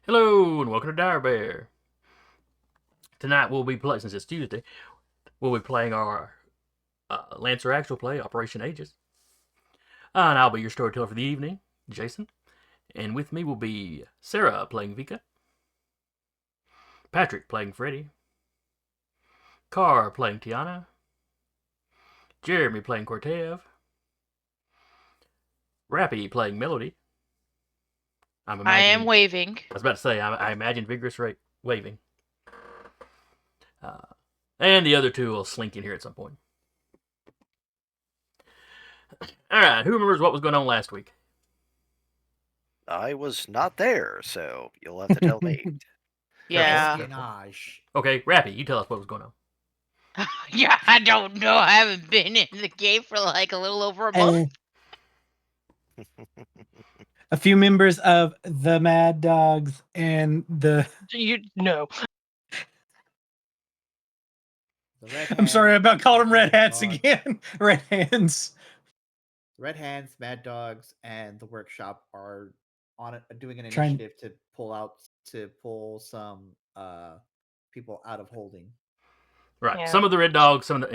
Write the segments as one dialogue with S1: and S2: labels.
S1: Hello, and welcome to Dire Bear. Tonight we'll be playing, since it's Tuesday, we'll be playing our Lancer actual play, Operation Aegis. And I'll be your storyteller for the evening, Jason. And with me will be Sarah playing Vika, Patrick playing Freddy, Carr playing Tiana, Jeremy playing Cortev, Rappy playing Melody.
S2: I am waving.
S1: I was about to say, I imagine vigorous waving. And the other two will slink in here at some point. Alright, who remembers what was going on last week?
S3: I was not there, so you'll have to tell me.
S2: Yeah.
S4: Espionage.
S1: Okay, Rappy, you tell us what was going on.
S2: Yeah, I don't know. I haven't been in the game for like a little over a month.
S4: A few members of the Mad Dogs and the...
S2: No.
S4: I'm sorry about calling them Red Hats again. Red Hands.
S5: Red Hands, Mad Dogs, and the workshop are doing an initiative to pull some people out of holding.
S1: Right. Yeah. Some of the Red Dogs, some of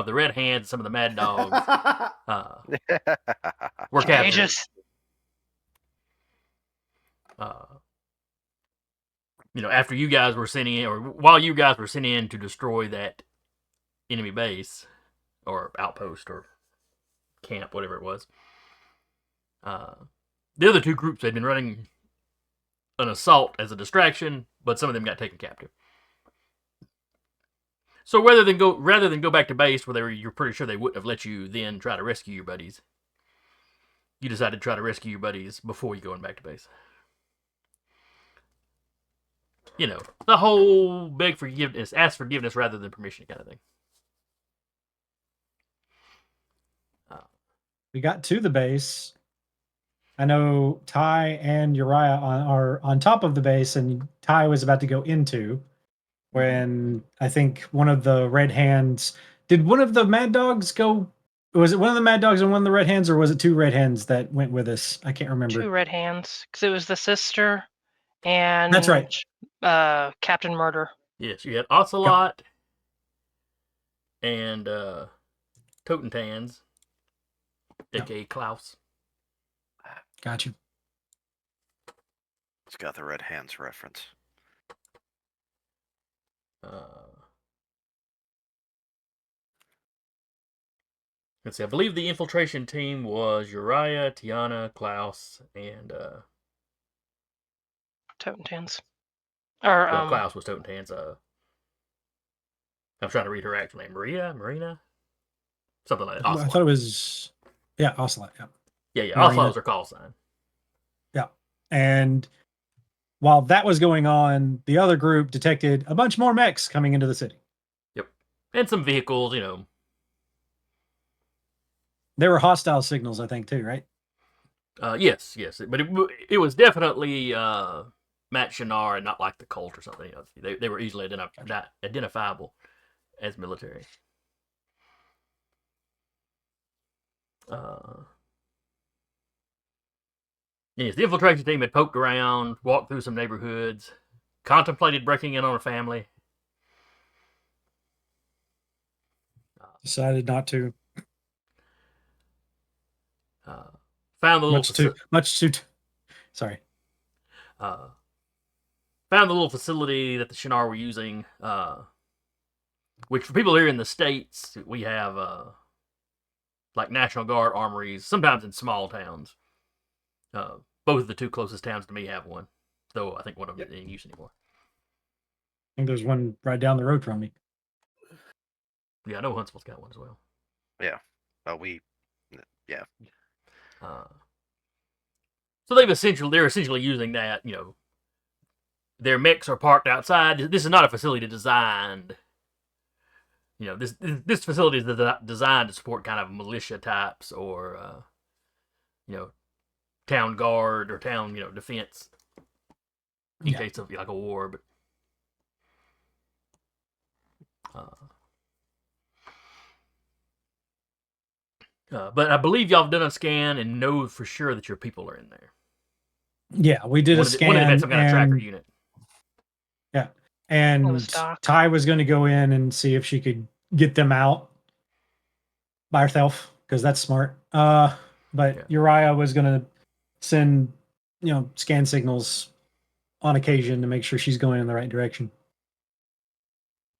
S1: the Red Hands, some of the Mad Dogs were captured. After you guys were sent in, or while you guys were sent in to destroy that enemy base, or outpost, or camp, whatever it was, the other two groups had been running an assault as a distraction, but some of them got taken captive. So rather than go back to base where you're pretty sure they wouldn't have let you then try to rescue your buddies, you decided to try to rescue your buddies before you going back to base. The whole beg forgiveness, ask forgiveness rather than permission kind of thing.
S4: We got to the base. I know Ty and Uriah are on top of the base, and Ty was about to go into when I think one of the Red Hands... Did one of the Mad Dogs go... Was it one of the Mad Dogs and one of the Red Hands, or was it two Red Hands that went with us? I can't remember.
S6: Two Red Hands, because it was the sister and...
S4: That's right.
S6: Captain Murder.
S1: Yes, you had Ocelot and Totentans, a.k.a. Klaus.
S4: Got you.
S3: It's got the Red Hands reference.
S1: Let's see. I believe the infiltration team was Uriah, Tiana, Klaus, and
S6: Totentans.
S1: Klaus was Totentans. I'm trying to read her actual name. Marina? Something like that.
S4: Ocelot. I thought it was... Yeah, Ocelot, yeah.
S1: Yeah, Ocelot was her call sign.
S4: Yeah. And while that was going on, the other group detected a bunch more mechs coming into the city.
S1: Yep. And some vehicles,
S4: There were hostile signals, I think, too, right?
S1: Yes. But it was definitely Matt Shinar and not like the cult or something. They were easily identifiable as military. Yes, the infiltration team had poked around, walked through some neighborhoods, contemplated breaking in on a family.
S4: Decided not to.
S1: Found the little
S4: sorry.
S1: Found the little facility that the Shinar were using, which for people here in the States, we have like National Guard armories, sometimes in small towns. Both of the two closest towns to me have one, though I think one of them isn't in use anymore.
S4: I think there's one right down the road from me.
S1: Yeah, I know Huntsville's got one as well.
S3: Yeah. Yeah.
S1: So they're essentially using that, their mechs are parked outside. This is not a facility designed. This facility is designed to support kind of militia types or town guard or town defense in case of like a war. But I believe y'all have done a scan and know for sure that your people are in there.
S4: Yeah, we did a scan.
S1: One of them had some kind of tracker unit.
S4: Yeah,
S6: was
S4: and
S6: Doc.
S4: Ty was going to go in and see if she could get them out by herself because that's smart. But Uriah was going to send scan signals on occasion to make sure she's going in the right direction.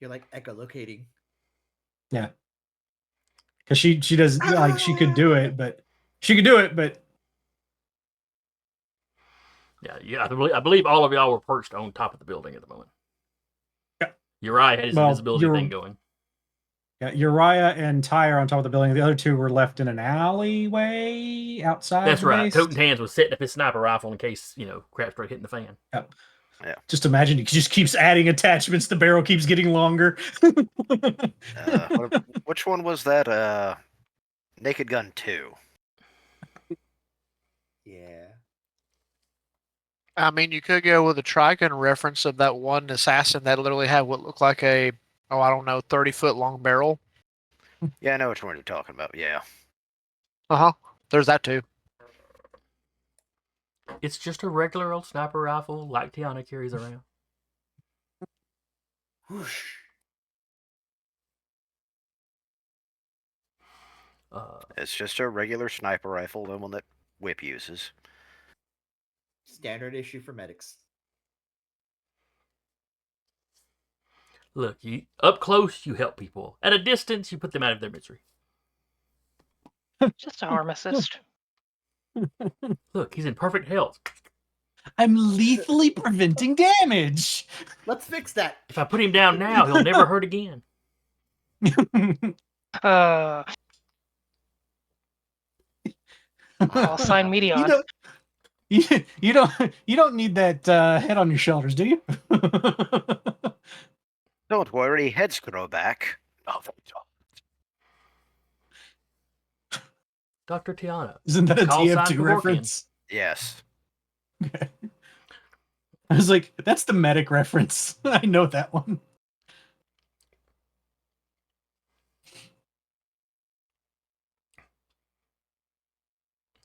S5: You're like echolocating.
S4: Yeah, because she does like she could do it, but
S1: yeah. I believe all of y'all were perched on top of the building at the moment.
S4: Yeah,
S1: Uriah had his invisibility thing going.
S4: Yeah, Uriah and Ty are on top of the building. The other two were left in an alleyway outside.
S1: That's right.
S4: Base.
S1: Toten Tanz was setting up his sniper rifle in case crap started hitting the fan.
S3: Yeah.
S4: Just imagine he just keeps adding attachments. The barrel keeps getting longer.
S3: Which one was that? Naked Gun 2.
S5: Yeah.
S7: I mean, you could go with a Trigun reference of that one assassin that literally had what looked like a, 30-foot long barrel.
S3: Yeah, I know which one you're talking about. Yeah.
S7: There's that too.
S1: It's just a regular old sniper rifle like Tiana carries around.
S5: Whoosh.
S3: It's just a regular sniper rifle, the one that Whip uses.
S5: Standard issue for medics.
S1: Look, up close, you help people. At a distance, you put them out of their misery.
S6: Just a harm assist.
S1: Look, he's in perfect health.
S4: I'm lethally preventing damage.
S5: Let's fix that.
S1: If I put him down now, he'll never hurt again.
S6: I'll sign Medion.
S4: You don't need that head on your shoulders, do you?
S3: Don't worry, heads grow back. Oh, thank God.
S1: Dr. Tiana.
S4: Isn't that a
S1: Call sign
S4: TF2
S1: Kevorkian.
S4: reference?
S3: Yes.
S4: Okay. I was like, that's the medic reference. I know that one.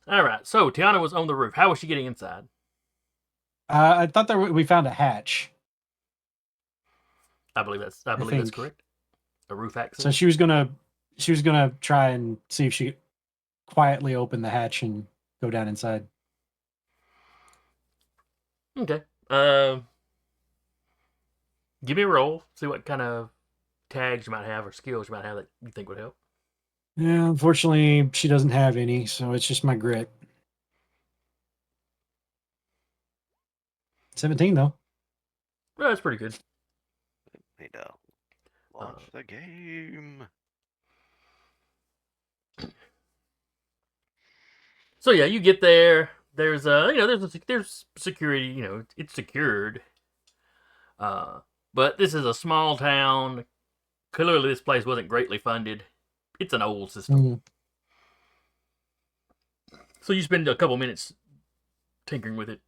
S1: All right, so Tiana was on the roof. How was she getting inside?
S4: I thought we found a hatch.
S1: I believe that's correct. A roof access.
S4: So she was gonna try and see if she could quietly open the hatch and go down inside.
S1: Okay. Give me a roll. See what kind of tags you might have or skills you might have that you think would help.
S4: Yeah, unfortunately, she doesn't have any, so it's just my grit. 17 though.
S1: Well, that's pretty good.
S3: Need to launch the game.
S1: So yeah, you get there. There's there's security. It's secured. But this is a small town. Clearly, this place wasn't greatly funded. It's an old system. So you spend a couple minutes tinkering with it.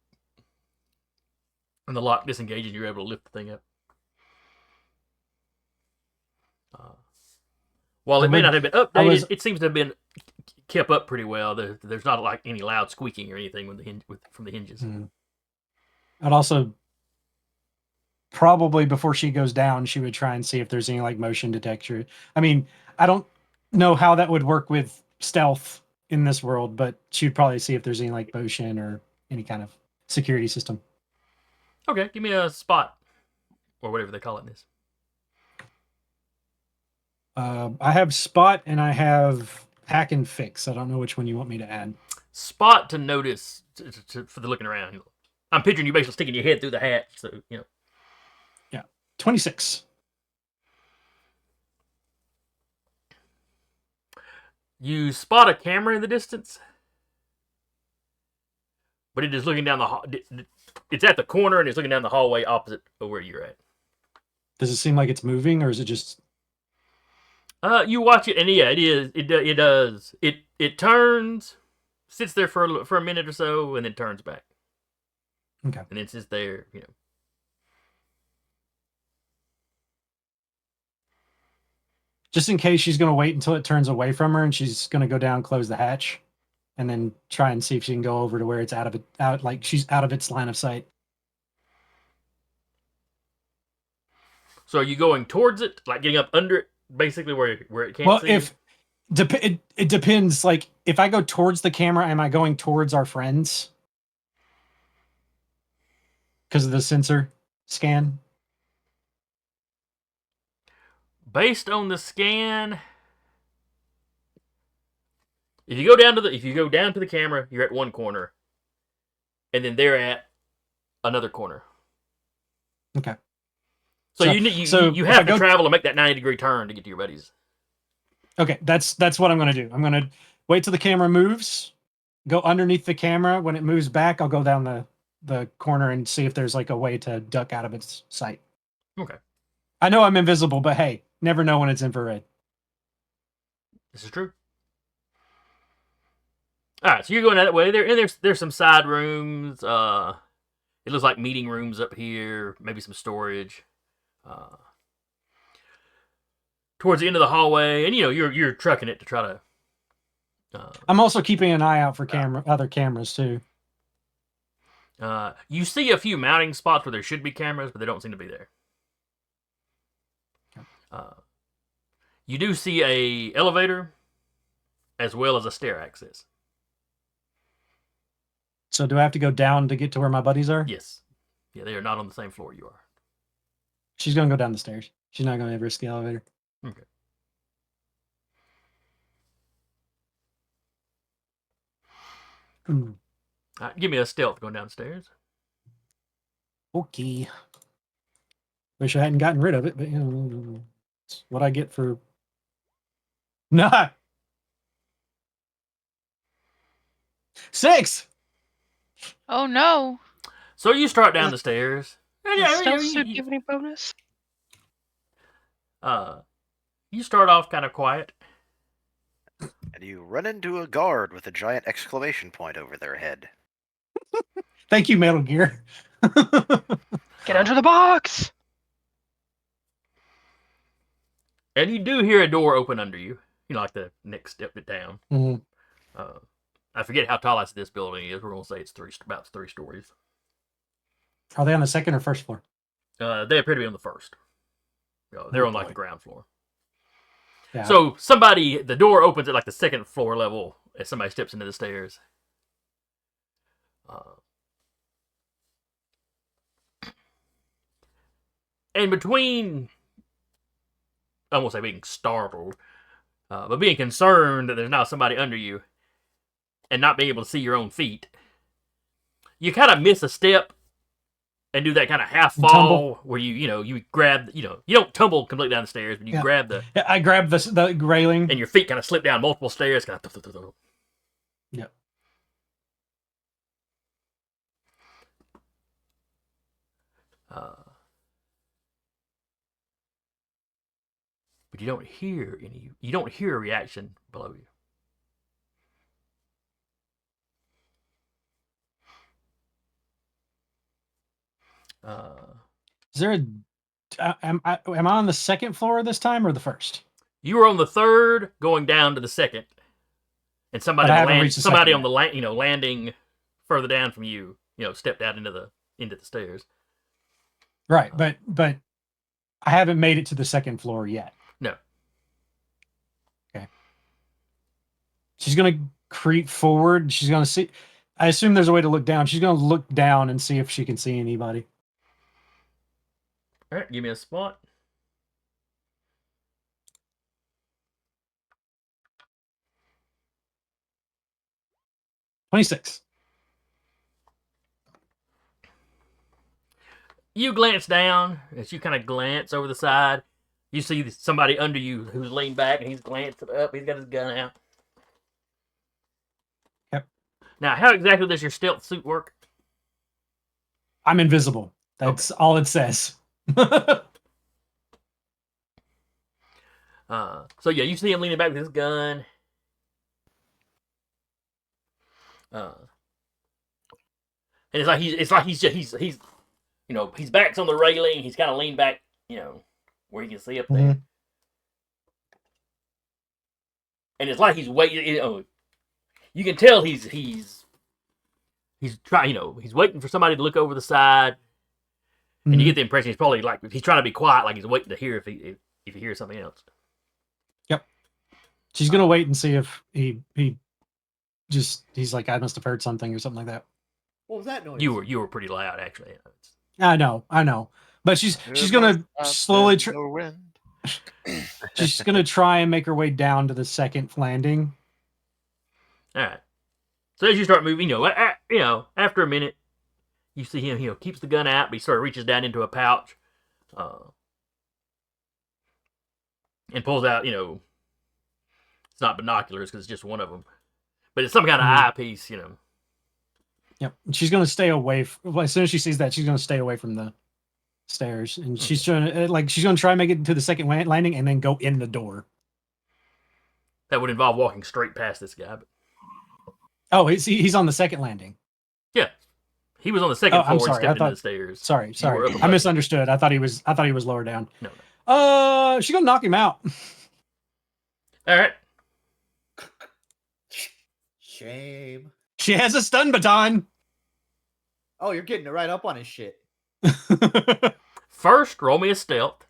S1: And the lock disengages, you're able to lift the thing up. While it may not have been updated, it seems to have been kept up pretty well. There's not like any loud squeaking or anything from the hinges.
S4: I'd also probably before she goes down, she would try and see if there's any like motion detector. I mean, I don't know how that would work with stealth in this world, but she'd probably see if there's any like motion or any kind of security system.
S1: Okay, give me a spot or whatever they call it in this.
S4: I have spot and I have hack and fix. I don't know which one you want me to add.
S1: Spot to notice for the looking around. I'm picturing you basically sticking your head through the hatch, so
S4: Yeah, 26.
S1: You spot a camera in the distance, but it is looking down the hall. it's at the corner and it's looking down the hallway opposite of where you're at.
S4: Does it seem like it's moving, or is it just?
S1: You watch it, and yeah, it is. It does. It turns, sits there for a minute or so, and then turns back.
S4: Okay.
S1: And then sits there, you know.
S4: Just in case she's going to wait until it turns away from her, and she's going to go down, close the hatch, and then try and see if she can go over to where it's like she's out of its line of sight.
S1: So are you going towards it, like getting up under it, basically where it can't
S4: Well,
S1: see you?
S4: it depends. Like, if I go towards the camera, am I going towards our friends? Because of the sensor scan?
S1: Based on the scan, if you go down to the camera, you're at one corner, and then they're at another corner.
S4: Okay.
S1: So you have to travel and make that 90-degree turn to get to your buddies.
S4: Okay, that's what I'm going to do. I'm going to wait till the camera moves, go underneath the camera. When it moves back, I'll go down the corner and see if there's like a way to duck out of its sight.
S1: Okay.
S4: I know I'm invisible, but hey, never know when it's infrared.
S1: This is true. All right, so you're going that way. There's some side rooms. It looks like meeting rooms up here, maybe some storage. Towards the end of the hallway, and you're trucking it to try to.
S4: I'm also keeping an eye out for other cameras too.
S1: You see a few mounting spots where there should be cameras, but they don't seem to be there. You do see a elevator, as well as a stair access.
S4: So do I have to go down to get to where my buddies are?
S1: Yes. Yeah, they are not on the same floor you are.
S4: She's going to go down the stairs. She's not going to risk the elevator.
S1: Okay.
S4: Ooh.
S1: All right, give me a stealth going downstairs.
S4: Okay. Wish I hadn't gotten rid of it, but it's what I get for. Nah. 6.
S2: Oh no.
S1: So you start down the stairs.
S6: Does stealth suit give any bonus?
S1: You start off kind of quiet.
S3: And you run into a guard with a giant exclamation point over their head.
S4: Thank you, Metal Gear.
S6: Get under the box!
S1: And you do hear a door open under you. Like the next step down.
S4: Mhm.
S1: I forget how tall this building is. We're going to say it's about 3 stories.
S4: Are they on the second or first floor?
S1: They appear to be on the first. They're on like the ground floor.
S4: Yeah.
S1: So the door opens at like the second floor level as somebody steps into the stairs. And between, I won't say being startled, but being concerned that there's now somebody under you and not being able to see your own feet, you kind of miss a step and do that kind of half fall where you grab, you don't tumble completely down the stairs, but you grab the.
S4: Yeah, I grab the railing.
S1: And your feet kind of slip down multiple stairs. Kind of.
S4: Yep.
S1: But you don't hear a reaction below you.
S4: Is there am I on the second floor this time or the first?
S1: You were on the third, going down to the second, and somebody on the landing further down from you, stepped out into the stairs.
S4: Right, but I haven't made it to the second floor yet.
S1: No.
S4: Okay. She's gonna creep forward. She's gonna see. I assume there's a way to look down. She's gonna look down and see if she can see anybody.
S1: All right, give me a spot.
S4: $26.
S1: You glance down. As you kind of glance over the side, you see somebody under you who's leaned back and he's glancing up. He's got his gun out.
S4: Yep.
S1: Now, how exactly does your stealth suit work?
S4: I'm invisible. That's all it says.
S1: So yeah, you see him leaning back with his gun. And it's like he's you know, his back's on the railing. He's kind of leaned back, you know, where he can see up there. And it's like he's waiting. You know, you can tell he's trying. You know, he's waiting for somebody to look over the side. And you get the impression he's probably like he's trying to be quiet, like he's waiting to hear if he hears something else.
S4: Yep. She's gonna wait and see if he's like, I must have heard something or something like that.
S5: What was that noise?
S1: You were pretty loud, actually.
S4: I know, but she's gonna slowly. She's gonna try and make her way down to the second landing.
S1: All right. So as you start moving, you know, after a minute, you see him. You know, keeps the gun out, but he sort of reaches down into a pouch, and pulls out. You know, it's not binoculars because it's just one of them, but it's some kind of eyepiece. You know.
S4: Yep. She's gonna stay away. As soon as she sees that, she's gonna stay away from the stairs, and she's trying to she's gonna try and make it to the second landing and then go in the door.
S1: That would involve walking straight past this guy. But...
S4: Oh, he's on the second landing.
S1: Yeah, he was on the second floor
S4: I'm sorry.
S1: and stepped into the stairs.
S4: Sorry. I misunderstood. I thought he was lower down.
S1: No.
S4: She's gonna knock him out.
S1: All right.
S5: Shame.
S4: She has a stun baton.
S5: Oh, you're getting it right up on his shit.
S1: First, roll me a stealth.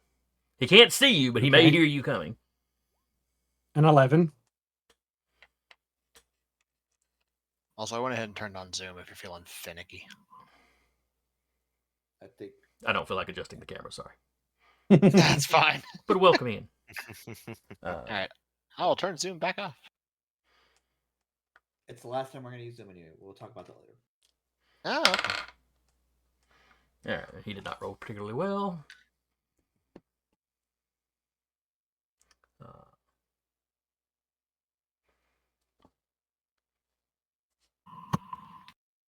S1: He can't see you, but he may hear you coming.
S4: An 11.
S7: Also, I went ahead and turned on Zoom if you're feeling finicky.
S1: I don't feel like adjusting the camera, sorry.
S7: That's fine.
S1: But welcome in.
S7: All right. I'll turn Zoom back off.
S5: It's the last time we're going to use Zoom anyway. We'll talk about that later.
S7: Oh, okay.
S1: He did not roll particularly well.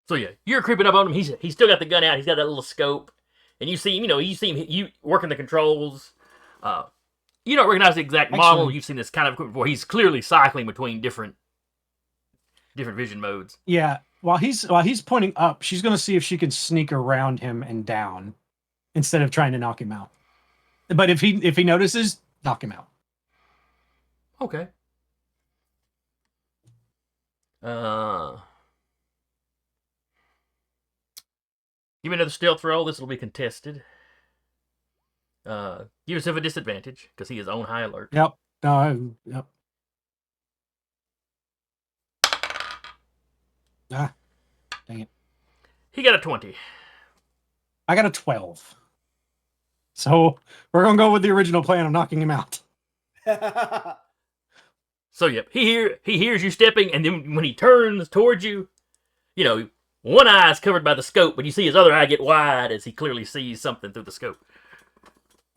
S1: So yeah, you're creeping up on him. He's still got the gun out. He's got that little scope, and you see him. You working the controls. You don't recognize the exact model. You've seen this kind of equipment before. He's clearly cycling between different vision modes.
S4: Yeah. While he's pointing up, she's gonna see if she can sneak around him and down, instead of trying to knock him out. But if he notices, knock him out.
S1: Okay. Give me another stealth roll. This will be contested. Give yourself a disadvantage because he is on high alert.
S4: Yep. Yep. Ah, dang it.
S1: He got a 20.
S4: I got a 12. So we're gonna go with the original plan of knocking him out.
S1: So yep, he hears you stepping, and then when he turns towards you, you know, one eye is covered by the scope, but you see his other eye get wide as he clearly sees something through the scope.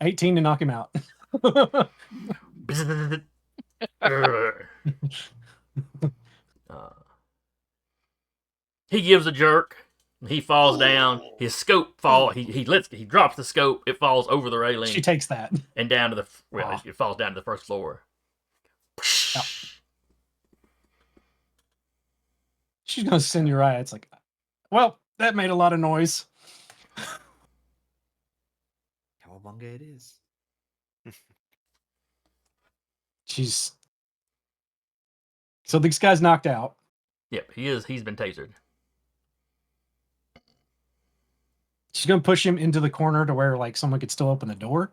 S4: 18 to knock him out.
S1: He gives a jerk. He falls down. His scope falls. He drops the scope. It falls over the railing.
S4: She takes that
S1: and down to it falls down to the first floor.
S4: Yep. She's gonna send Uriah. It's like, well, that made a lot of noise.
S5: Cowabunga it is.
S4: So this guy's knocked out.
S1: Yep, he is. He's been tasered.
S4: She's gonna push him into the corner to where like someone could still open the door.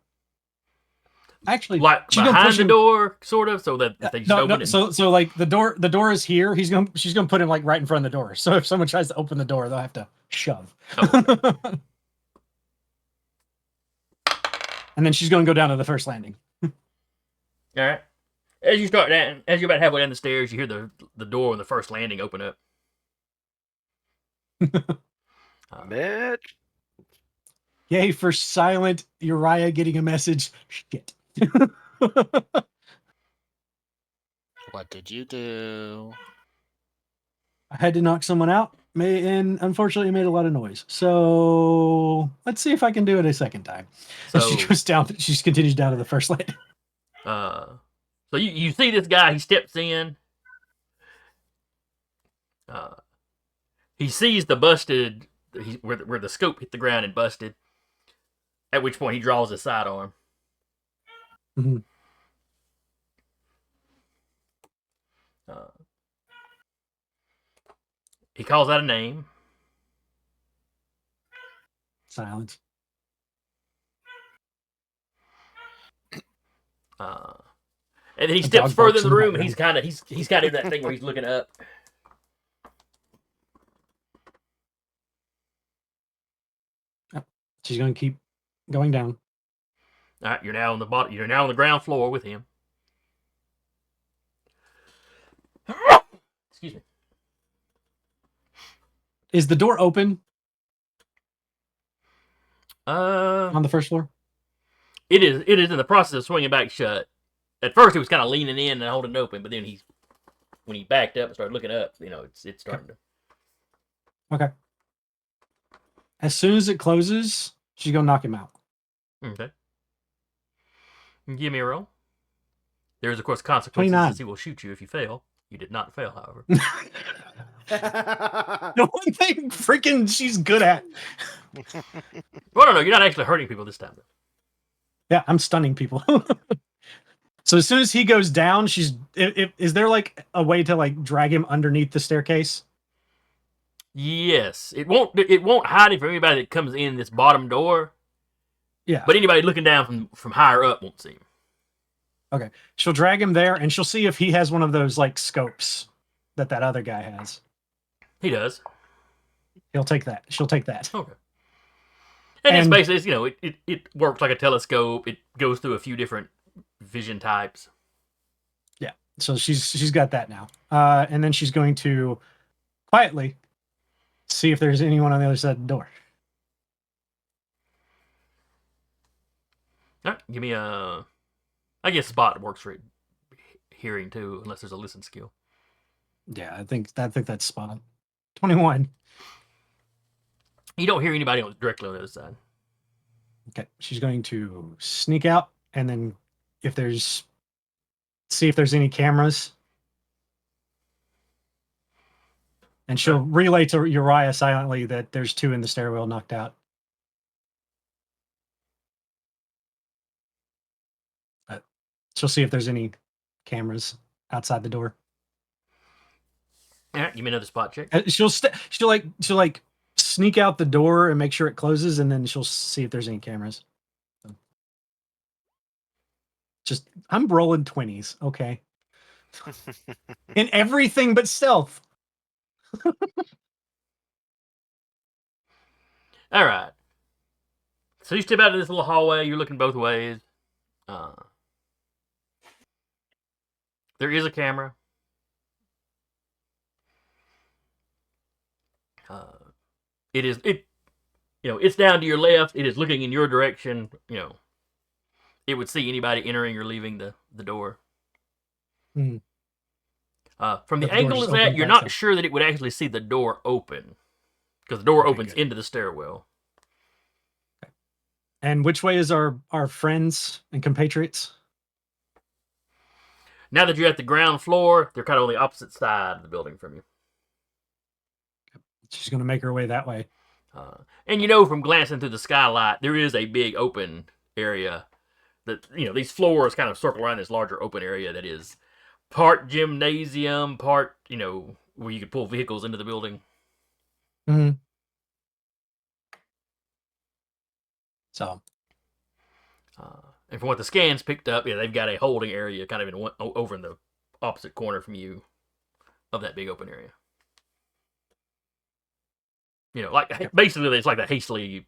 S4: Actually,
S1: like behind the door, sort of, so that if they just open it.
S4: So like the door is here. She's gonna put him like right in front of the door. So if someone tries to open the door, they'll have to shove.
S1: Oh.
S4: And then she's gonna go down to the first landing.
S1: All right. As you're about halfway down the stairs, you hear the door on the first landing open up.
S3: Mitch.
S4: Yay for silent Uriah getting a message. Shit.
S7: What did you do?
S4: I had to knock someone out. and unfortunately, it made a lot of noise. So let's see if I can do it a second time. So
S1: So,
S4: she goes down. She continues down to the first landing.
S1: so you see this guy. He steps in. He sees the busted, where the scope hit the ground and busted. At which point he draws his sidearm.
S4: Mhm.
S1: He calls out a name.
S4: Silence.
S1: And then he
S4: A
S1: steps
S4: dog
S1: further
S4: barks
S1: in the
S4: in the
S1: room, and he's
S4: background.
S1: got into that thing where he's looking up.
S4: She's going to keep going down.
S1: All right, you're now on the bottom. You're now on the ground floor with him. Excuse me.
S4: Is the door open
S1: Uh,
S4: on the first floor?
S1: it is. It is in the process of swinging back shut. At first, he was kind of leaning in and holding it open, but then when he backed up and started looking up, it's starting to.
S4: Okay. As soon as it closes, she's going to knock him out.
S1: Okay. Give me a roll. There is, of course, consequences
S4: 29.
S1: as he will shoot you if you fail. You did not fail, however.
S4: The one thing freaking she's good at.
S1: Well, no, you're not actually hurting people this time.
S4: Yeah, I'm stunning people. So as soon as he goes down, is there like a way to like drag him underneath the staircase?
S1: Yes, it won't hide it from anybody that comes in this bottom door.
S4: Yeah.
S1: But anybody looking down from higher up won't see him.
S4: Okay. She'll drag him there and she'll see if he has one of those like scopes that other guy has.
S1: He does.
S4: He'll take that. She'll take that.
S1: Okay. And it's
S4: And-
S1: basically, it works like a telescope. It goes through a few different vision types.
S4: Yeah. So she's got that now. And then she's going to quietly see if there's anyone on the other side of the door.
S1: All right, give me a. I guess spot works for hearing too, unless there's a listen skill.
S4: Yeah, I think that's spot on. 21.
S1: You don't hear anybody directly on the other side.
S4: Okay. She's going to sneak out and then see if there's any cameras. And she'll relay to Uriah silently that there's 2 in the stairwell knocked out. She'll see if there's any cameras outside the door.
S1: All right, give me another spot check.
S4: She'll sneak out the door and make sure it closes, and then she'll see if there's any cameras. I'm rolling 20s, okay. In everything but stealth.
S1: All right. So you step out of this little hallway. You're looking both ways. There is a camera. It's down to your left. It is looking in your direction. It would see anybody entering or leaving the door.
S4: Hmm.
S1: From the
S4: But the door
S1: angle
S4: just
S1: it's at,
S4: opens
S1: you're
S4: by
S1: not
S4: itself.
S1: sure that it would actually see the door open, because the door
S4: Okay,
S1: opens
S4: good.
S1: into the stairwell.
S4: And which way is our friends and compatriots?
S1: Now that you're at the ground floor, they're kind of on the opposite side of the building from you.
S4: She's going to make her way that way.
S1: And from glancing through the skylight, there is a big open area that, these floors kind of circle around this larger open area that is part gymnasium, part, where you could pull vehicles into the building.
S4: Mm-hmm. So.
S1: And from what the scans picked up, they've got a holding area kind of over in the opposite corner from you of that big open area. Basically, it's like they hastily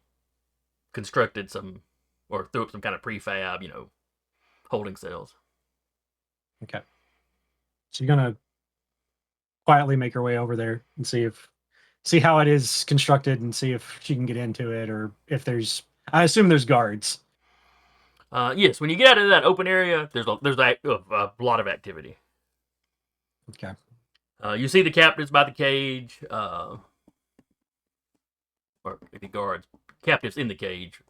S1: constructed or threw up some kind of prefab, holding cells.
S4: Okay. So you're gonna quietly make her way over there and see how it is constructed and see if she can get into it, or if I assume there's guards.
S1: Yes, when you get out into that open area, there's a lot of activity.
S4: Okay.
S1: You see the captives by the cage. or the guards, captives in the cage.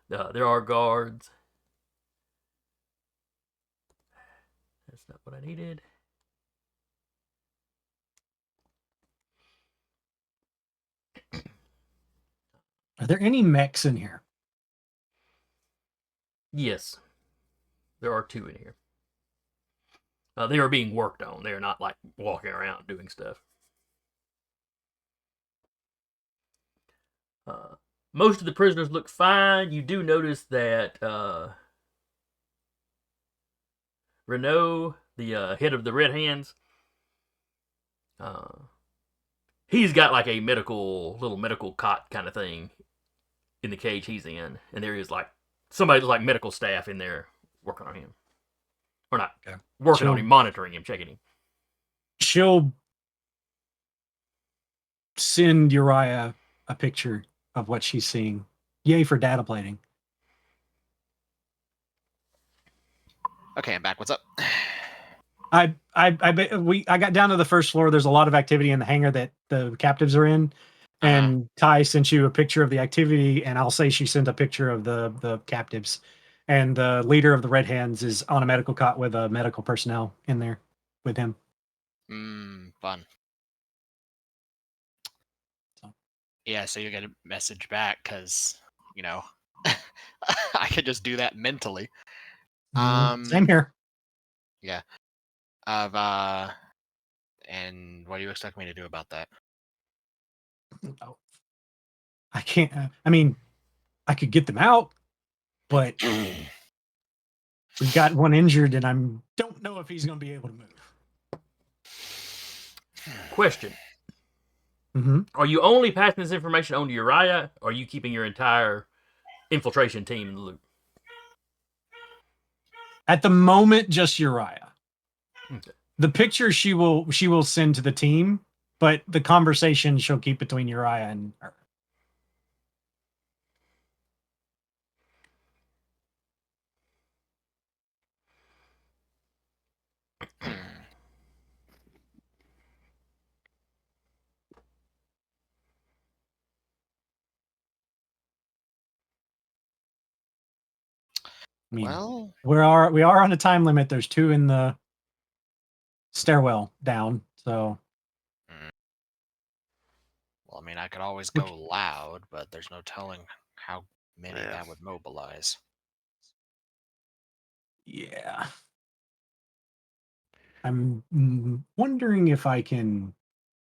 S1: There are guards. That's not what I needed.
S4: Are there any mechs in here?
S1: Yes, there are 2 in here. They are being worked on. They are not like walking around doing stuff. Most of the prisoners look fine. You do notice that Renault, the head of the Red Hands, he's got like a little medical cot kind of thing in the cage he's in, and there is like somebody's like medical staff in there working on him, or not working on him, monitoring him, checking him.
S4: She'll send Uriah a picture of what she's seeing. Yay for data plating.
S8: Okay, I'm back. What's up?
S4: I got down to the first floor. There's a lot of activity in the hangar that the captives are in, and Ty sent you a picture of the activity, and I'll say she sent a picture of the captives, and the leader of the Red Hands is on a medical cot with a medical personnel in there with him.
S8: Fun.
S4: So.
S8: Yeah, so you get a message back because I could just do that mentally.
S4: Same here.
S8: Yeah. And what do you expect me to do about that?
S4: Oh. I can't. I mean, I could get them out, but we've got one injured, and I don't know if he's going to be able to move.
S1: Question.
S4: Mm-hmm.
S1: Are you only passing this information on to Uriah, or are you keeping your entire infiltration team in the loop?
S4: At the moment, just Uriah.
S1: Okay.
S4: The picture she will send to the team, but the conversation she'll keep between Uriah and her. I mean,
S8: Well,
S4: we are on a time limit. There's 2 in the stairwell down, so.
S8: I mean, I could always go loud, but there's no telling how many that would mobilize.
S4: Yeah. I'm wondering if I can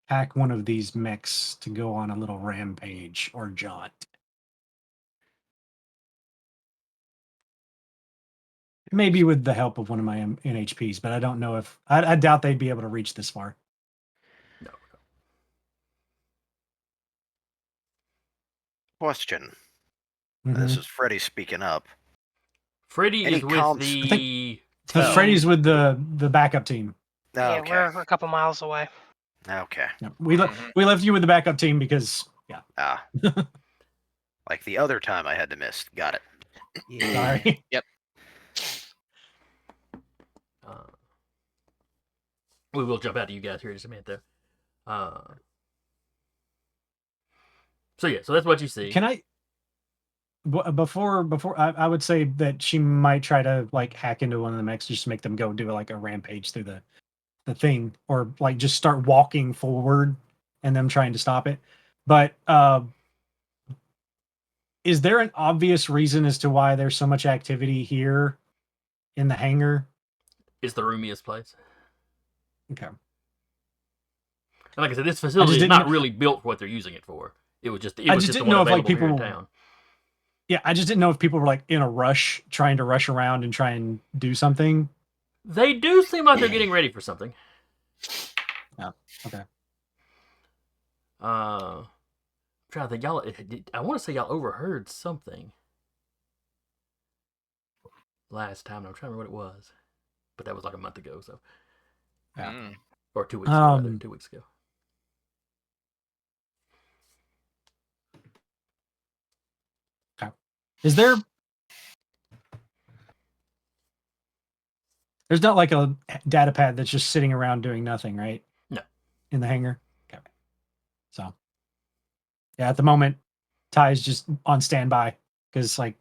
S4: hack one of these mechs to go on a little rampage or jaunt. Maybe with the help of one of my NHPs, but I don't know if I doubt they'd be able to reach this far.
S1: No.
S3: Question.
S4: Mm-hmm.
S3: This is Freddy speaking up.
S1: Freddy
S3: Any
S1: is with
S3: comms-
S1: the.
S4: Freddy's with the backup team.
S6: Yeah,
S3: Okay.
S6: we're a couple miles away.
S3: Okay.
S4: Yeah, we left you with the backup team because
S3: Like the other time I had to miss. Got it.
S4: Sorry.
S8: Yep.
S1: We will jump out to you guys here in just a minute, though. So that's what you see.
S4: Can I? Before I would say that she might try to like hack into one of the mechs just to make them go do like a rampage through the thing, or like just start walking forward and them trying to stop it. But is there an obvious reason as to why there's so much activity here in the hangar?
S1: It's the roomiest place.
S4: Okay.
S1: And like I said, this facility is not really built for what they're using it for. It was just the one available here in town.
S4: Yeah, I just didn't know if people were like in a rush, trying to rush around and try and do something.
S1: They do seem like they're getting ready for something.
S4: Yeah. Okay.
S1: I'm trying to think. Y'all, I want to say y'all overheard something last time. I'm trying to remember what it was, but that was like a month ago. So,
S4: Yeah.
S1: Or 2 weeks ago. Rather, 2 weeks ago.
S4: Okay. Is there? There's not like a data pad that's just sitting around doing nothing, right?
S1: No.
S4: In the hangar. Okay. So. Yeah, at the moment, Ty is just on standby because like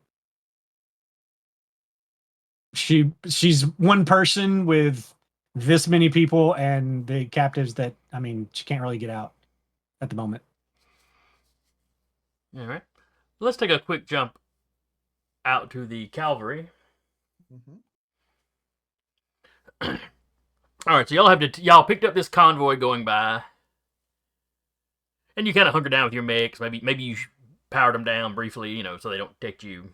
S4: she's one person with this many people and the captives that she can't really get out at the moment.
S1: All right. Let's take a quick jump out to the cavalry.
S5: Mm-hmm.
S1: All right, so y'all picked up this convoy going by, and you kind of hunker down with your mechs. Maybe you powered them down briefly, so they don't detect you.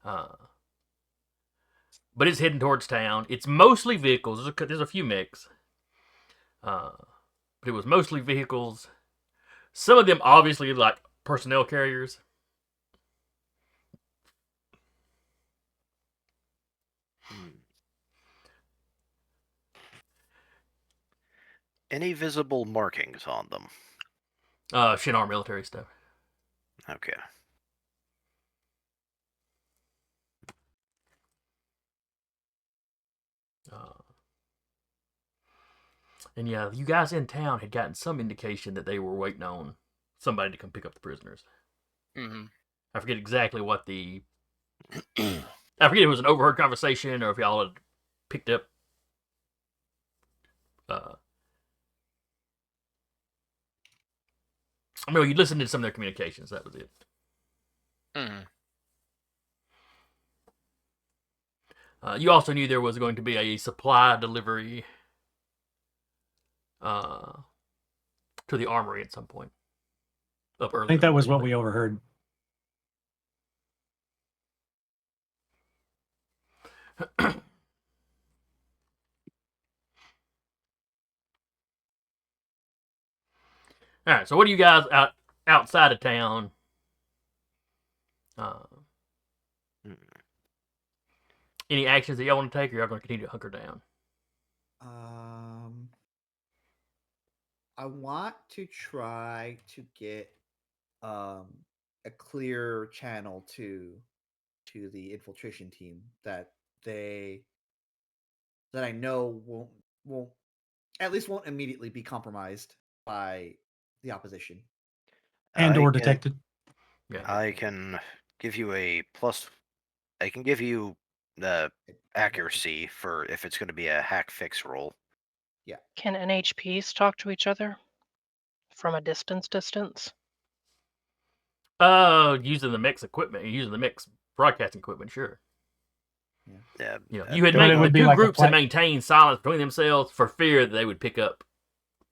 S1: But it's heading towards town. It's mostly vehicles. There's a few mechs, but it was mostly vehicles. Some of them obviously like personnel carriers.
S3: Any visible markings on them?
S1: Shinar military stuff.
S3: Okay.
S1: And yeah, you guys in town had gotten some indication that they were waiting on somebody to come pick up the prisoners.
S8: Mm-hmm.
S1: I forget exactly what the... I forget if it was an overheard conversation or if y'all had picked up... you listened to some of their communications. That was it.
S8: Mm-hmm.
S1: You also knew there was going to be a supply delivery to the armory at some point. Up early.
S4: I think that was what we overheard.
S1: All right, so what do you guys outside of town? Any actions that y'all want to take, or y'all going to continue to hunker down?
S5: I want to try to get a clear channel to the infiltration team that I know won't immediately be compromised by the opposition
S4: or detected.
S1: Yeah.
S3: I can give you a plus. I can give you the accuracy for if it's going to be a hack fix roll.
S5: Yeah.
S6: Can NHPs talk to each other from a distance?
S1: Using the mix equipment, using the mix broadcasting equipment, sure.
S3: Yeah.
S1: You had the two groups that maintained silence between themselves for fear that they would pick up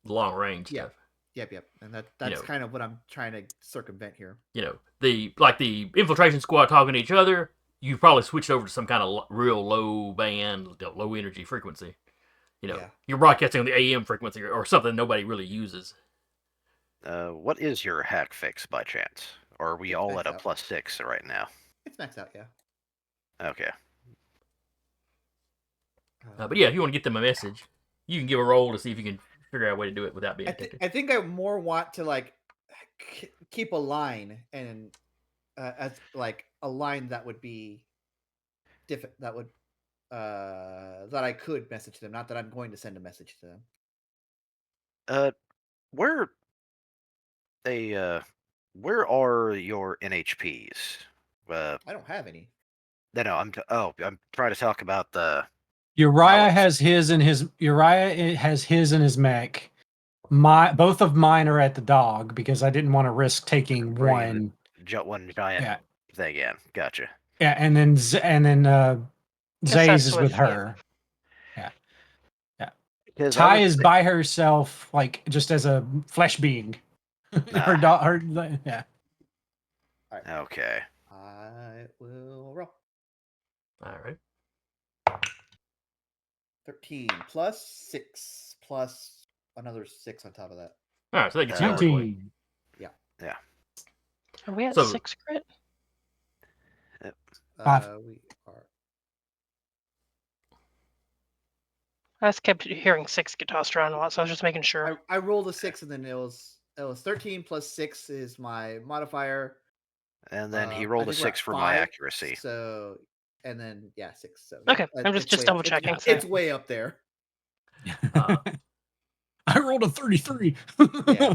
S1: the long range stuff.
S5: Yep. And that's kind of what I'm trying to circumvent here.
S1: The infiltration squad talking to each other, you probably switched over to some kind of real low band, low energy frequency. You're broadcasting on the AM frequency or something nobody really uses.
S3: What is your hack fix by chance? Or are we all at a +6 right now?
S5: It's maxed out, yeah.
S3: Okay.
S1: But yeah, if you want to get them a message, you can give a roll to see if you can figure out a way to do it without being detected.
S5: I think I more want to keep a line and as a line that would be different. That would that I could message them. Not that I'm going to send a message to them.
S3: Where are your NHPs?
S5: I don't have any.
S3: No, I'm trying to talk about the
S4: Uriah has his in his mech. Both of mine are at the dog because I didn't want to risk taking one
S3: giant thing in. Gotcha.
S4: Yeah, and then Zay's is with her. Yeah. Ty is by herself, just as a flesh being. Her dog. Yeah.
S5: All right.
S3: Okay.
S5: I will roll.
S1: All right.
S5: 13 plus 6 plus another 6 on top of that.
S1: All right, so they get
S4: 19.
S5: Yeah.
S6: Are we at 6 crit?
S5: We are.
S6: I just kept hearing 6 get tossed around a lot, so I was just making sure.
S5: I rolled a 6, and then it was 13 plus 6 is my modifier.
S3: And then he rolled a 6 for my accuracy.
S5: So, and then 6. So
S6: okay, I'm just double checking.
S5: It's way up there.
S4: I rolled a 33.
S5: Yeah.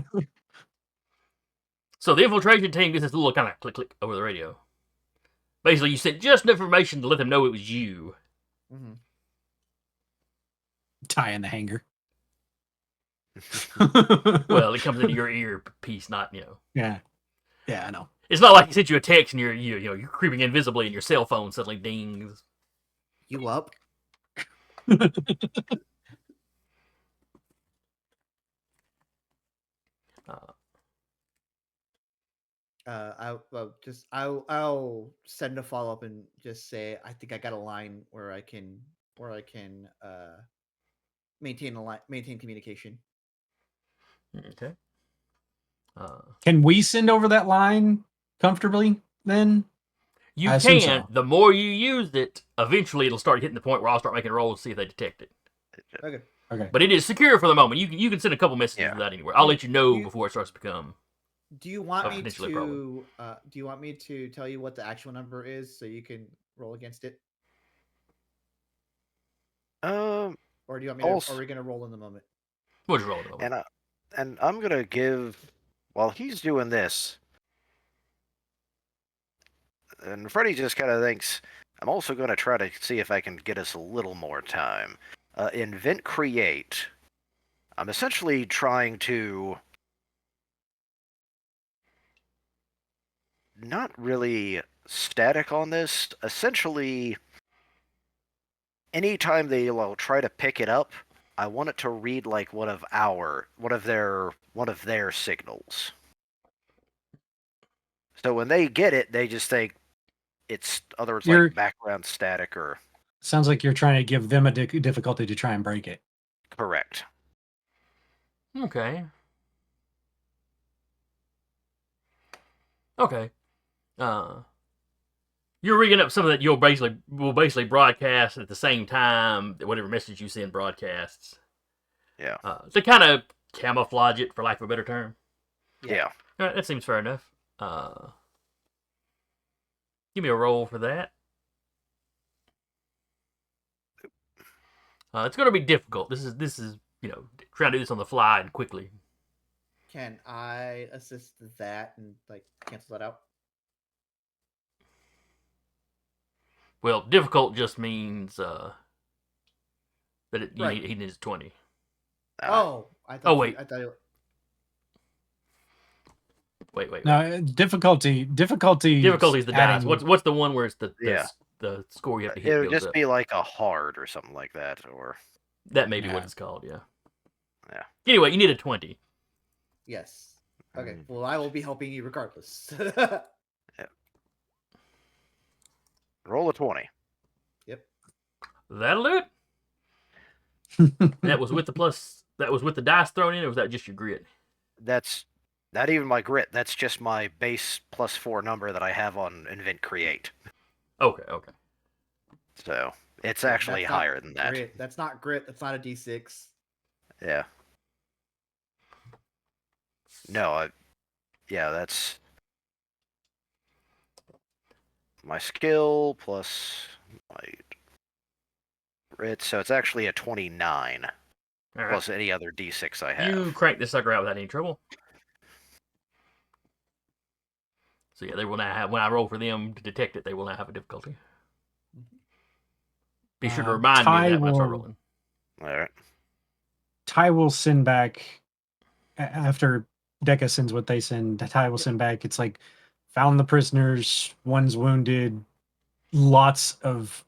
S1: So the infiltration team gets this little kind of click over the radio. Basically, you sent just enough information to let them know it was you.
S5: Mm-hmm.
S4: Tie in the hanger.
S1: Well, it comes into your earpiece, not
S4: yeah, I know.
S1: It's not like he sent you a text and you're creeping invisibly and your cell phone suddenly dings.
S5: You up? I'll send a follow up and just say I think I got a line where I can maintain communication.
S1: Okay.
S4: Can we send over that line comfortably then?
S1: You
S4: I assume
S1: can.
S4: so.
S1: The more you use it, eventually it'll start hitting the point where I'll start making rolls to see if they detect it.
S5: Okay.
S4: Okay.
S1: But it is secure for the moment. You can send a couple messages without anywhere. I'll let you know before it starts to become.
S5: Do you want me
S1: potentially a
S5: to? Do you want me to tell you what the actual number is so you can roll against it, or do you want me to? Or are we gonna roll in the moment?
S1: We'll just roll in the moment.
S3: And I'm gonna give while he's doing this, and Freddy just kind of thinks I'm also going to try to see if I can get us a little more time. Invent create. I'm essentially trying to not really static on this. Essentially, anytime they will try to pick it up, I want it to read like one of their signals. So when they get it, they just think it's like background static or.
S4: Sounds like you're trying to give them a difficulty to try and break it.
S3: Correct.
S1: Okay. Okay. You're rigging up something that will basically broadcast at the same time that whatever message you send broadcasts.
S3: Yeah.
S1: To kind of camouflage it, for lack of a better term.
S3: Yeah.
S1: All right, that seems fair enough. Give me a roll for that. It's going to be difficult. This is trying to do this on the fly and quickly.
S5: Can I assist that and like cancel that out?
S1: Well, difficult just means that
S5: Right.
S1: he needs 20.
S5: Oh, I thought.
S1: Wait.
S5: I thought.
S1: Wait.
S4: No, difficulty.
S1: Difficulty is the dice.
S4: adding-
S1: What's the one where it's the score you have to hit
S3: It would
S1: goes
S3: just
S1: up?
S3: be like a hard or something like that, or
S1: That may be what it's called. Yeah.
S3: Yeah.
S1: Anyway, you need a 20.
S5: Yes. Okay. Well, I will be helping you regardless.
S3: Yeah. Roll a 20.
S5: Yep.
S1: That'll do it. That was with the plus. That was with the dice thrown in, or was that just your grit?
S3: That's not even my grit. That's just my base +4 number that I have on Invent Create.
S1: Okay.
S3: So it's actually
S5: That's not
S3: higher than that.
S5: Grit. That's not grit. That's not a D6.
S3: Yeah. No, that's my skill plus my grit. So it's actually a 29
S1: All right.
S3: plus any other D6 I have.
S1: You crank this sucker out without any trouble. So yeah, they will now have, when I roll for them to detect it, they will now have a difficulty. Be sure to remind me of that when I start rolling.
S3: All right.
S4: Ty will send back after Deca sends what they send. Ty will send back. It's like found the prisoners, one's wounded, lots of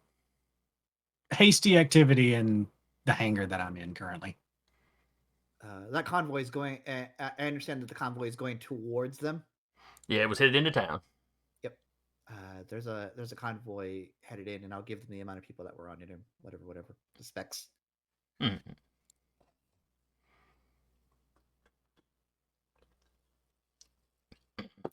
S4: hasty activity in the hangar that I'm in currently.
S5: That convoy is going. I understand that the convoy is going towards them.
S1: Yeah, it was headed into town.
S5: Yep. There's a convoy headed in, and I'll give them the amount of people that were on it and whatever the specs.
S1: Mm-hmm.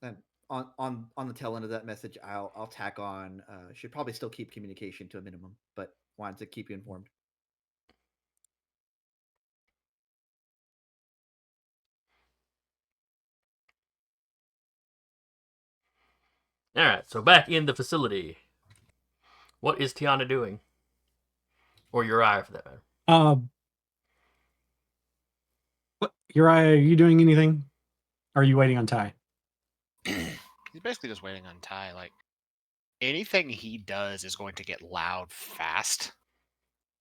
S5: And on the tail end of that message, I'll tack on. Should probably still keep communication to a minimum, but wanted to keep you informed.
S1: All right, so back in the facility. What is Tiana doing? Or Uriah, for that matter.
S4: Uriah, are you doing anything? Or are you waiting on Ty?
S8: He's basically just waiting on Ty. Like anything he does is going to get loud fast.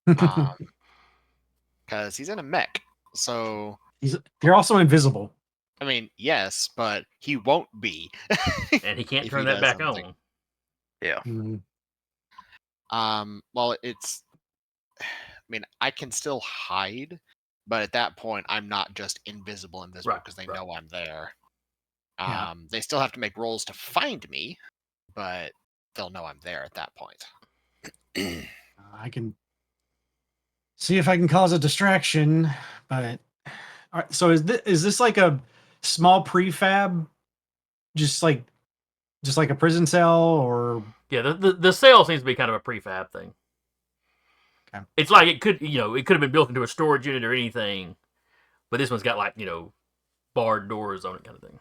S8: Because he's in a mech. So
S4: You're also invisible.
S8: I mean, yes, but he won't be.
S1: And he can't
S8: if
S1: turn
S8: he
S1: that
S8: does
S1: back
S8: something.
S1: on.
S3: Yeah.
S4: Mm.
S8: Well, it's. I mean, I can still hide, but at that point, I'm not just invisible
S1: Right,
S8: because they
S1: right.
S8: know I'm there.
S4: Yeah.
S8: They still have to make rolls to find me, but they'll know I'm there at that point.
S4: I can see if I can cause a distraction, but all right, so is this like a small prefab, just like a prison cell, or
S1: Yeah, the cell seems to be kind of a prefab thing.
S4: Okay.
S1: It's like it could have been built into a storage unit or anything, but this one's got like barred doors on it, kind of thing.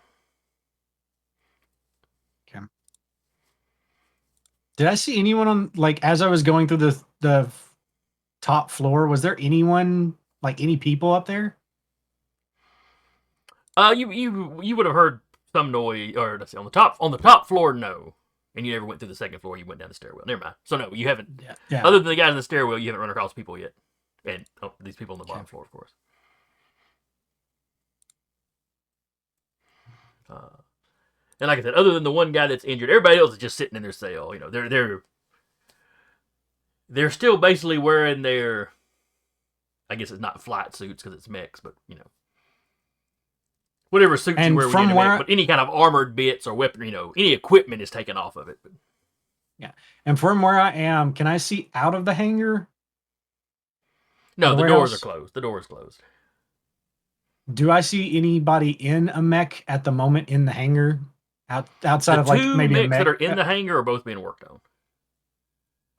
S4: did I see anyone on, like, as I was going through the top floor? Was there anyone, like any people up there?
S1: You would have heard some noise, or let's see, on the top floor, no. And you never went through the second floor. You went down the stairwell. Never mind. So no, you haven't.
S4: Yeah.
S1: Other than the guys in the stairwell, you haven't run across people yet, and these people on the bottom floor, of course. And like I said, other than the one guy that's injured, everybody else is just sitting in their cell. They're still basically wearing their, I guess it's not flight suits because it's mechs, but whatever suits you
S4: And
S1: wear when
S4: from
S1: you're in a
S4: where
S1: mech, but any kind of armored bits or weapon, any equipment is taken off of it. But
S4: Yeah. And from where I am, can I see out of the hangar?
S1: no,
S4: The
S1: the doors
S4: warehouse?
S1: are closed. The door is closed.
S4: Do I see anybody in a mech at the moment in the hangar? Outside
S1: The
S4: of, like,
S1: two
S4: maybe a
S1: mechs
S4: mech
S1: that are in the hangar are both being worked on.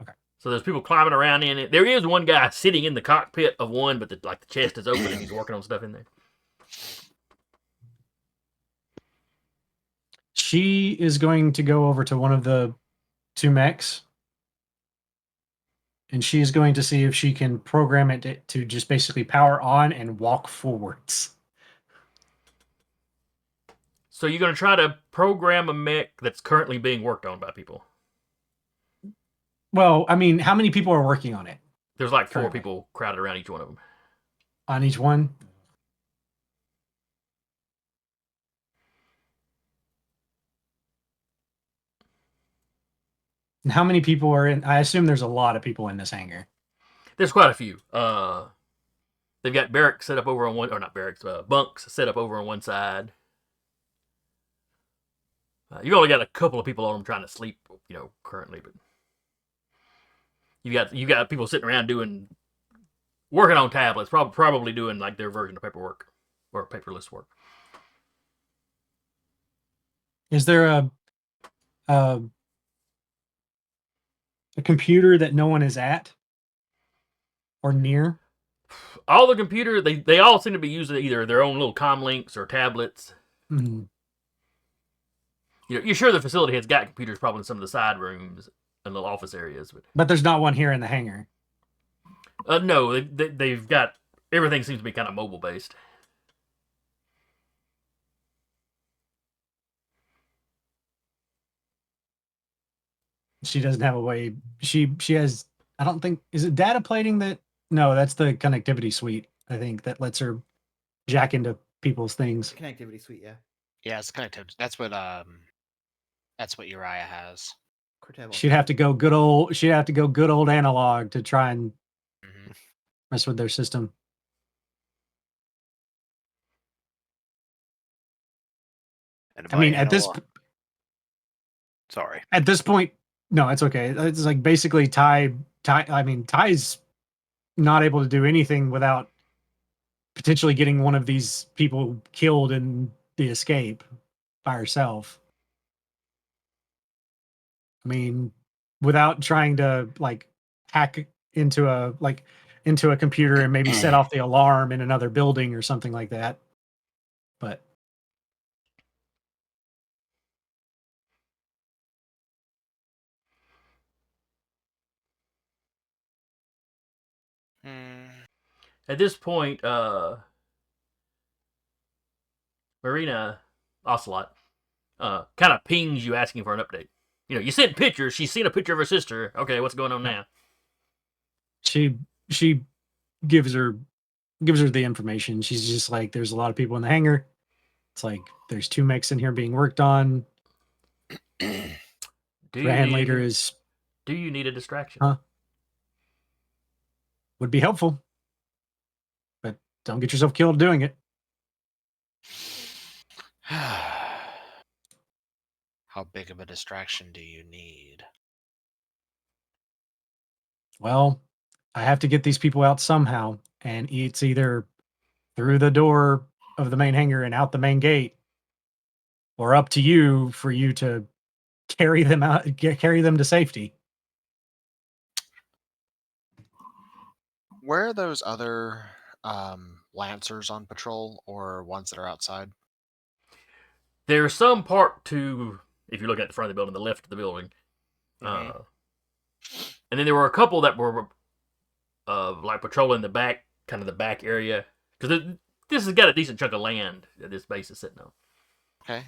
S4: Okay.
S1: So there's people climbing around in it. There is one guy sitting in the cockpit of one, but the chest is open and he's working on stuff in there.
S4: She is going to go over to one of the two mechs, and she is going to see if she can program it to just basically power on and walk forwards.
S1: So you're going to try to program a mech that's currently being worked on by people.
S4: Well, I mean, how many people are working on it?
S1: There's like 4
S4: Currently.
S1: people crowded around each one of them.
S4: On each one? And how many people are in? I assume there's a lot of people in this hangar.
S1: There's quite a few. They've got barracks set up over on one, or not barracks, bunks set up over on one side. You've only got a couple of people on them trying to sleep, currently, but you got people sitting around working on tablets, probably doing like their version of paperwork or paperless work.
S4: Is there a computer that no one is at or near?
S1: All the computer, they all seem to be using either their own little comm links or tablets.
S4: Mm.
S1: You're sure the facility has got computers probably in some of the side rooms and little office areas,
S4: But there's not one here in the hangar.
S1: No, they've got everything seems to be kind of mobile based.
S4: She doesn't have a way. She has. I don't think, is it data plating that? No, that's the connectivity suite. I think that lets her jack into people's things.
S5: Connectivity suite, yeah.
S8: Yeah, it's connected. That's what Uriah has.
S5: Corteva.
S4: She'd have to go good old analog to try and mess with their system.
S3: And
S4: I mean, at this point, no, it's okay. It's like basically Ty. I mean, Ty's not able to do anything without potentially getting one of these people killed in the escape by herself. I mean, without trying to like hack into a computer and maybe set off the alarm in another building or something like that. But
S1: At this point, Marina Ocelot, kind of pings you asking for an update. You know, you sent pictures. She's seen a picture of her sister. Okay, what's going on now?
S4: She gives her the information. She's just like, there's a lot of people in the hangar. It's like there's 2 mechs in here being worked on. Hand leader is.
S1: Do you need a distraction?
S4: Huh? Would be helpful, but don't get yourself killed doing it.
S8: How big of a distraction do you need?
S4: Well, I have to get these people out somehow, and it's either through the door of the main hangar and out the main gate, or up to you for you to carry them out, carry them to safety.
S8: Where are those other Lancers on patrol or ones that are outside?
S1: There's some part to, if you're looking at the front of the building, the left of the building.
S8: Mhm.
S1: And then there were a couple that were like patrolling the back, kind of the back area. Because this has got a decent chunk of land that this base is sitting on.
S8: Okay.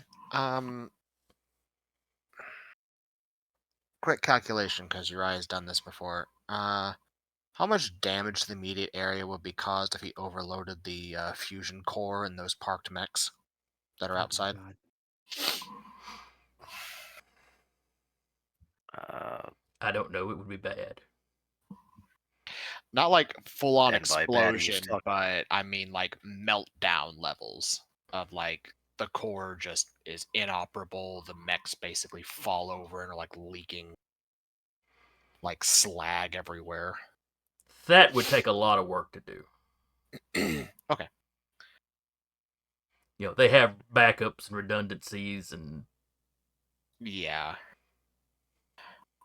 S8: Quick calculation, because Uriah's done this before. How much damage to the immediate area would be caused if he overloaded the fusion core and those parked mechs that are outside?
S1: I don't know. It would be bad.
S8: Not like full-on
S3: And by bad, he's
S8: explosion,
S3: talking-
S8: but I mean like meltdown levels of like the core just is inoperable. The mechs basically fall over and are like leaking like slag everywhere.
S1: That would take a lot of work to do.
S8: Okay.
S1: You know, they have backups and redundancies and
S8: Yeah.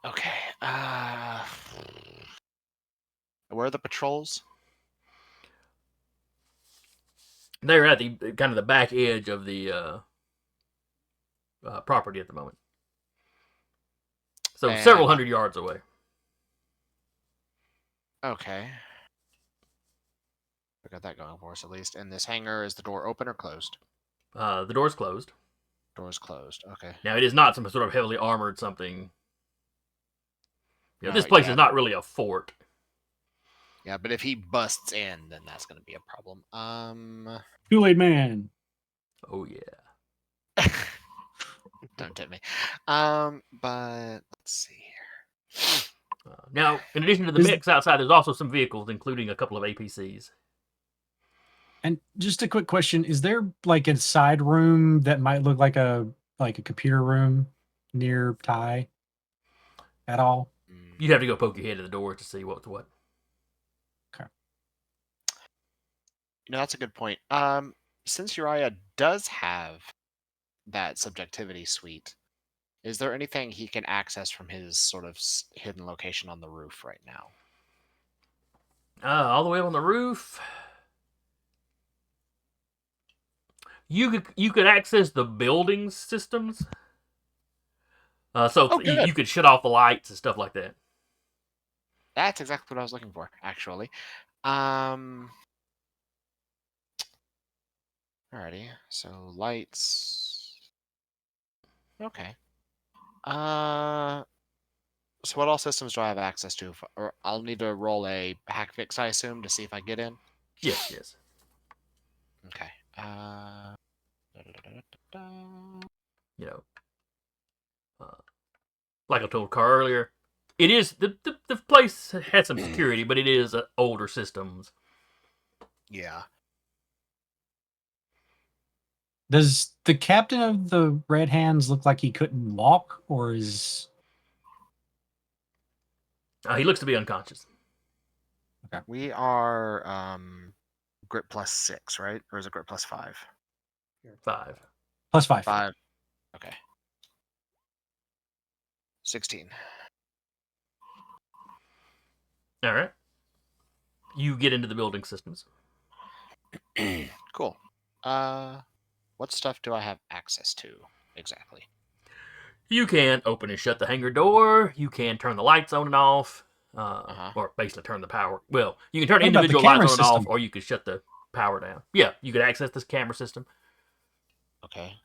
S8: Okay. Where are the patrols?
S1: they're at the kind of the back edge of the property at the moment. So several
S8: And-
S1: hundred yards away.
S8: Okay. We got that going for us at least. And this hangar, is the door open or closed?
S1: The door's closed.
S8: Door's closed. Okay.
S1: Now, it is not some sort of heavily armored something. You know, this
S8: No,
S1: place
S8: yeah.
S1: is not really a fort.
S8: Yeah, but if he busts in, then that's going to be a problem.
S4: Kool-Aid Man.
S1: Oh, yeah.
S8: Don't tip me. But let's see here.
S1: Now, in addition to the
S4: Is-
S1: mix outside, there's also some vehicles, including a couple of APCs.
S4: And just a quick question: is there like a side room that might look like a computer room near Ty at all?
S1: You'd have to go poke your head at the door to see what's what.
S8: You know, that's a good point. Since Uriah does have that subjectivity suite, is there anything he can access from his sort of hidden location on the roof right now?
S1: All the way up on the roof. You could access the building systems. So
S8: Oh, good.
S1: you could shut off the lights and stuff like that.
S8: That's exactly what I was looking for, actually. Alrighty, so lights. Okay. So what all systems do I have access to? Or I'll need to roll a hack fix, I assume, to see if I get in.
S1: Yes.
S8: Okay.
S1: You know, like I told Carl earlier, it is the place has some security, but it is older systems.
S8: Yeah.
S4: Does the captain of the Red Hands look like he couldn't walk, or is
S1: He looks to be unconscious.
S8: We are grit +6, right? Or is it grit +5?
S1: 5.
S4: +5?
S8: 5. Okay. 16.
S1: All right. You get into the building systems.
S8: Cool. What stuff do I have access to exactly?
S1: You can open and shut the hangar door. You can turn the lights on and off, or basically turn the power. Well, you can turn
S4: What about the
S1: individual
S4: camera
S1: lights on and off,
S4: system?
S1: or you could shut the power down. Yeah, you could access this camera system.
S8: Okay.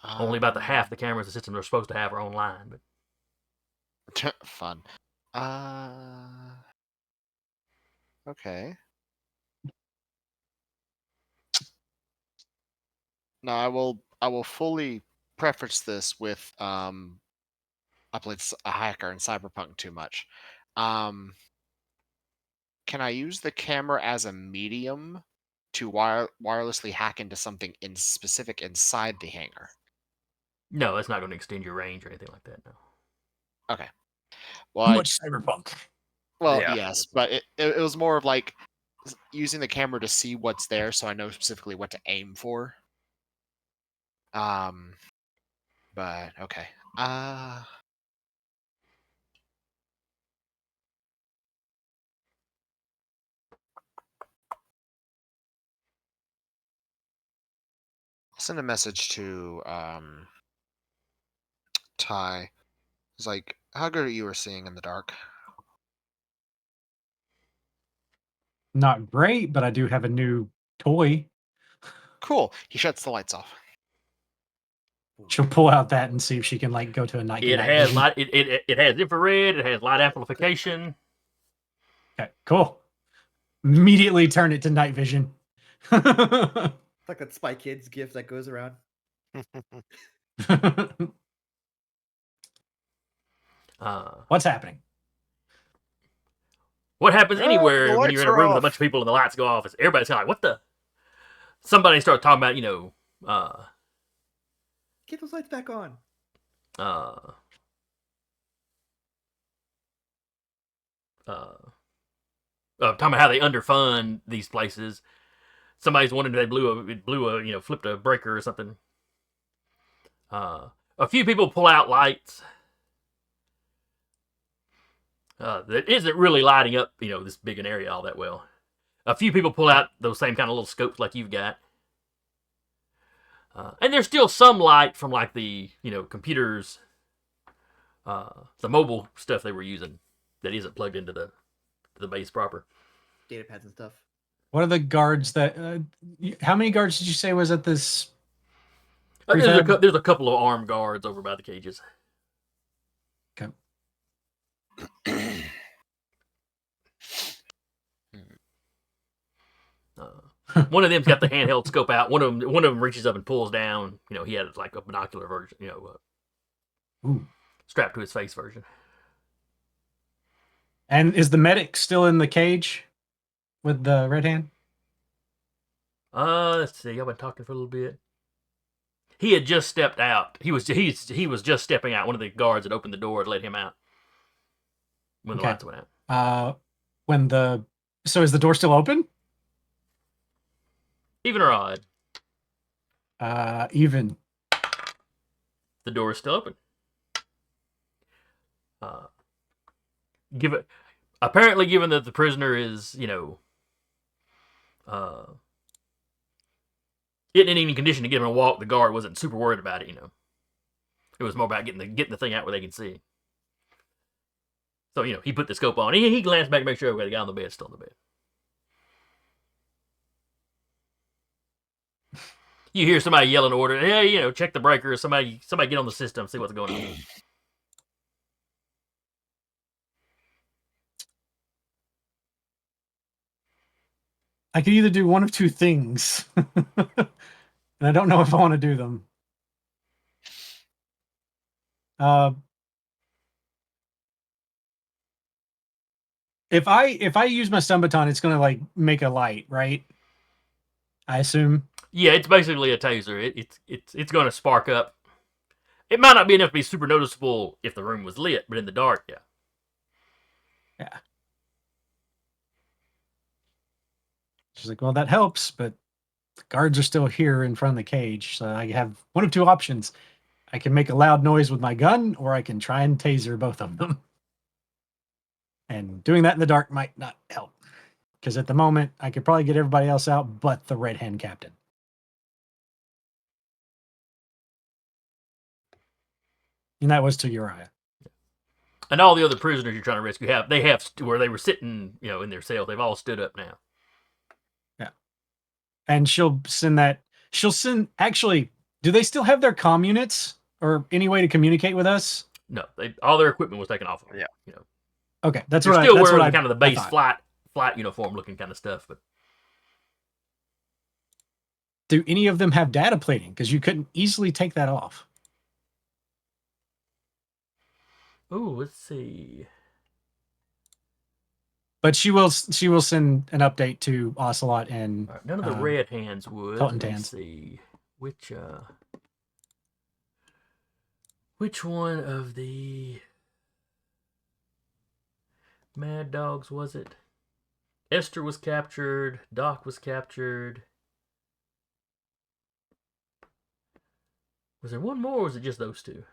S1: Only about the half the cameras the systems are supposed to have are online. But
S8: Fun. Okay. Now I will fully preface this with I played a hacker in Cyberpunk too much. Can I use the camera as a medium to wirelessly hack into something in specific inside the hangar?
S1: no, that's not going to extend your range or anything like that. No.
S8: Okay. Well,
S4: Much cyberpunk.
S8: well,
S3: Yeah.
S8: yes, but it was more of like using the camera to see what's there, so I know specifically what to aim for. But okay. I'll send a message to Ty. It's like, how good are you at seeing in the dark?
S4: Not great, but I do have a new toy.
S8: Cool. He shuts the lights off.
S4: She'll pull out that and see if she can like go to a night.
S1: It has light. It has infrared. It has light amplification.
S4: Okay, cool. Immediately turn it to night vision.
S5: It's like that Spy Kids gif that goes around.
S4: What's happening?
S1: What happens
S3: The
S1: anywhere when
S3: lights
S1: you're in a
S3: are
S1: room with a
S3: off.
S1: bunch of people and the lights go off? Everybody's kind of like, "What the?" Somebody starts talking about,
S5: Get those lights back on.
S1: Talking about how they underfund these places. Somebody's wondering if they flipped a breaker or something. A few people pull out lights that isn't really lighting up, this big an area all that well. A few people pull out those same kind of little scopes like you've got. And there's still some light from like the, computers, the mobile stuff they were using that isn't plugged into the base proper.
S5: Data pads and stuff.
S4: What are the guards that? How many guards did you say was at this?
S1: There's a couple of armed guards over by the cages.
S4: Okay.
S1: One of them's got the handheld scope out. One of them reaches up and pulls down. He had like a binocular version. Strapped to his face version.
S4: And is the medic still in the cage with the red hand?
S1: Let's see. I've been talking for a little bit. He had just stepped out. He was just stepping out. One of the guards had opened the door to let him out when the lights went out.
S4: So is the door still open?
S1: Even or odd?
S4: Even.
S1: The door is still open. Apparently, given that the prisoner is, isn't in any condition to get him a walk, the guard wasn't super worried about it. It was more about getting the thing out where they can see. So he put the scope on. He glanced back to make sure the guy on the bed is still in the bed. You hear somebody yelling order, "Hey, check the breaker." Somebody get on the system, see what's going on.
S4: I could either do one of two things, and I don't know if I want to do them. If I use my stun baton, it's gonna like make a light, right? I assume.
S1: Yeah, it's basically a taser. It's going to spark up. It might not be enough to be super noticeable if the room was lit, but in the dark, yeah.
S4: Yeah. She's like, well, that helps, but the guards are still here in front of the cage, so I have one of two options. I can make a loud noise with my gun, or I can try and taser both of them. And doing that in the dark might not help, because at the moment, I could probably get everybody else out but the Red Hand Captain. And that was to Uriah.
S1: And all the other prisoners you're trying to rescue they have where they were sitting, in their cell. They've all stood up now.
S4: Yeah. And she'll send actually, Do they still have their comm units or any way to communicate with us?
S1: No, all their equipment was taken off of them.
S3: Yeah.
S1: You know,
S4: Okay, that's
S1: they're
S4: what
S1: still
S4: I. That's
S1: wearing
S4: what I
S1: kind of the
S4: I
S1: base
S4: thought.
S1: flight uniform looking kind of stuff. But
S4: Do any of them have data plating? Because you couldn't easily take that off.
S1: let's see.
S4: But she will send an update to Ocelot and
S1: All right, none of the red hands would.
S4: Colton
S1: Let me
S4: Tans.
S1: see which one of the Mad Dogs was it? Esther was captured. Doc was captured. Was there one more, or was it just those two?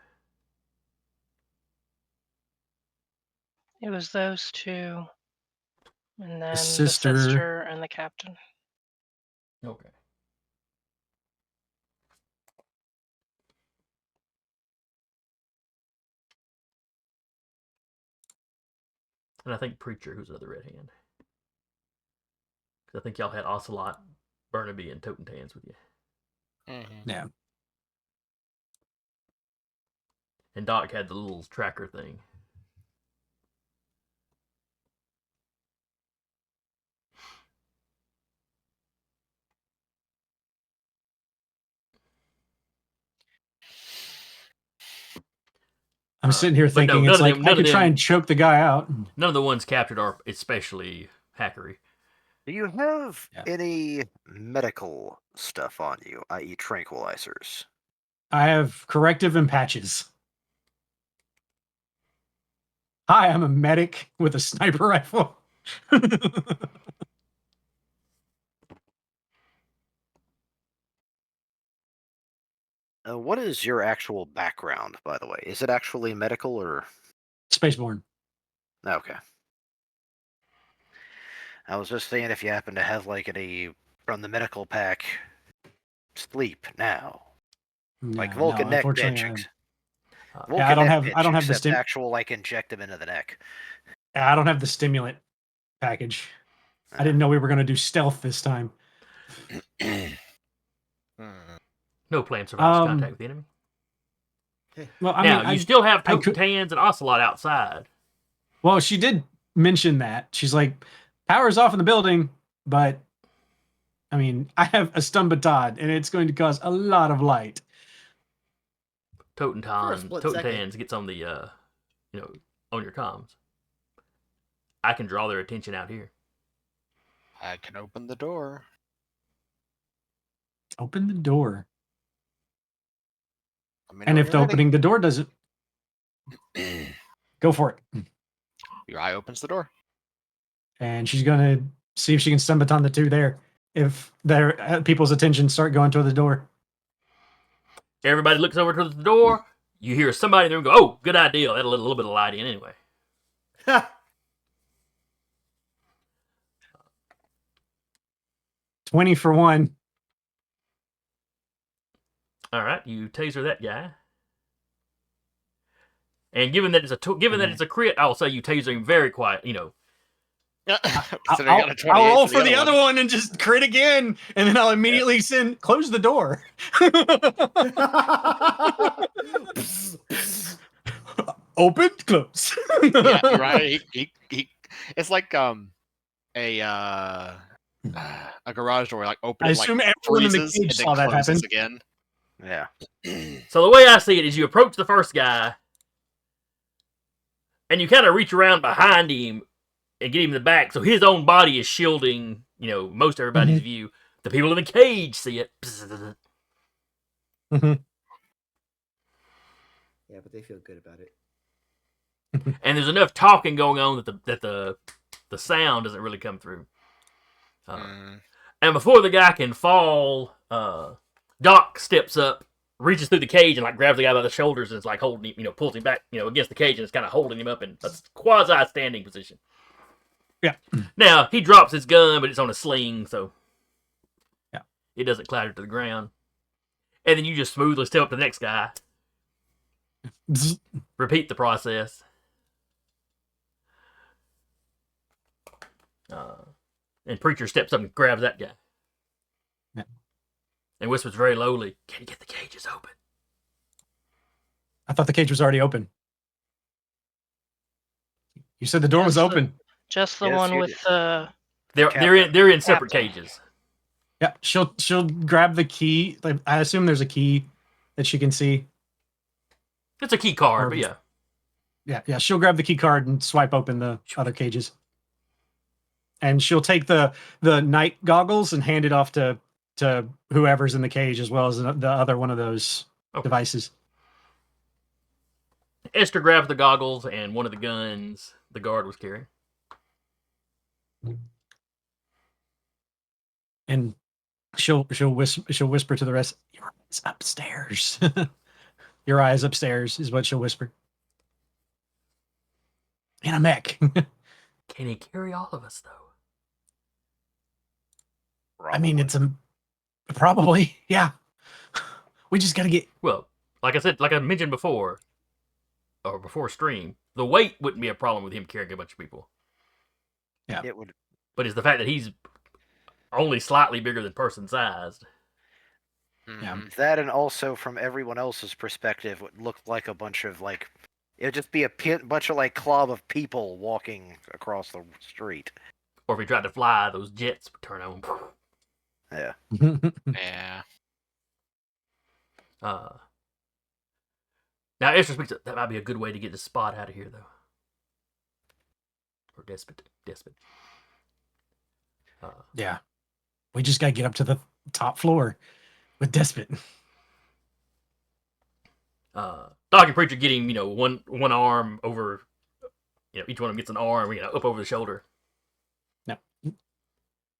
S6: It was those two, and then the
S4: sister.
S6: sister and the captain.
S1: Okay. And I think Preacher, who's another red hand. Because I think y'all had Ocelot, Burnaby, and Toten Tans with you.
S8: Mm-hmm.
S4: Yeah.
S1: And Doc had the little tracker thing.
S4: I'm sitting here
S1: But no,
S4: thinking
S1: none
S4: it's
S1: of
S4: like
S1: them-
S4: I
S1: none
S4: could
S1: of
S4: try
S1: them-
S4: and choke the guy out.
S1: None of the ones captured are especially hackery.
S3: Do you have
S4: Yeah.
S3: any medical stuff on you, i.e., tranquilizers?
S4: I have corrective and patches. Hi, I'm a medic with a sniper rifle.
S3: What is your actual background, by the way? Is it actually medical or?
S4: Spaceborne.
S3: Okay. I was just saying if you happen to have like any from the medical pack. Sleep now. Like Vulcan neck
S4: unfortunately,
S3: pinchings.
S1: Yeah,
S4: I don't have-
S3: neck
S4: I don't have
S3: pinchings,
S4: the
S3: except actual like inject them into the neck.
S4: I don't have the stimulant package. I didn't know we were going to do stealth this time.
S1: No planned survival
S4: Um,
S1: contact with the enemy.
S4: Well, I
S1: Now,
S4: mean,
S1: you still have
S4: I
S1: Toten
S4: could-
S1: Tans and Ocelot outside.
S4: Well, she did mention that. She's like, power's off in the building, but I mean, I have a stun baton and it's going to cause a lot of light.
S5: For a split second.
S1: Tans gets on the, on your comms. I can draw their attention out here.
S8: I can open the door.
S4: Open the door.
S8: Let me know
S4: And
S8: when
S4: if
S8: you're ready.
S4: opening the door doesn't, go for it.
S8: Your eye opens the door.
S4: And she's going to see if she can stun baton the two there. If their people's attention start going toward the door.
S1: Everybody looks over to the door. You hear somebody in the room go, "Oh, good idea. That'll let a little bit of light in anyway."
S4: 20 for one.
S1: All right, you taser that guy. And given that it's a crit, I'll say you taser him very quiet.
S8: Considering you got a 28
S4: I'll roll
S8: to
S4: for the other one and just crit again, and then I'll immediately close the door. Open, close.
S8: Yeah, you're right. He it's like a garage door like open
S4: I
S8: and, like,
S4: assume everyone in the
S8: freezes
S4: cage
S8: and then
S4: saw that
S8: closes
S4: happen.
S8: again.
S3: Yeah.
S1: So the way I see it is you approach the first guy, and you kind of reach around behind him and get him in the back, so his own body is shielding, most everybody's view. The people in the cage see it.
S5: Yeah, but they feel good about it.
S1: And there's enough talking going on that the sound doesn't really come through. And before the guy can fall, Doc steps up, reaches through the cage, and like grabs the guy by the shoulders and is like holding him, pulls him back, against the cage, and is kind of holding him up in a quasi-standing position.
S4: Yeah.
S1: Now he drops his gun, but it's on a sling, so
S4: yeah,
S1: it doesn't clatter to the ground. And then you just smoothly step up to the next guy. Repeat the process. And Preacher steps up and grabs that guy.
S4: Yeah.
S1: and whispers very lowly, "Can you get the cages open?"
S4: I thought the cage was already open. You said the door was
S6: Yes,
S4: open.
S6: Just the
S3: Yes,
S6: one
S3: you
S6: with
S3: did.
S6: the.
S1: They're in separate
S6: Captain.
S1: cages.
S4: Yeah, she'll grab the key. Like, I assume there's a key that she can see.
S1: It's a key card,
S4: Or-
S1: but yeah.
S4: Yeah. She'll grab the key card and swipe open the other cages. And she'll take the night goggles and hand it off to whoever's in the cage, as well as the other one of those
S1: Okay.
S4: devices.
S1: Esther grabs the goggles and one of the guns the guard was carrying.
S4: And she'll whisper to the rest, "Uriah's upstairs." Uriah's upstairs is what she'll whisper. In a mech.
S1: Can he carry all of us, though?
S4: I mean, it's probably, yeah. We just gotta get.
S1: Well, like I mentioned before, or before stream, the weight wouldn't be a problem with him carrying a bunch of people.
S3: It would.
S1: But it's the fact that he's only slightly bigger than person sized.
S4: Yeah.
S8: Mhm.
S3: That, and also from everyone else's perspective, would look like a bunch of like. It'd just be a bunch of like club of people walking across the street.
S1: Or if he tried to fly, those jets would turn on.
S3: Yeah.
S8: Yeah.
S1: Now, Esther speaks. That might be a good way to get the spot out of here, though. Or Despot.
S4: Yeah. We just gotta get up to the top floor with Despot.
S1: Doc and Preacher getting, one arm over, each one of them gets an arm, up over the shoulder.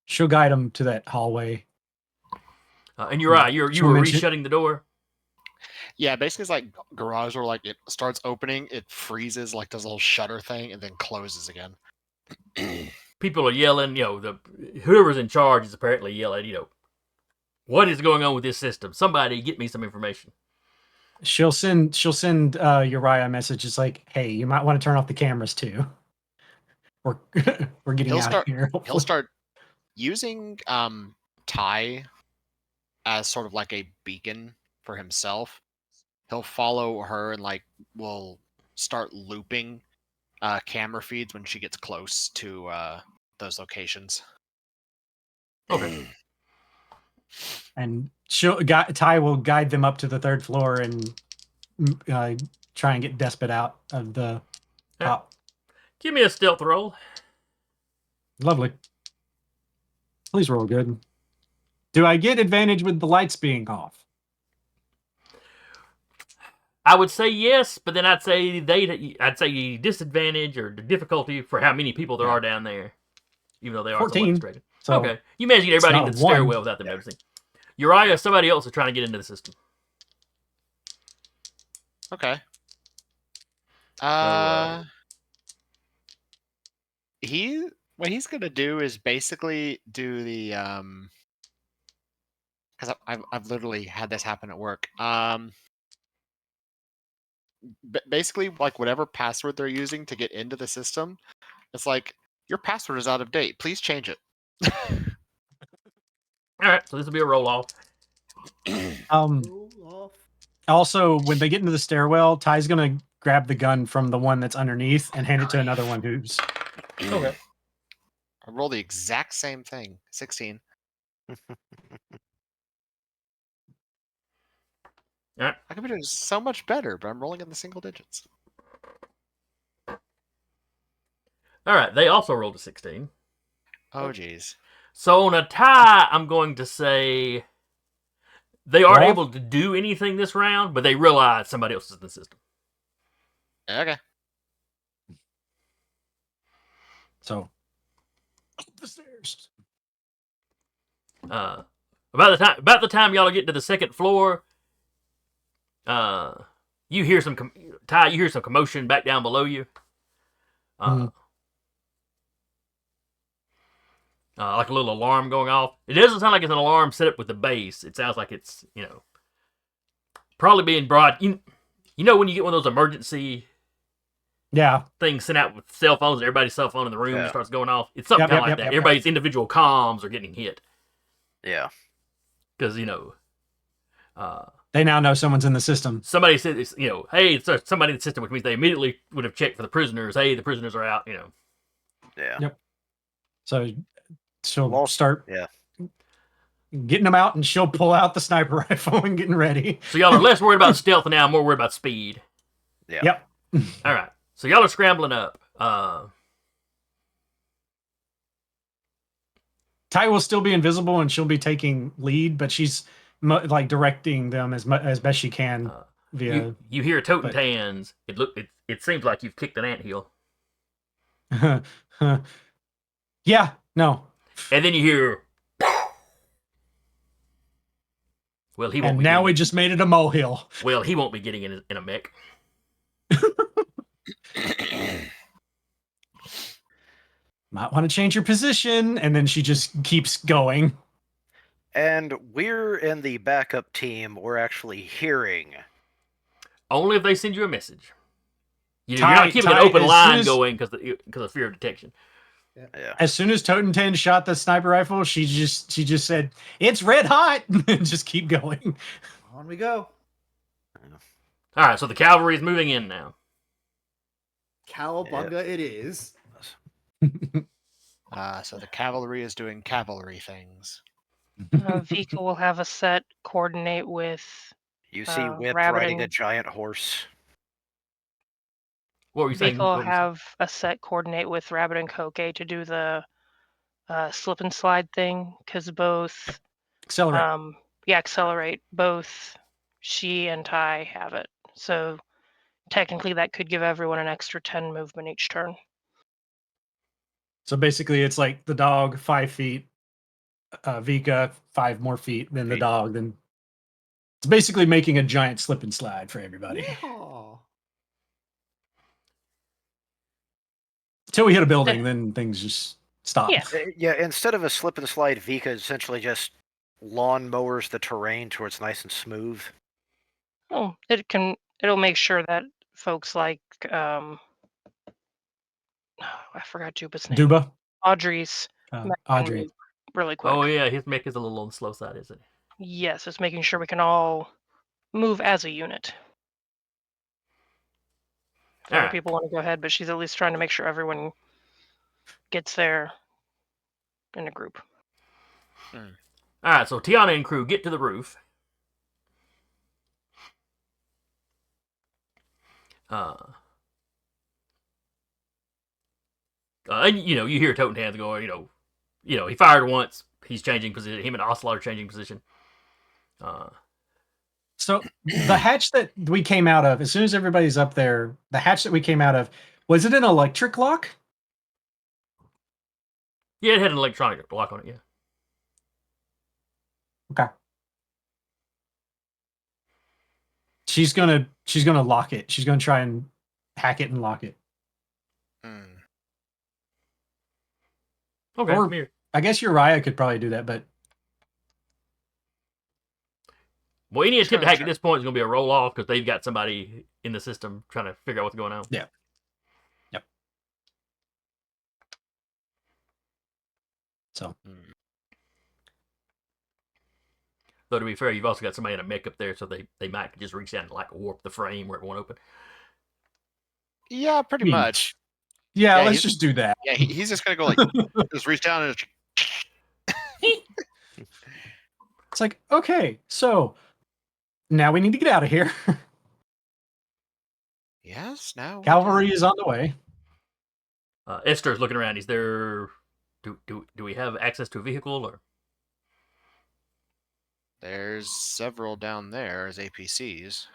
S4: She'll guide him to that hallway.
S1: And you're right. You
S4: She'll
S1: were
S4: mention-
S1: re-shutting the door.
S8: Yeah, basically it's like garage door, like it starts opening, it freezes, like does a little shutter thing, and then closes again.
S1: People are yelling. Whoever's in charge is apparently yelling. What is going on with this system? Somebody get me some information.
S4: She'll send Uriah a message. It's like, hey, you might want to turn off the cameras too. We're getting out of here.
S8: He'll start using Ty as sort of like a beacon for himself. He'll follow her and will start looping camera feeds when she gets close to those locations.
S1: Okay.
S4: And Ty will guide them up to the third floor and try and get Despot out of the top.
S1: Give me a stealth roll.
S4: Lovely. Please roll good. Do I get advantage with the lights being off?
S1: I would say yes, but then I'd say disadvantage or difficulty for how many people there are down there, even though they are
S4: 14.
S1: somewhat distracted.
S4: So
S1: Okay, you managed to get everybody
S4: not
S1: into the
S4: one.
S1: stairwell without them noticing. Uriah, somebody else is trying to get into the system.
S8: Okay. What he's gonna do is basically do the because I've literally had this happen at work. Basically, like whatever password they're using to get into the system, it's like your password is out of date. Please change it.
S1: All right, so this will be a roll off.
S5: Roll off.
S4: Also, when they get into the stairwell, Ty's gonna grab the gun from the one that's underneath and hand it to another one who's.
S1: Okay.
S8: I roll the exact same thing. 16.
S1: Alright.
S8: My computer is so much better, but I'm rolling in the single digits.
S1: All right, they also rolled a 16.
S8: Oh, geez.
S1: So on a tie, I'm going to say they aren't
S4: Well-
S1: able to do anything this round, but they realize somebody else is in the system.
S8: Okay.
S4: So. Up the stairs.
S1: About the time y'all are getting to the second floor, you hear some Ty. You hear some commotion back down below you. Like a little alarm going off. It doesn't sound like it's an alarm set up with the base. It sounds like it's probably being brought. You know when you get one of those emergency
S4: Yeah.
S1: things sent out with cell phones, and everybody's cell phone in the room
S3: Yeah.
S1: starts going off. It's something
S4: Yep,
S1: kind of
S4: yep,
S1: like
S4: yep,
S1: that.
S4: yep,
S1: Everybody's individual comms are getting hit
S3: Yeah.
S1: because
S4: They now know someone's in the system.
S1: Somebody said, hey, it's somebody in the system, which means they immediately would have checked for the prisoners. Hey, the prisoners are out.
S3: Yeah.
S4: Yep. So she'll
S3: Lost-
S4: start
S3: Yeah.
S4: getting them out, and she'll pull out the sniper rifle and getting ready.
S1: So y'all are less worried about stealth now, more worried about speed.
S3: Yeah.
S4: Yep.
S1: All right. So y'all are scrambling up.
S4: Ty will still be invisible, and she'll be taking lead, but she's like directing them as best she can via.
S1: You hear Toten Tans. It seems like you've kicked an anthill.
S4: Yeah. No.
S1: And then you hear. Well, he won't.
S4: And
S1: be
S4: now
S1: getting
S4: we
S1: it.
S4: just made it a molehill.
S1: Well, he won't be getting in a mech.
S4: Might want to change your position, and then she just keeps going.
S3: And we're in the backup team. We're actually hearing.
S1: Only if they send you a message. You're
S4: Ty-
S1: not keeping
S4: Ty,
S1: an open
S4: as
S1: line
S4: soon as-
S1: going because of fear of detection.
S3: Yeah.
S4: As soon as Toten shot the sniper rifle, she just said, "It's red hot," and just keep going.
S5: On we go.
S1: All right, so the cavalry is moving in now.
S5: Cowabunga it is.
S8: So the cavalry is doing cavalry things.
S6: Vika will have a set coordinate with.
S3: You see Whip
S6: Rabbit
S3: riding a
S6: and-
S3: giant horse.
S1: What were you saying?
S6: Vika will
S1: What were you saying?
S6: have a set coordinate with Rabbit and Koke to do the slip and slide thing, because both
S4: Accelerate.
S6: accelerate. Both she and Ty have it. So technically that could give everyone an extra 10 movement each turn.
S4: So basically, it's like the dog 5 feet, Vika 5 more feet than the
S3: Feet.
S4: dog. Then it's basically making a giant slip and slide for everybody.
S5: Yeehaw.
S4: Until we hit a building, then things just stop.
S6: Yeah.
S3: Yeah, instead of a slip and slide, Vika essentially just lawn mowers the terrain to where it's nice and smooth.
S6: Oh, it'll make sure that folks like I forgot Juba's name.
S4: Duba,
S6: Audrey's mech can
S4: Audrey.
S6: move really quick.
S1: Oh yeah, his mech is a little on the slow side, isn't it?
S6: Yes, it's making sure we can all move as a unit. If other
S1: Alright.
S6: people want to go ahead, but she's at least trying to make sure everyone gets there in a group.
S1: All right, so Tiana and crew get to the roof. And you hear Toten Hands going, he fired once. He's changing position. Him and Ocelot are changing position.
S4: So the hatch that we came out of, as soon as everybody's up there, the hatch that we came out of, was it an electric lock?
S1: Yeah, it had an electronic lock on it. Yeah.
S4: Okay. She's gonna lock it. She's gonna try and hack it and lock it.
S1: Okay.
S4: Or-
S1: come here.
S4: I guess Uriah could probably do that, but
S1: Well, any attempt to hack
S8: Sure.
S1: at this point is going to be a roll off because they've got somebody in the system trying to figure out what's going on.
S4: Yeah. Yep. So
S1: Though to be fair, you've also got somebody in a mech up there, so they might just reach down and like warp the frame where it won't open.
S8: Yeah, pretty
S4: Hmm.
S8: much.
S4: yeah,
S8: Yeah,
S4: let's
S8: he's-
S4: just do that.
S8: Yeah, he's just gonna go like just reach down and
S4: It's like, okay, so now we need to get out of here.
S8: yes. Now we
S4: Cavalry
S8: do.
S4: is on the way.
S1: Esther's looking around. Is there? Do we have access to a vehicle or?
S8: There's several down there as APCs.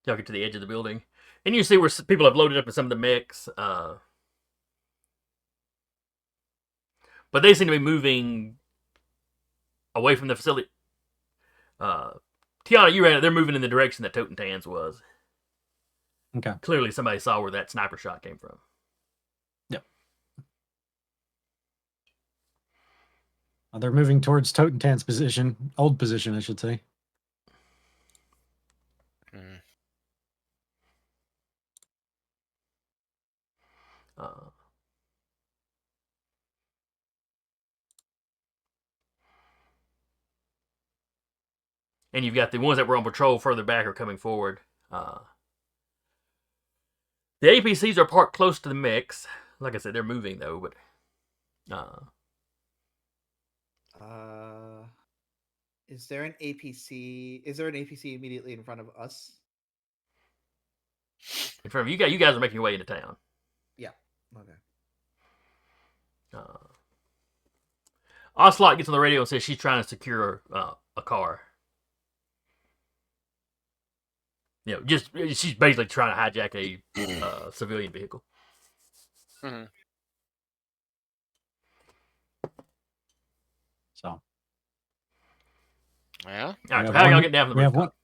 S1: Y'all get to the edge of the building, and you see where people have loaded up in some of the mechs. But they seem to be moving away from the facility. Tiana, you ran it. They're moving in the direction that Toten Tans was.
S4: Okay.
S1: Clearly, somebody saw where that sniper shot came from.
S4: They're moving towards Totentan's position, old position, I should say.
S8: Mm.
S1: and you've got the ones that were on patrol further back are coming forward. The APCs are parked close to the mix. Like I said, they're moving though, but
S5: Is there an APC? Is there an APC immediately in front of us?
S1: in front of you guys are making your way into town.
S5: Yeah. Okay.
S1: Ocelot gets on the radio and says she's trying to secure a car. Just she's basically trying to hijack a civilian vehicle.
S7: Mm-hmm.
S4: So
S8: Yeah.
S1: All right,
S4: We
S1: so
S4: have
S1: how y'all
S4: one-
S1: get down from the
S4: we have
S1: rooftop?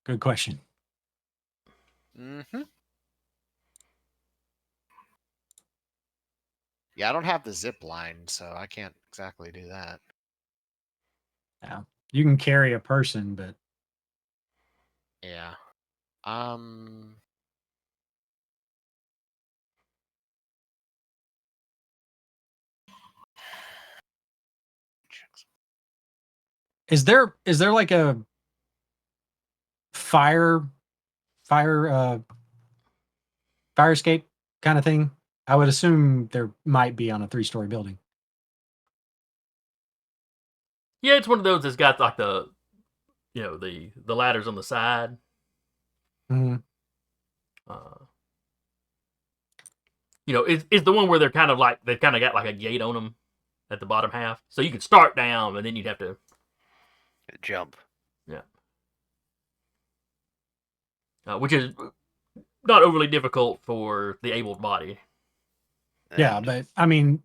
S4: good question.
S8: Mm-hmm. Yeah, I don't have the zip line, so I can't exactly do that.
S4: Yeah. You can carry a person, but
S8: Yeah.
S4: is there like a fire escape kind of thing? I would assume there might be on a 3-story building.
S1: Yeah, it's one of those that's got like the ladders on the side.
S4: Mm-hmm.
S1: It's the one where they've kind of got like a gate on them at the bottom half, so you can start down and then you'd have to
S3: Jump.
S1: which is not overly difficult for the able body.
S4: Yeah,
S3: And
S4: but I mean,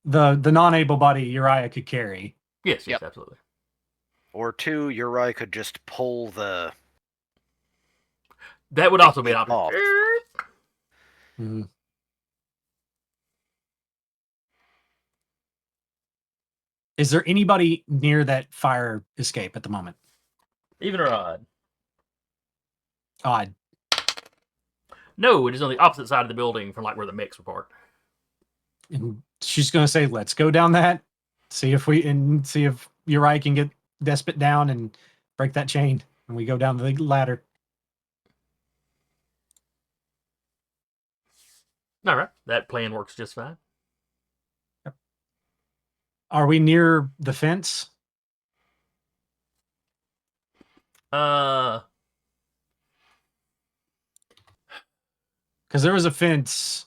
S4: the non-able body Uriah could carry.
S1: Yes,
S8: Yep.
S1: absolutely.
S3: or 2, Uriah could just pull the
S1: That would also be an
S3: Take
S1: option.
S3: off.
S4: Mm-hmm. Is there anybody near that fire escape at the moment?
S1: Even or odd.
S4: Odd.
S1: No, it is on the opposite side of the building from like where the mix were parked.
S4: And she's gonna say, "Let's go down that. See if Uriah can get Despot down and break that chain." And we go down the ladder.
S1: All right, that plan works just fine.
S4: Are we near the fence?
S1: Uh,
S4: Because there was a fence.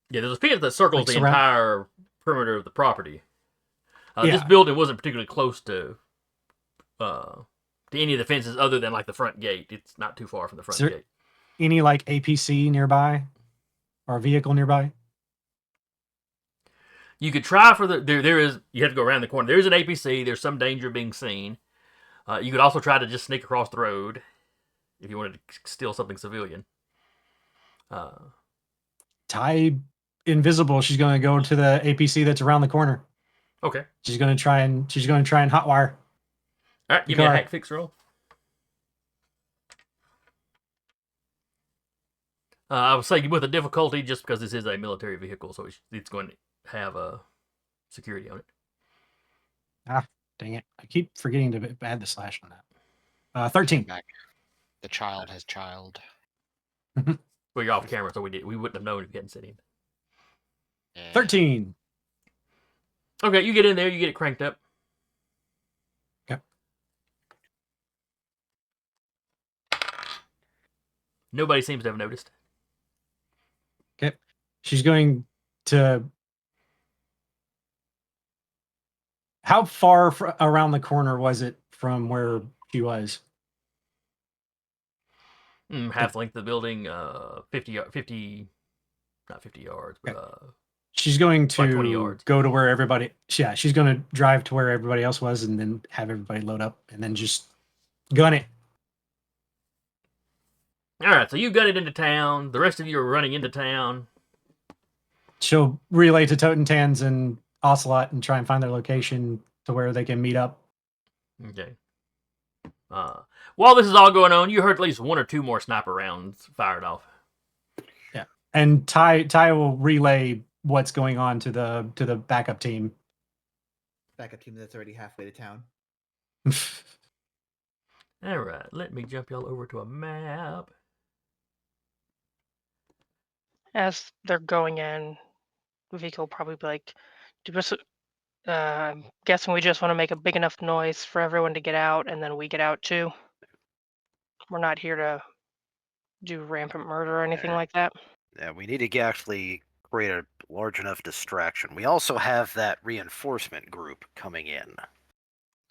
S1: yeah, there's a fence that circles
S4: Like
S1: the
S4: surround-
S1: entire perimeter of the property. This
S4: Yeah.
S1: building wasn't particularly close to any of the fences other than like the front gate. It's not too far from the front
S4: there-
S1: gate.
S4: Any like APC nearby, or a vehicle nearby?
S1: You could try for there is you have to go around the corner. There is an APC. There's some danger of being seen. You could also try to just sneak across the road if you wanted to steal something civilian.
S4: Ty invisible. She's going to go to the APC that's around the corner.
S1: Okay.
S4: She's going to try and hotwire.
S1: All right. Give me a
S4: car.
S1: hack fix roll. I would say with a difficulty just because this is a military vehicle, so it's going to have a security on it.
S4: Dang it! I keep forgetting to add the slash on that. 13.
S8: Back. The child has child.
S1: Well, you're off camera, so we wouldn't have known if you hadn't said anything.
S8: Yeah.
S4: 13.
S1: Okay, you get in there, you get it cranked up.
S4: Okay.
S1: Nobody seems to have noticed.
S4: Okay. She's going to. How far around the corner was it from where she was?
S1: Half the length of the building, 50, not 50 yards, but
S4: She's going
S1: Like 20
S4: to
S1: yards.
S4: go to where everybody. Yeah, she's going to drive to where everybody else was, and then have everybody load up, and then just gun it.
S1: all right. So you got it into town. The rest of you are running into town.
S4: She'll relay to Totentans and Ocelot and try and find their location to where they can meet up.
S1: Okay. While this is all going on, you heard at least 1 or 2 more sniper rounds fired off.
S4: Yeah, and Ty will relay what's going on to the backup team.
S5: Backup team that's already halfway to town.
S1: All right, let me jump y'all over to a map.
S6: As they're going in, Vico will probably be like, I'm guessing we just want to make a big enough noise for everyone to get out, and then we get out too. We're not here to do rampant murder or anything like that.
S3: Yeah, we need to actually create a large enough distraction. We also have that reinforcement group coming in.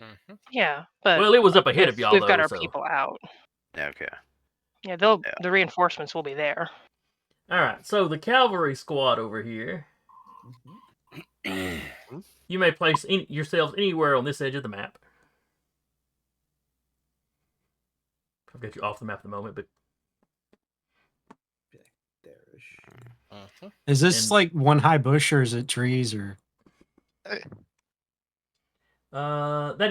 S8: Mhm.
S6: Yeah, but
S1: Well, it was up ahead of y'all,
S6: we've got
S1: though,
S6: our
S1: so.
S6: people out.
S3: Okay.
S6: Yeah,
S3: Yeah.
S6: the reinforcements will be there.
S1: All right, so the cavalry squad over here. You may place yourselves anywhere on this edge of the map. I'll get you off the map at the moment, but
S5: There-ish.
S8: Mhm.
S4: Is this
S1: And-
S4: like one high bush or is it trees or?
S1: that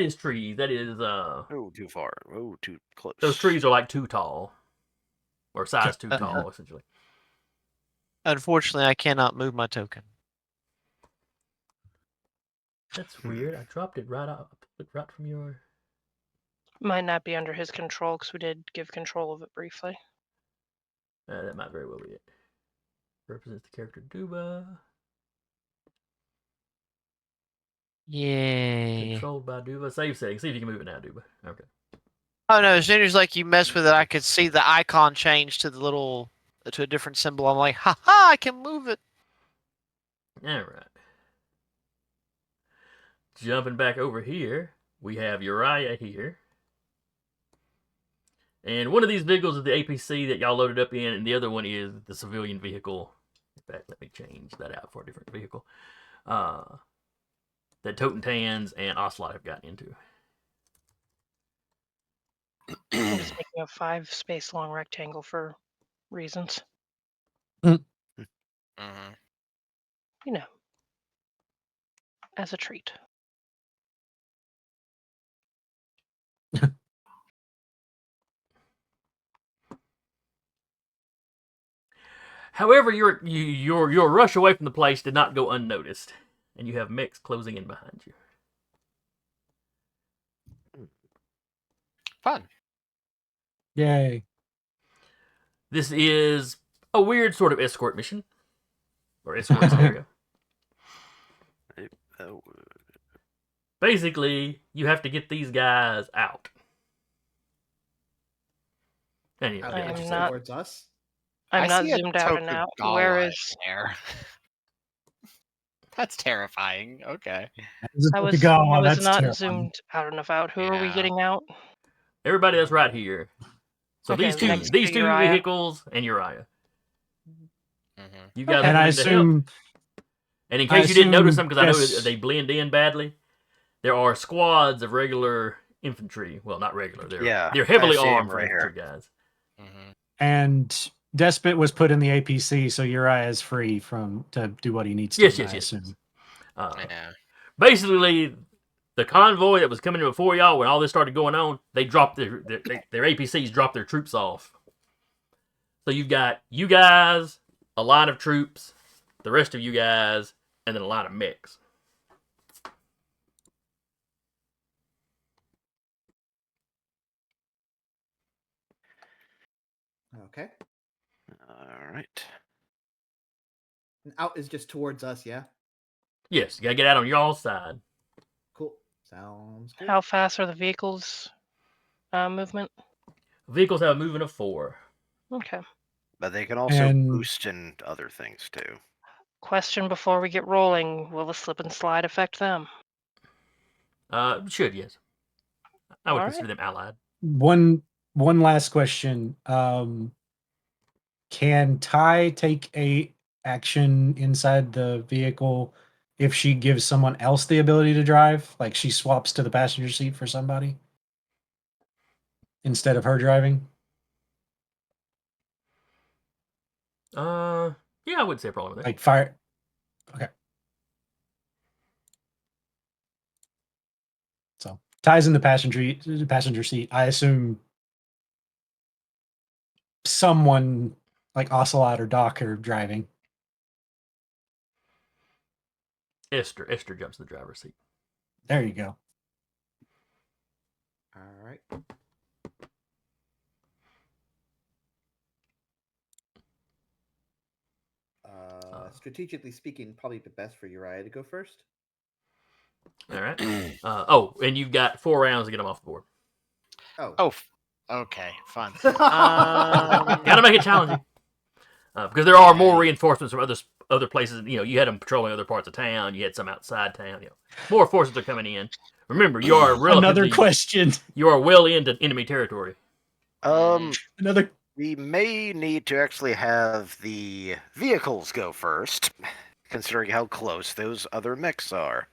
S1: is trees. That is
S3: Oh, too far. Oh, too close.
S1: those trees are like too tall, or size too
S4: Uh-huh.
S1: tall, essentially.
S7: Unfortunately, I cannot move my token.
S1: That's weird. I dropped it right from your.
S6: Might not be under his control because we did give control of it briefly.
S1: That might very well be it. Represents the character Duba.
S7: Yeah.
S1: Controlled by Duba. Save settings. See if you can move it now, Duba. Okay.
S7: Oh no! As soon as like you mess with it, I could see the icon change to to a different symbol. I'm like, haha! I can move it.
S1: All right. Jumping back over here, we have Uriah here. And one of these vehicles is the APC that y'all loaded up in, and the other one is the civilian vehicle. In fact, let me change that out for a different vehicle. That Totentans and Ocelot have gotten into.
S6: I'm just making a 5 space long rectangle for reasons.
S8: Mhm.
S6: You know, as a treat.
S1: However, your rush away from the place did not go unnoticed, and you have mechs closing in behind you.
S8: Fun.
S4: Yay.
S1: This is a weird sort of escort mission, or escort scenario.
S3: Oh,
S1: Basically, you have to get these guys out. And you know,
S6: I
S1: yeah,
S6: am
S1: just
S6: not-
S5: Towards us.
S6: I'm
S8: I
S6: not
S8: see a
S6: zoomed out and
S8: token
S6: out.
S8: Gala
S6: Where
S8: in
S6: is?
S8: there? That's terrifying. Okay.
S6: I was
S4: That's
S6: not
S4: terrifying.
S6: zoomed out enough out. Who are we
S8: Yeah.
S6: getting out?
S1: everybody that's right here. So
S6: Okay,
S1: these
S6: next to
S1: two
S6: Uriah.
S1: vehicles and Uriah.
S8: Mhm.
S1: You guys
S6: Okay.
S1: are
S4: And I
S1: ready to help.
S4: assume
S1: And in
S4: I
S1: case you didn't notice
S4: assume
S1: them, because I know
S4: yes.
S1: they blend in badly, there are squads of regular infantry. Well, not regular. They're heavily
S3: I see 'em
S1: armed
S3: right
S1: infantry
S3: here.
S1: guys.
S8: Mhm.
S4: and Despot was put in the APC, so Uriah is free to do what he needs to.
S1: Yes,
S4: I
S1: yes, yes.
S4: assume.
S8: Yeah.
S1: Basically, the convoy that was coming in before y'all, when all this started going on, they dropped their APCs dropped their troops off. So you've got you guys, a line of troops, the rest of you guys, and then a line of mechs.
S5: Okay.
S3: all right.
S5: And out is just towards us, yeah?
S1: Yes, you gotta get out on y'all's side.
S5: Cool. Sounds good.
S6: How fast are the vehicles movement?
S1: Vehicles have a movement of 4.
S6: Okay.
S3: But they can also
S4: And-
S3: boost in other things too.
S6: Question before we get rolling: will the slip and slide affect them?
S1: Should, yes. I would
S6: All
S1: consider them allied.
S4: One last question. Can Ty take a action inside the vehicle if she gives someone else the ability to drive? Like she swaps to the passenger seat for somebody instead of her driving?
S1: Yeah, I wouldn't say a problem with that.
S4: Like fire. Okay. So Ty's in the passenger seat. I assume someone like Ocelot or Doc are driving.
S1: Esther jumps to the driver's seat.
S4: There you go.
S5: All right. Strategically speaking, probably the best for Uriah to go first.
S1: All right. Oh, and you've got 4 rounds to get them off the board.
S5: Oh.
S8: Oh, okay, fun.
S1: Gotta make it challenging. Because there are more
S8: Yeah.
S1: reinforcements from other places. You know, you had them patrolling other parts of town. You had some outside town. You know, more forces are coming in. Remember, you are
S4: Another
S1: relatively
S4: question.
S1: you are well into enemy territory.
S4: Another.
S3: We may need to actually have the vehicles go first, considering how close those other mechs are.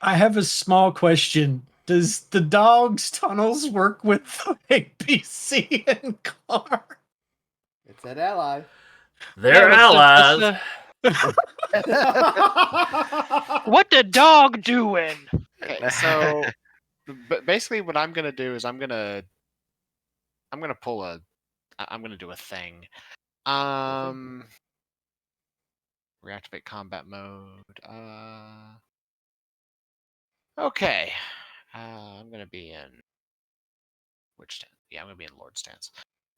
S4: I have a small question. Does the dog's tunnels work with the PC and car?
S5: It's an ally.
S1: They're allies.
S6: What the dog doing?
S8: Okay, so but basically what I'm gonna do is I'm gonna do a thing. Reactivate combat mode. Okay. I'm gonna be in which stance? Yeah, I'm gonna be in Lord stance.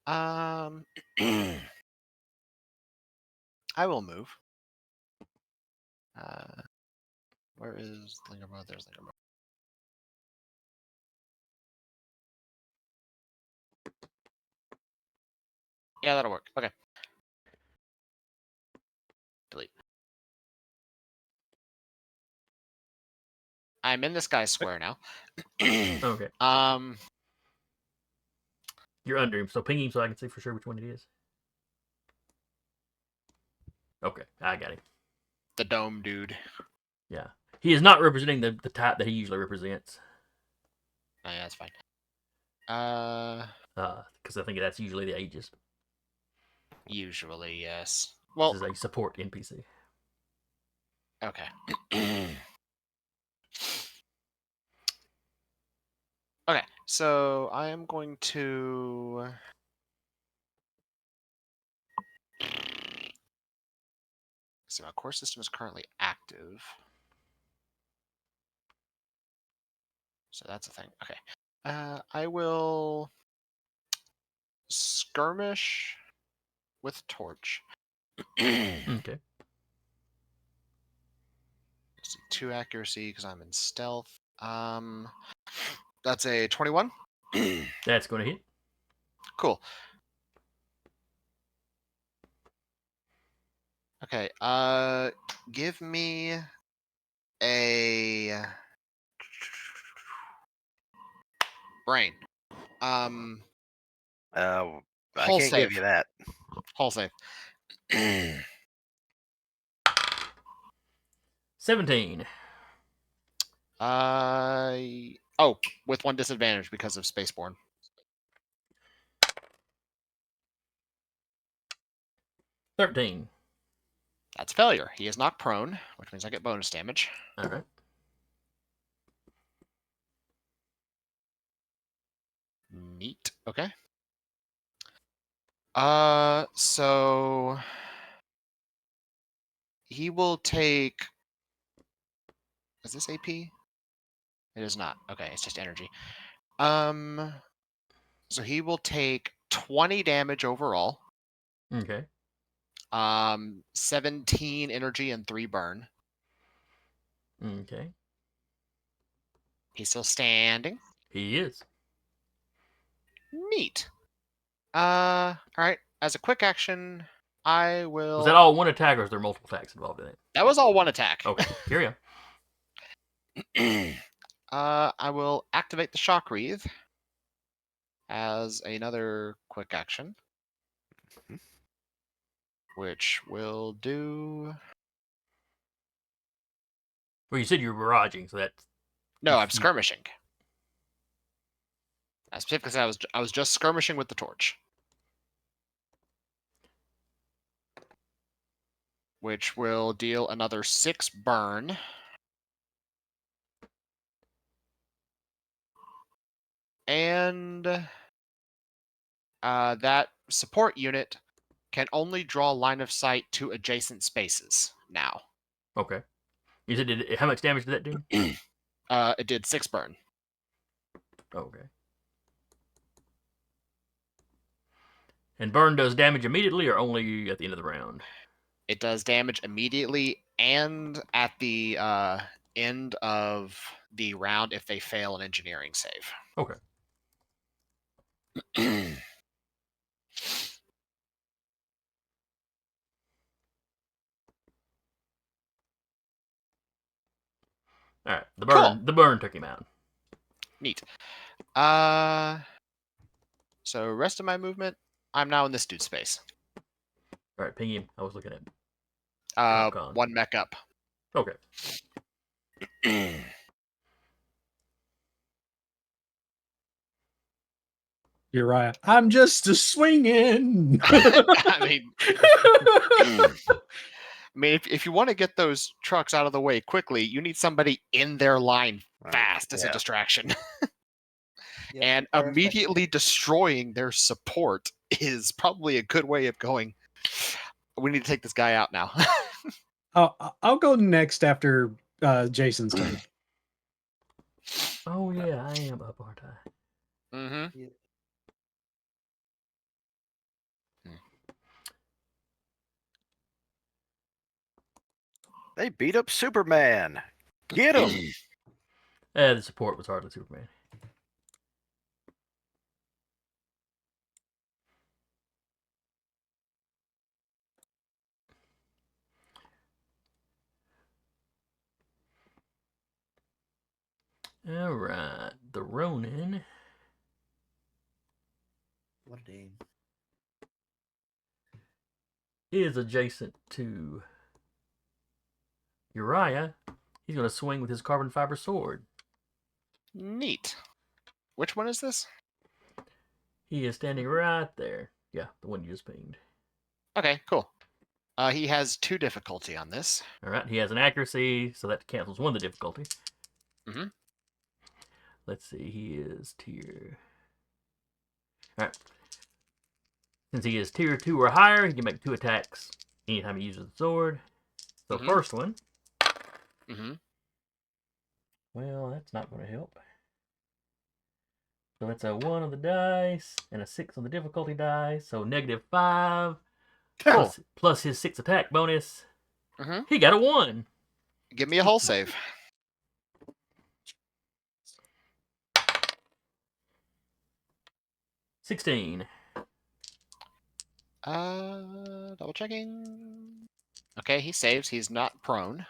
S8: I will move. Where is Linger Mode? There's Linger Mode. Yeah, that'll work. Okay. Delete. I'm in this guy's square now.
S1: Okay.
S8: Um,
S1: You're under him, so ping him so I can see for sure which one it is. Okay, I got him.
S8: the dome dude.
S1: Yeah. He is not representing the type that he usually represents.
S8: Oh, yeah, that's fine.
S1: Because I think that's usually the Aegis.
S8: Usually, yes.
S1: This
S8: Well,
S1: is a support NPC.
S8: okay. Okay, so I am going to. So my core system is currently active. So that's a thing. Okay. I will skirmish with torch.
S1: Okay.
S8: Let's see, 2 accuracy because I'm in stealth. That's a 21.
S1: That's going to hit.
S8: Cool. Okay. Give me a brain.
S3: I
S8: Hull
S3: can't
S8: save.
S3: give you that.
S8: Hull save.
S1: 17.
S8: Oh, with 1 disadvantage because of Spaceborne.
S1: 13.
S8: That's failure. He is knocked prone, which means I get bonus damage.
S1: All right.
S8: Neat. Okay. So he will take. Is this AP? It is not. Okay, it's just energy. So he will take 20 damage overall.
S1: Okay.
S8: 17 energy and 3 burn.
S1: Okay.
S8: He's still standing.
S1: He is.
S8: Neat. All right. As a quick action, I will.
S1: Was that all one attack, or is there multiple attacks involved in it?
S8: That was all 1 attack.
S1: Okay. Carry on.
S8: I will activate the shock wreath as another quick action, which will do.
S1: Well, you said you were barraging, so that's.
S8: No, I'm skirmishing. I specifically said I was just skirmishing with the torch, which will deal another 6 burn. And that support unit can only draw line of sight to adjacent spaces now.
S1: Okay. You said how much damage did that do?
S8: It did 6 burn.
S1: Okay. And burn does damage immediately or only at the end of the round?
S8: It does damage immediately and at the end of the round if they fail an engineering save.
S1: Okay. All right. The burn took him out.
S8: Neat. So rest of my movement, I'm now in this dude's space.
S1: All right, ping him. I was looking at him.
S8: 1 mech up.
S1: Okay.
S4: Uriah, I'm just a swinging.
S8: I mean, if you want to get those trucks out of the way quickly, you need somebody in their line fast as a distraction.
S5: Yep,
S8: And
S5: perfect.
S8: immediately destroying their support is probably a good way of going, we need to take this guy out now.
S4: I'll go next after Jason's turn.
S1: Oh yeah, I am up, aren't I?
S8: Mm-hmm.
S5: Yep.
S3: They beat up Superman. Get him.
S1: The support was hardly Superman. All right, the Ronin
S5: What a name.
S1: is adjacent to Uriah. He's going to swing with his carbon fiber sword.
S8: Neat. Which one is this?
S1: He is standing right there. Yeah, the one you just pinged.
S8: Okay, cool. He has 2 difficulty on this.
S1: All right, he has an accuracy, so that cancels one of the difficulty.
S8: Mhm.
S1: Let's see, he is tier... All right. Since he is tier 2 or higher, he can make 2 attacks anytime he uses the sword. So first one...
S8: Mm-hmm.
S1: Well, that's not going to help. So that's a 1 on the dice and a 6 on the difficulty die. So -5 plus his 6 attack bonus.
S8: Mm-hmm.
S1: He got a 1.
S8: Give me a hull save.
S1: $16.
S8: Double checking. Okay, he saves. He's not prone.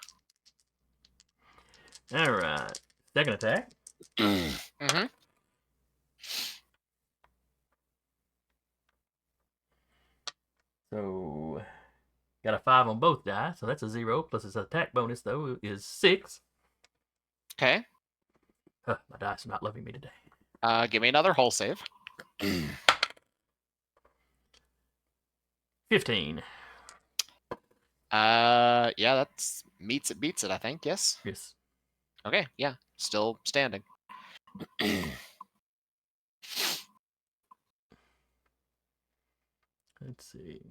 S1: All right. Second attack.
S8: Mm-hmm.
S1: So got a 5 on both die. So that's a 0. Plus his attack bonus, though, is 6.
S8: Okay.
S1: Huh, my dice are not loving me today.
S8: Give me another hull save.
S1: 15.
S8: Yeah, that's beats it, I think. Yes.
S1: Yes.
S8: Okay, yeah. Still standing.
S1: Let's see.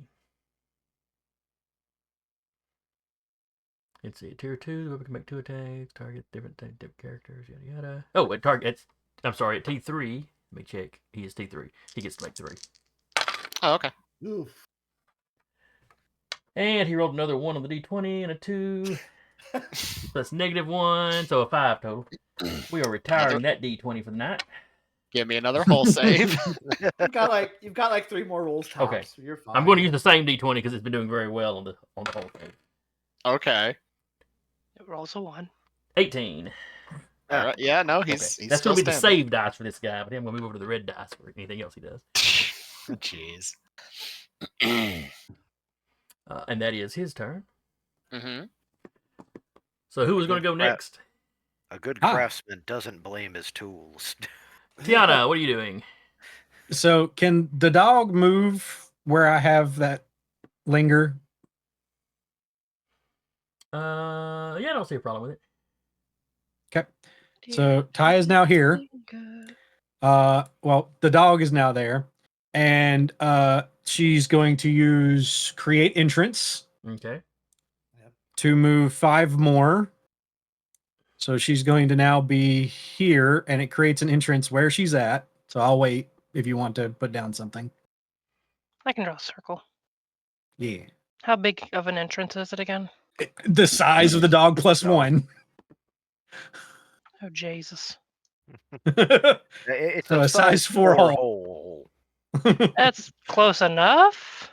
S1: Let's see. Tier 2, whoever can make 2 attacks, target different characters, yada yada. Oh, at target. I'm sorry, at T3. Let me check. He is T3. He gets to make 3.
S8: Oh, okay.
S5: Oof.
S1: And he rolled another 1 on the D20 and a 2. That's -1, so a 5 total. We are retiring that D20 for the night.
S8: Give me another hull save.
S5: You've got like 3 more rolls tops.
S1: Okay.
S5: So you're fine.
S1: I'm going to use the same D20 because it's been doing very well on the whole thing.
S8: Okay.
S6: It rolls a 1.
S1: 18.
S8: All right. Yeah, no,
S1: Okay.
S8: he's
S1: That's
S8: still
S1: going to be the
S8: standing.
S1: save dice for this guy, but I'm going to move over to the red dice for anything else he does.
S8: Jeez.
S1: And that is his turn.
S8: Mm-hmm.
S1: So who was going to go next?
S3: A good craftsman doesn't blame his tools.
S1: Tiana, what are you doing?
S4: So can the dog move where I have that linger?
S1: Yeah, I don't see a problem with it.
S4: Okay. So Ty is now here. Well, the dog is now there. And she's going to use create entrance
S1: Okay.
S4: to move 5 more. So she's going to now be here, and it creates an entrance where she's at. So I'll wait if you want to put down something.
S6: I can draw a circle.
S4: Yeah.
S6: How big of an entrance is it again?
S4: The size of the dog plus
S3: Dog.
S4: 1.
S6: Oh, Jesus.
S3: It's
S4: So a size 4 hole.
S3: hole.
S6: That's close enough.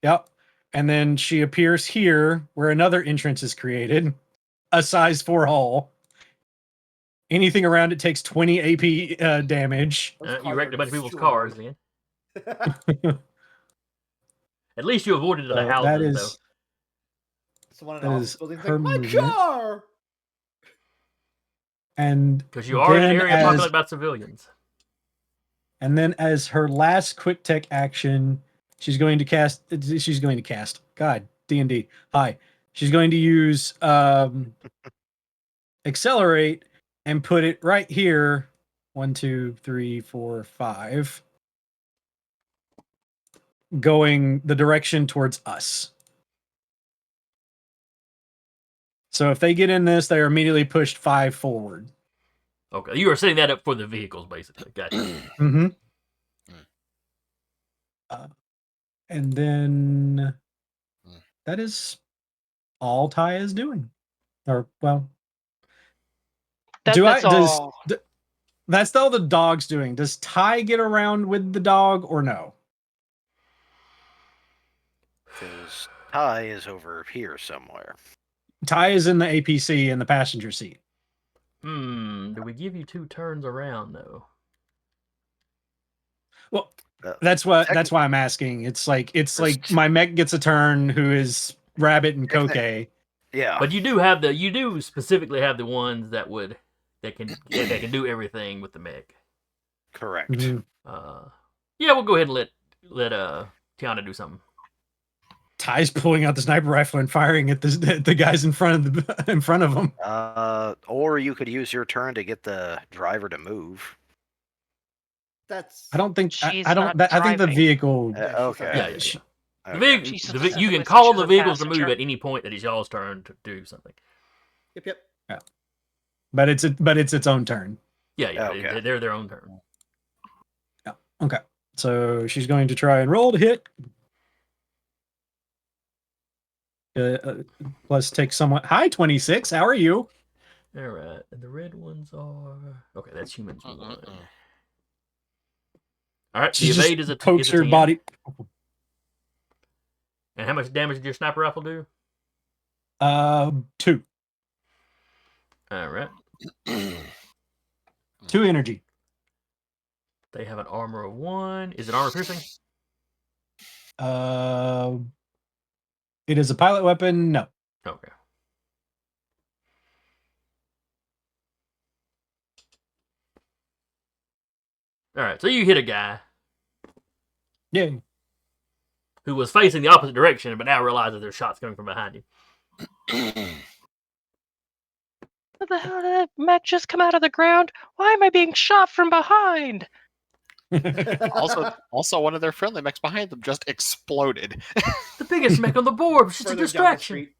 S4: Yep. And then she appears here where another entrance is created. A size 4 hole. Anything around it takes 20 AP damage.
S5: Those
S1: You
S5: cars
S1: wrecked
S5: are
S1: a bunch of people's
S5: destroyed.
S1: cars, then. At least you avoided the
S4: So
S1: houses,
S4: that
S1: though.
S4: is
S5: Someone in
S4: That
S5: the
S4: is
S5: office building's
S4: her
S5: like, my
S4: movement.
S5: car!
S4: and
S1: Because you are in an
S4: then
S1: area
S4: as-
S1: populated by civilians.
S4: And then as her last quick tech action, she's going to cast. God, D&D. Hi. She's going to use accelerate and put it right here. 1, 2, 3, 4, 5. Going the direction towards us. So if they get in this, they are immediately pushed 5 forward.
S1: Okay, you are setting that up for the vehicles, basically. Gotcha.
S4: Mm-hmm. And then that is all Ty is doing. Or, well,
S6: That's all.
S4: That's all the dog's doing. Does Ty get around with the dog or no?
S3: Because Ty is over here somewhere.
S4: Ty is in the APC in the passenger seat.
S1: Do we give you 2 turns around, though?
S4: Well,
S3: Uh,
S4: that's why I'm asking. It's like my mech gets a turn who is Rabbit and Koke.
S3: Yeah.
S1: But you do specifically have the ones that can do everything with the mech.
S3: Correct.
S4: Mhm.
S1: Yeah, we'll go ahead and let Tiana do something.
S4: Ty's pulling out the sniper rifle and firing at the guys in front of him.
S3: Or you could use your turn to get the driver to move.
S5: That's.
S4: I don't think
S6: She's
S4: I don't.
S6: not
S4: I think the
S6: driving.
S4: vehicle.
S5: Yeah, she's
S3: Okay.
S5: not
S1: Yeah,
S5: driving.
S1: yeah.
S3: Okay.
S6: She's
S1: You
S6: specifically
S1: can
S6: said
S1: call
S6: she's
S1: the
S6: a
S1: vehicles to move
S6: passenger.
S1: at any point that it's y'all's turn to do something.
S5: Yep.
S4: But it's its own turn.
S1: Yeah.
S3: Okay.
S1: They're their own turn.
S4: Yeah. Okay. So she's going to try and roll to hit. Plus take somewhat high 26. How are you?
S1: All right. And the red ones are okay. That's humans 1. All right.
S4: She
S1: The
S4: just
S1: evade is a
S4: pokes
S1: is a
S4: her
S1: 10.
S4: body.
S1: And how much damage did your sniper rifle do?
S4: 2
S1: All right.
S4: 2 energy.
S1: They have an armor of 1. Is it armor piercing?
S4: It is a pilot weapon. No.
S1: Okay. All right. So you hit a guy
S4: Yeah.
S1: who was facing the opposite direction, but now realizes there's shots coming from behind you.
S6: What the hell did that mech just come out of the ground? Why am I being shot from behind?
S8: Also, one of their friendly mechs behind them just exploded.
S1: The biggest mech on the board was just a
S5: Further down the
S1: distraction.
S5: street.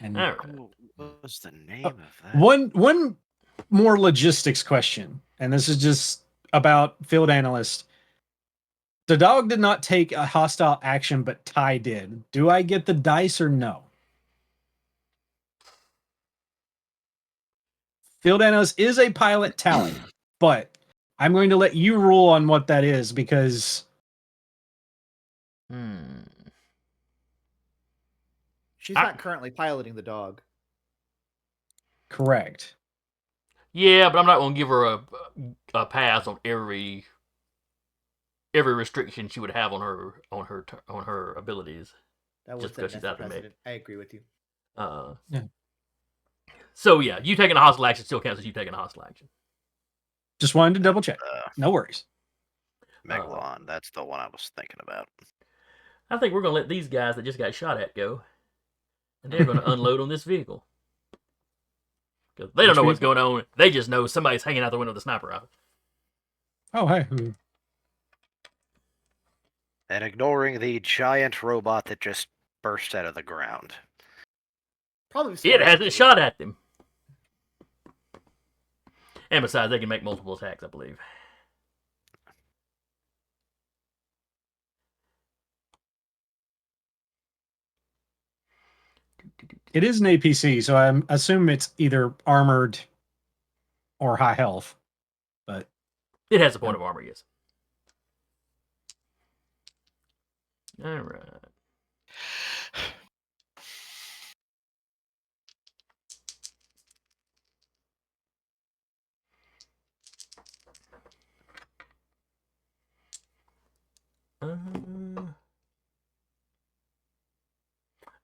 S4: And
S1: All right.
S3: What was the name of that?
S4: one more logistics question, and this is just about field analyst. The dog did not take a hostile action, but Ty did. Do I get the dice or no? Field analyst is a pilot talent, but I'm going to let you rule on what that is because
S5: She's not currently piloting the dog.
S4: correct.
S1: Yeah, but I'm not going to give her a pass on every restriction she would have on her abilities.
S5: That was
S1: Just
S5: the
S1: because she's
S5: best
S1: out the mech.
S5: precedent. I agree with you.
S4: Yeah.
S1: So yeah, you taking a hostile action still counts as you taking a hostile action.
S4: Just wanted to double check. No worries.
S3: Megalon, that's the one I was thinking about.
S1: I think we're going to let these guys that just got shot at go, and they're going to unload on this vehicle. Because they don't know what's going on. They just know somebody's hanging out the window with a sniper rifle.
S4: Oh, hey.
S3: And ignoring the giant robot that just burst out of the ground.
S5: Probably
S1: It
S5: smart
S1: hasn't
S5: to.
S1: shot at them. And besides, they can make multiple attacks, I believe.
S4: It is an APC, so I assume it's either armored or high health. But
S1: It has a point of armor, yes. All right.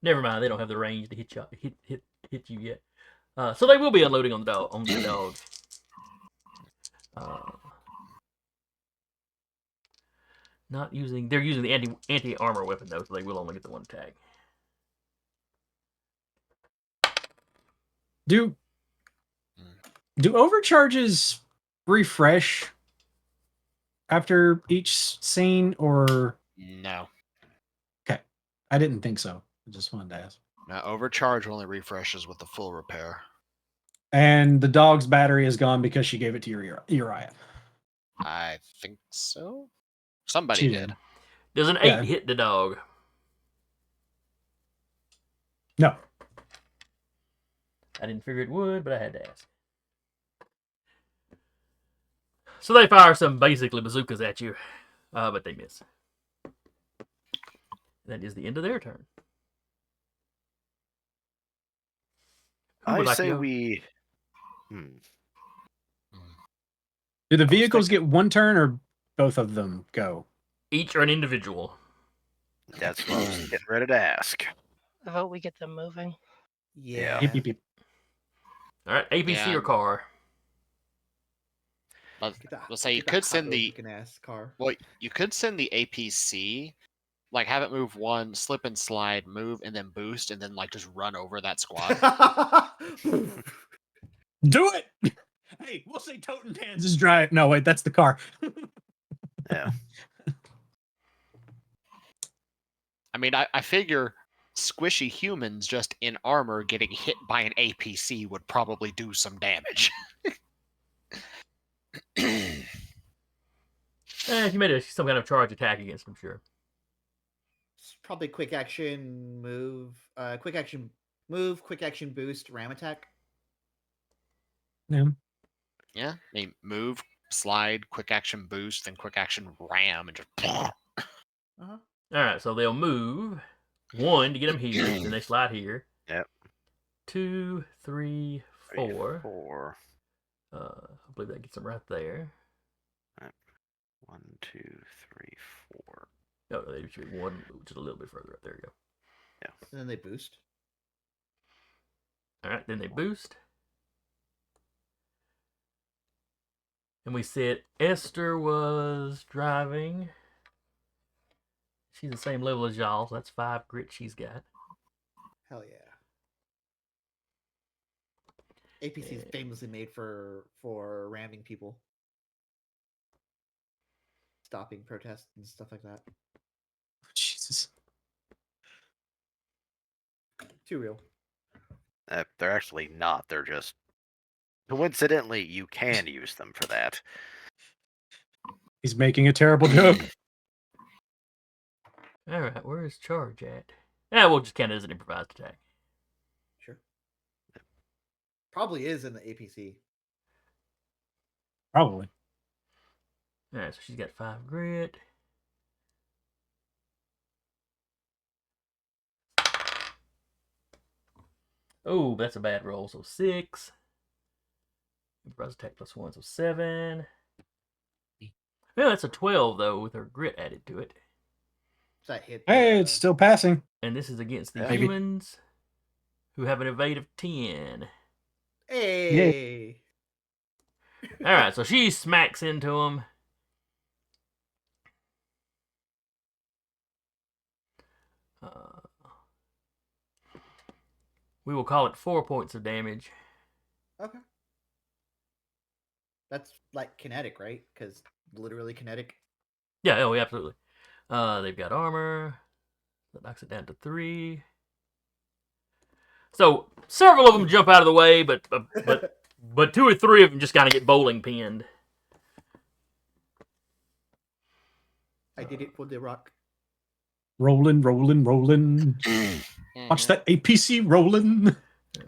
S1: Never mind. They don't have the range to hit you yet. So they will be unloading on the dogs. Not using. They're using the anti armor weapon though, so they will only get the one tag.
S4: do overcharges refresh after each scene, or
S8: No.
S4: okay? I didn't think so. I just wanted to ask.
S8: Now, overcharge only refreshes with the full repair.
S4: And the dog's battery is gone because she gave it to Uriah.
S8: I think so. Somebody
S4: She
S8: did.
S4: did.
S1: Does an 8 hit the dog?
S4: No.
S1: I didn't figure it would, but I had to ask. So they fire some basically bazookas at you, but they miss. That is the end of their turn. Who would
S3: I
S1: like to
S3: say
S1: go?
S3: we.
S4: Do the vehicles get one turn, or both of them go?
S1: Each are an individual.
S3: That's what I was getting ready to ask.
S6: I vote we get them moving.
S5: Yeah.
S4: Yep, yep, yep.
S1: All right, APC
S8: Yeah.
S1: or car?
S8: Let's say you
S5: Get that
S8: could
S5: hot
S8: send the
S5: looking ass car.
S8: well, you could send the APC, like have it move one, slip and slide, move, and then boost, and then like just run over that squad.
S4: Do it! Hey, we'll say Totem Hands is dry. No, wait, that's the car.
S3: Yeah.
S8: I mean, I figure squishy humans just in armor getting hit by an APC would probably do some damage.
S1: If you made some kind of charge attack against them, sure.
S5: It's probably quick action move, quick action move, quick action boost, ram attack.
S4: Yeah.
S8: Yeah, I mean, move, slide, quick action boost, then quick action ram, and just.
S5: Uh-huh.
S1: All right, so they'll move 1 to get them here, then they slide here.
S3: Yep.
S1: 2, 3, 4.
S3: 4.
S1: I believe that gets them right there.
S3: 1, 2, 3, 4.
S1: No, they should be 1, just a little bit further up. There you go.
S5: And then they boost.
S1: All right, then they boost. And we said Esther was driving. She's the same level as y'all, so that's 5 grit she's got.
S5: Hell yeah. APC is famously made for ramming people, stopping protests and stuff like that.
S4: Jesus.
S5: Too real.
S3: They're actually not. They're just. Coincidentally, you can use them for that.
S4: He's making a terrible joke.
S1: All right, where is charge at? Yeah, we'll just count it as an improvised attack.
S5: Sure. Probably is in the APC.
S4: Probably.
S1: All right, so she's got 5 grit. Oh, that's a bad roll. So 6. Improvised attack +1, so 7. Yeah, that's a 12 though, with her grit added to it.
S5: So that hit.
S4: Hey, it's still passing.
S1: And this is against the
S3: Yeah.
S4: Maybe.
S1: humans, who have an evade of 10.
S5: Hey.
S1: All right, so she smacks into him. We will call it 4 points of damage.
S5: Okay. That's like kinetic, right? Because literally kinetic.
S1: Yeah, oh, yeah, absolutely. They've got armor. That knocks it down to 3. So several of them jump out of the way, but 2 or 3 of them just kind of get bowling pinned.
S5: I did it for the rock.
S4: Rolling, rolling, rolling. Watch that APC rolling.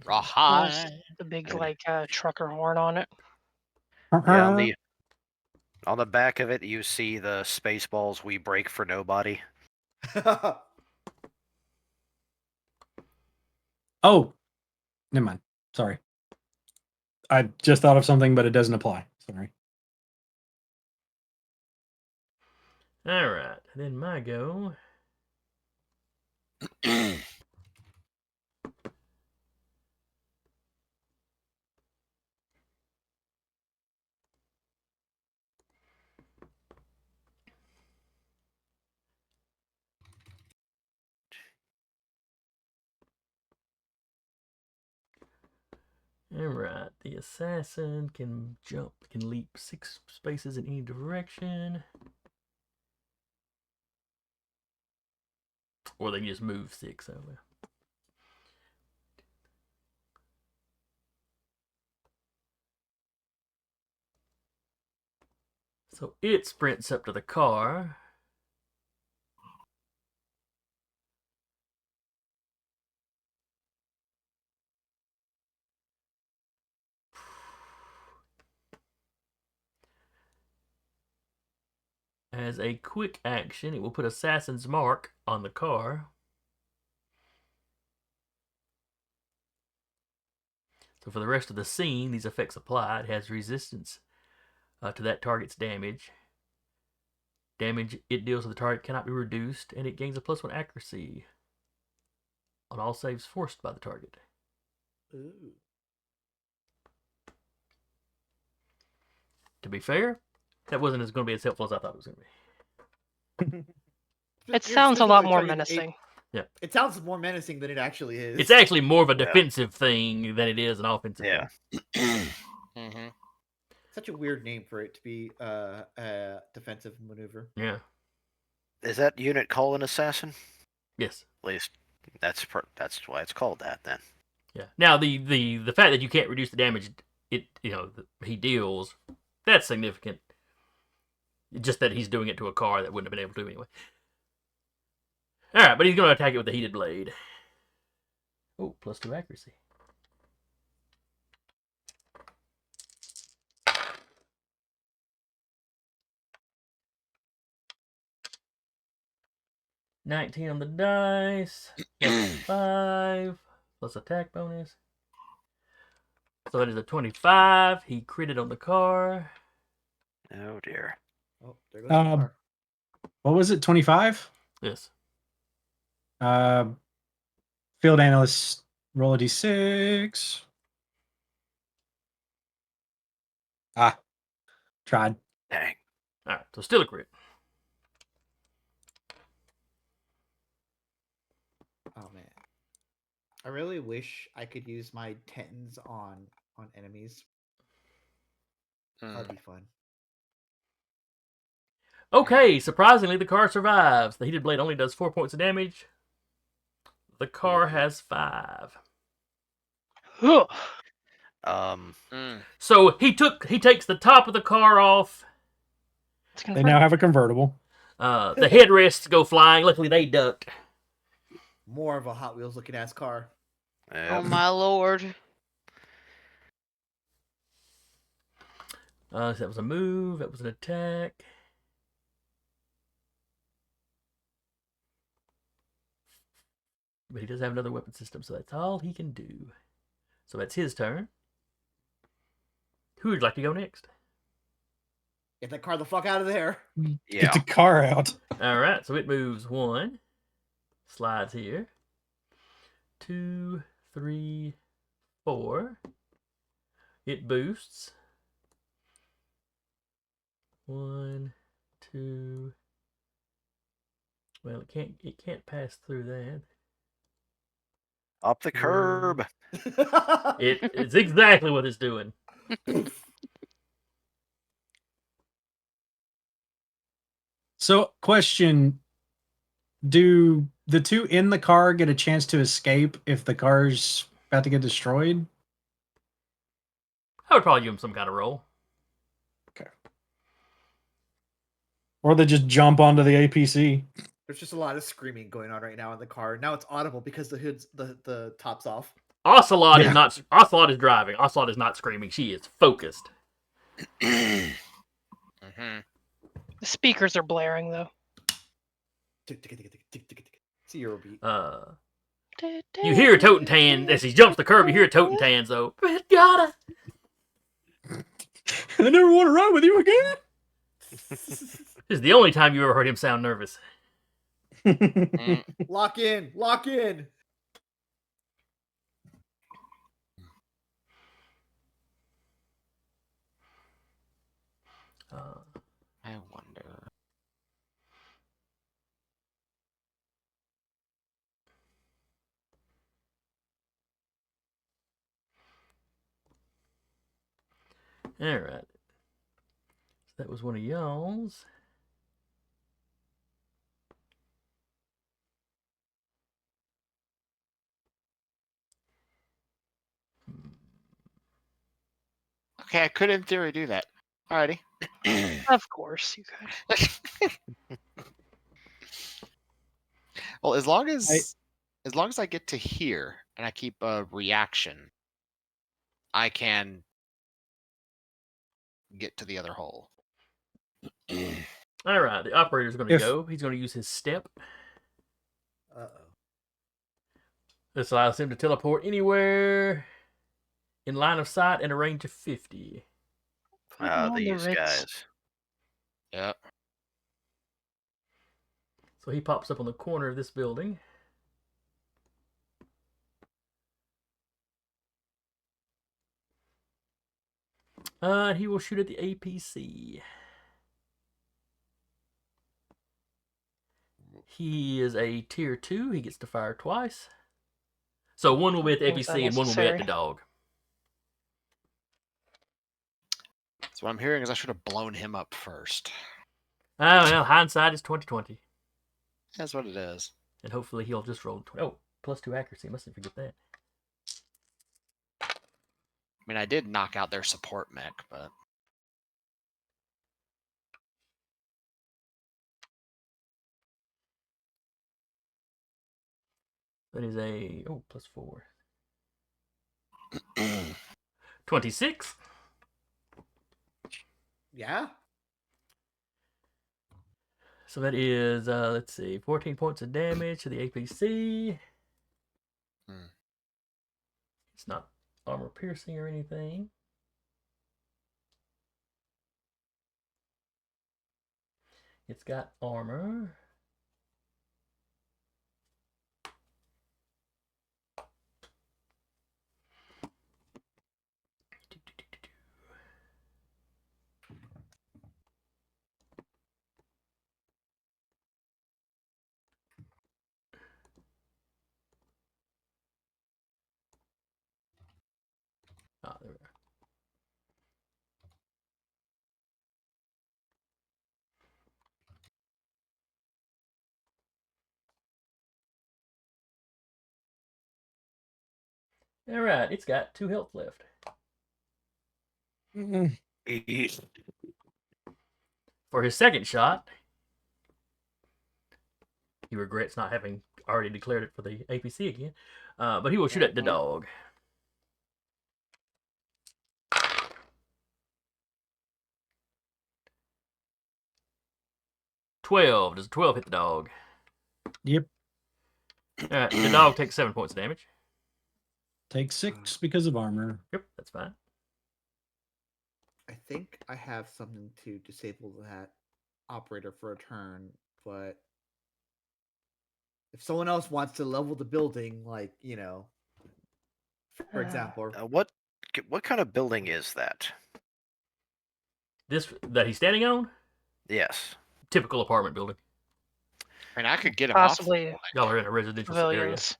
S8: Rawhide.
S6: The big trucker horn on it.
S3: Yeah, on the back of it, you see the Spaceballs "We Break for Nobody."
S4: Oh, never mind. Sorry. I just thought of something, but it doesn't apply. Sorry.
S1: All right, and then my go. Alright, the assassin can leap 6 spaces in any direction. Or they can just move 6 over. So it sprints up to the car. As a quick action, it will put Assassin's Mark on the car. So for the rest of the scene, these effects apply. It has resistance to that target's damage. Damage it deals to the target cannot be reduced, and it gains a +1 accuracy on all saves forced by the target.
S5: Ooh.
S1: To be fair, that wasn't going to be as helpful as I thought it was going to be.
S6: It sounds a lot more menacing.
S5: It sounds more menacing than it actually is.
S1: It's actually more of a defensive thing than it is an offensive thing.
S8: Mm-hmm.
S5: Such a weird name for it to be a defensive maneuver.
S1: Yeah.
S3: Is that unit called an assassin?
S1: Yes.
S3: At least that's why it's called that then.
S1: Yeah. Now the fact that you can't reduce the damage he deals, that's significant. Just that he's doing it to a car that wouldn't have been able to anyway. All right, but he's going to attack it with the heated blade. Oh, +2 accuracy. $19 on the dice. +5 plus attack bonus. So that is a 25. He critted on the car.
S3: Oh dear.
S5: Oh, there goes the car.
S4: What was it? 25?
S1: Yes.
S4: Field analyst, roll a d6. Tried.
S3: Dang.
S1: All right, so still a crit.
S5: Oh man, I really wish I could use my tens on enemies. That'd be fun.
S1: Okay, surprisingly, the car survives. The heated blade only does 4 points of damage. The car has 5. So he takes the top of the car off.
S4: They now have a convertible.
S1: The headrests go flying. Luckily, they ducked.
S5: More of a Hot Wheels looking ass car.
S3: Yep.
S2: Oh my lord.
S1: So that was a move. That was an attack. But he does have another weapon system, so that's all he can do. So that's his turn. Who would like to go next?
S5: Get that car the fuck out of there.
S3: Yeah.
S4: Get the car out.
S1: All right, so it moves 1. Slides here. 2, 3, 4. It boosts. 1, 2. Well, it can't pass through that.
S3: Up the curb.
S1: It's exactly what it's doing.
S4: So, question: do the two in the car get a chance to escape if the car's about to get destroyed?
S1: I would probably give him some kind of roll.
S4: Or they just jump onto the APC?
S5: There's just a lot of screaming going on right now in the car. Now it's audible because the top's off.
S1: Ocelot
S4: Yeah.
S1: is not. Ocelot is driving. Ocelot is not screaming. She is focused.
S8: hmm
S6: The speakers are blaring though.
S5: Zero beat.
S1: You hear Totentan as he jumps the curb. You hear Totentan's though. But gotta.
S4: I never want to ride with you again.
S1: This is the only time you ever heard him sound nervous.
S5: Lock in. Lock in.
S8: I wonder.
S1: All right. So that was one of y'all's.
S8: Okay, I could in theory do that. Alrighty.
S6: Of course you could.
S8: Well, as long as I get to here and I keep a reaction, I can get to the other hole.
S1: All right. The operator's going to
S4: If-
S1: go. He's going to use his step.
S5: Uh-oh.
S1: This allows him to teleport anywhere in line of sight and a range of 50.
S6: on the
S3: These
S6: Ritz.
S3: guys.
S8: Yep.
S1: So he pops up on the corner of this building. And he will shoot at the APC. He is a tier 2. He gets to fire twice. So one will be at the
S6: Seems
S1: APC and one will be at the
S6: unnecessary.
S1: dog.
S8: So what I'm hearing is I should have blown him up first.
S1: Oh, well, hindsight is 20/20.
S8: That's what it is.
S1: And hopefully he'll just roll 20. Oh, +2 accuracy. Mustn't forget that.
S8: I mean, I did knock out their support mech, but
S1: That is a +4. 26.
S5: Yeah.
S1: So that is, let's see, 14 points of damage to the APC.
S8: Hmm.
S1: It's not armor piercing or anything. It's got armor. Ah, there we are. All right, it's got 2 health left. For his second shot, he regrets not having already declared it for the APC again. But he will shoot at the dog. Does a 12 hit the dog?
S4: Yep.
S1: All right, the dog takes 7 points of damage.
S4: Take 6 because of armor.
S1: Yep, that's fine.
S5: I think I have something to disable that operator for a turn, but if someone else wants to level the building, like, for example,
S3: What kind of building is that?
S1: This that he's standing on?
S3: Yes.
S1: Typical apartment building.
S8: I mean, I could get him
S6: Possibly
S8: off.
S1: Y'all are in a residential area.
S6: civilians.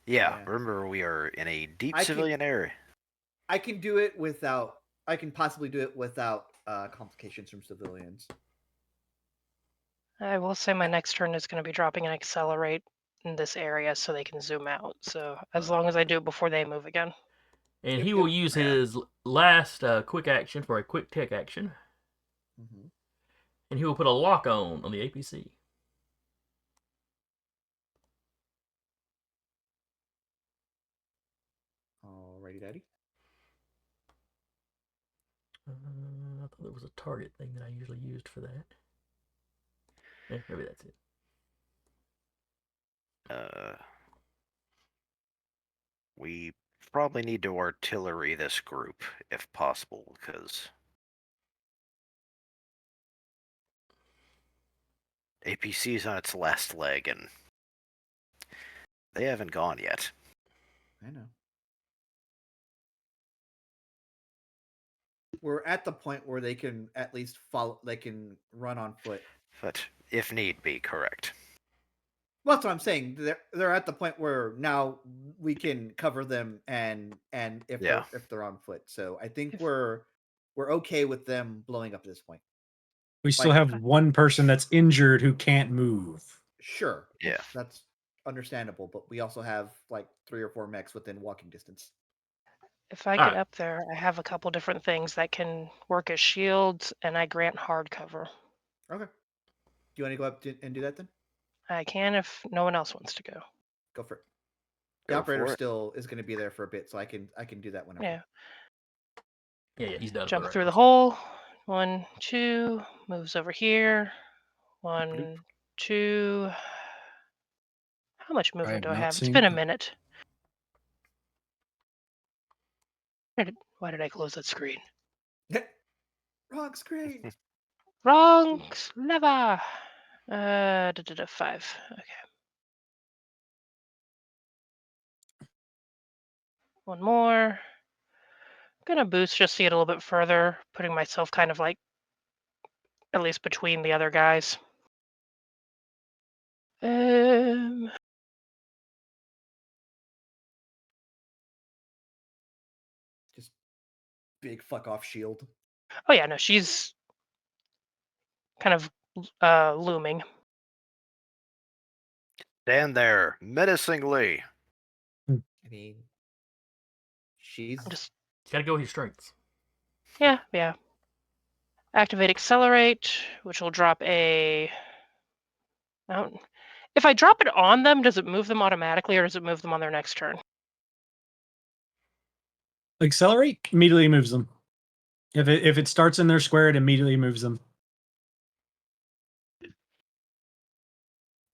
S3: Yeah.
S5: Yeah.
S3: Remember, we are in a deep
S5: I can-
S3: civilian area.
S5: I can do it without. I can possibly do it without complications from civilians.
S6: I will say my next turn is going to be dropping an accelerate in this area so they can zoom out. So as long as I do it before they move again.
S1: And
S5: Yep,
S1: he
S5: yep.
S1: will use his last quick action for a quick tech action,
S5: Mhm.
S1: and he will put a lock on the APC.
S5: Alrighty, daddy.
S1: I thought there was a target thing that I usually used for that. Yeah, maybe that's it.
S3: We probably need to artillery this group if possible, because APC's on its last leg, and they haven't gone yet.
S5: I know. We're at the point where they can at least follow. They can run on foot.
S3: But if need be, correct.
S5: Well, that's what I'm saying. They're at the point where now we can cover them and if
S3: Yeah.
S5: they're on foot. So I think we're okay with them blowing up at this point.
S4: We still
S5: Like-
S4: have one person that's injured who can't move.
S5: Sure.
S3: Yeah.
S5: That's understandable, but we also have like 3 or 4 mechs within walking distance.
S6: If I get
S1: Alright.
S6: up there, I have a couple different things that can work as shields, and I grant hard cover.
S5: Okay. Do you want to go up and do that then?
S6: I can if no one else wants to go.
S5: Go for it. The
S3: Go
S5: operator
S3: for it.
S5: still is going to be there for a bit, so I can do that whenever.
S6: Yeah.
S1: Yeah, he's done.
S6: Jump through the hole. 1, 2. Moves over here. 1, 2. How much movement do I
S4: not
S6: have? It's
S4: seeing
S6: been a
S4: that.
S6: minute. Why did I close that screen?
S5: Wrong screen.
S6: Wrong lever. 5. Okay. One more. Gonna boost just to get a little bit further, putting myself kind of like at least between the other guys.
S5: Just big fuck off shield.
S6: Oh yeah, no, she's kind of looming.
S3: Stand there, menacingly.
S5: I mean, she's
S6: I'm just
S1: Gotta go with your strengths.
S6: yeah. Activate accelerate, which will drop a. If I drop it on them, does it move them automatically, or does it move them on their next turn?
S4: Accelerate immediately moves them. If it starts in their square, it immediately moves them.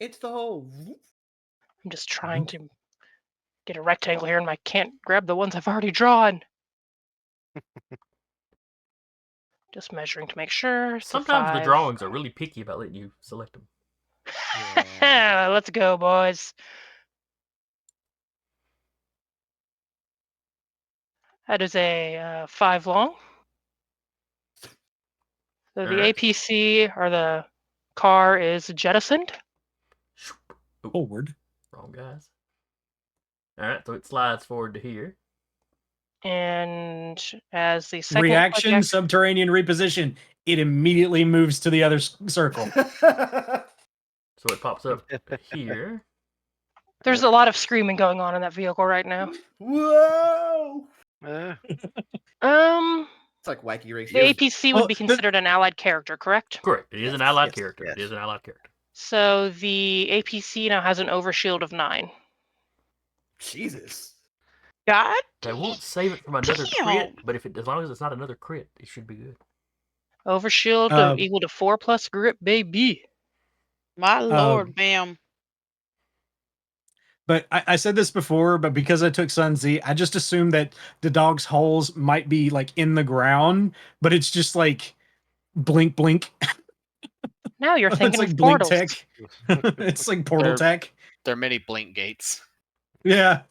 S5: it's the whole.
S6: I'm just trying to get a rectangle here, and I can't grab the ones I've already drawn. Just measuring to make sure. It's a
S1: Sometimes the
S6: 5.
S1: drawings are really picky about letting you select them.
S5: Yeah.
S6: Let's go, boys. That is a 5 long. So the
S1: Alright.
S6: APC or the car is jettisoned.
S4: Forward.
S1: Wrong, guys. Alright, so it slides forward to here.
S6: And as the second
S4: Reaction, subterranean reposition. It immediately moves to the other circle.
S1: So it pops up here.
S6: there's a lot of screaming going on in that vehicle right now.
S5: Whoa!
S3: Eh,
S5: It's like wacky race.
S6: The APC would
S4: Oh,
S6: be considered an allied character, correct?
S1: Correct. It is an
S5: Yes,
S1: allied
S5: yes,
S1: character.
S3: yes.
S1: It is an allied character.
S6: So the APC now has an overshield of 9.
S5: Jesus.
S2: God.
S1: They won't save it from another
S2: Damn.
S1: crit, but as long as it's not another crit, it should be good.
S6: Overshield equal to 4 plus grip, baby.
S2: My lord, ma'am.
S4: But I said this before, but because I took Sun Z, I just assumed that the dog's holes might be like in the ground, but it's just like blink, blink.
S6: Now you're
S4: It's
S6: thinking
S4: like
S6: of
S4: blink
S6: portals.
S4: tech. It's like portal
S8: They're-
S4: tech.
S8: There are many blink gates.
S4: Yeah.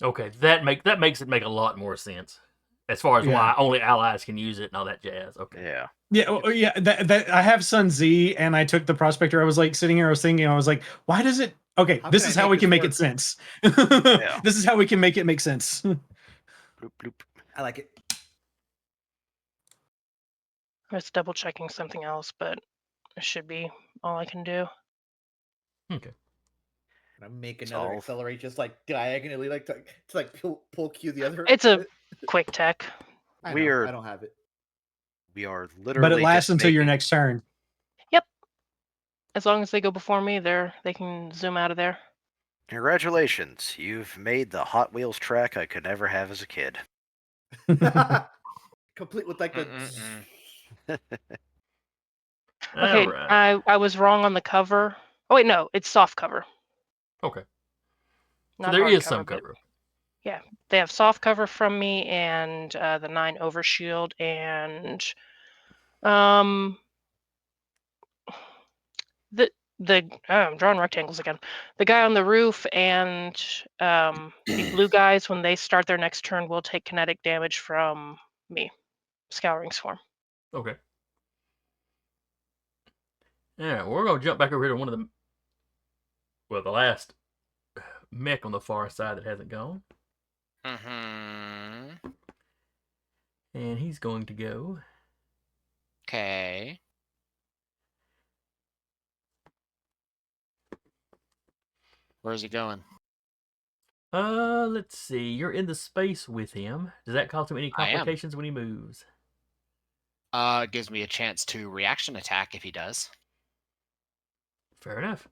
S1: Okay, that makes it make a lot more sense. As far as
S4: Yeah.
S1: why only allies can use it and all that jazz. Okay.
S3: yeah.
S4: Yeah, yeah. That I have Sun Z, and I took the Prospector. I was like sitting here, I was thinking, I was like, why does it? Okay,
S5: How
S4: this
S5: can
S4: is
S5: I
S4: how
S5: make
S4: we
S5: this
S4: can make
S5: work?
S4: it sense.
S3: Yeah.
S4: This is how we can make it make sense.
S3: Bloop, bloop.
S5: I like it.
S6: I'm just double checking something else, but it should be all I can do.
S1: Okay.
S5: Can I make another
S3: Solve.
S5: accelerate just like diagonally, like to like pull Q the other?
S6: It's a quick tech.
S5: I
S3: We
S5: know,
S3: are-
S5: I don't have it.
S3: We are
S4: But
S3: literally.
S4: it lasts
S3: just
S4: until your
S3: making-
S4: next turn.
S6: As long as they go before me, they can zoom out of there.
S3: Congratulations, you've made the Hot Wheels track I could never have as a kid.
S5: Complete with like the.
S8: Mm-mm-mm.
S6: Okay,
S1: Alright.
S6: I was wrong on the cover. Oh wait, no, it's soft cover.
S1: Okay. So
S6: Not
S1: there
S6: hard
S1: is some
S6: but
S1: cover.
S6: They have soft cover from me and the 9 overshield and the I'm drawing rectangles again. The guy on the roof and the blue guys, when they start their next turn, will take kinetic damage from me. Scouring Swarm.
S1: Okay. Yeah, we're gonna jump back over here to one of the last mech on the far side that hasn't gone.
S8: Mm-hmm.
S1: And he's going to go.
S8: Okay. Where's he going?
S1: Let's see. You're in the space with him. Does that cause him any
S8: I am.
S1: complications when he moves?
S8: It gives me a chance to reaction attack if he does.
S1: Fair enough.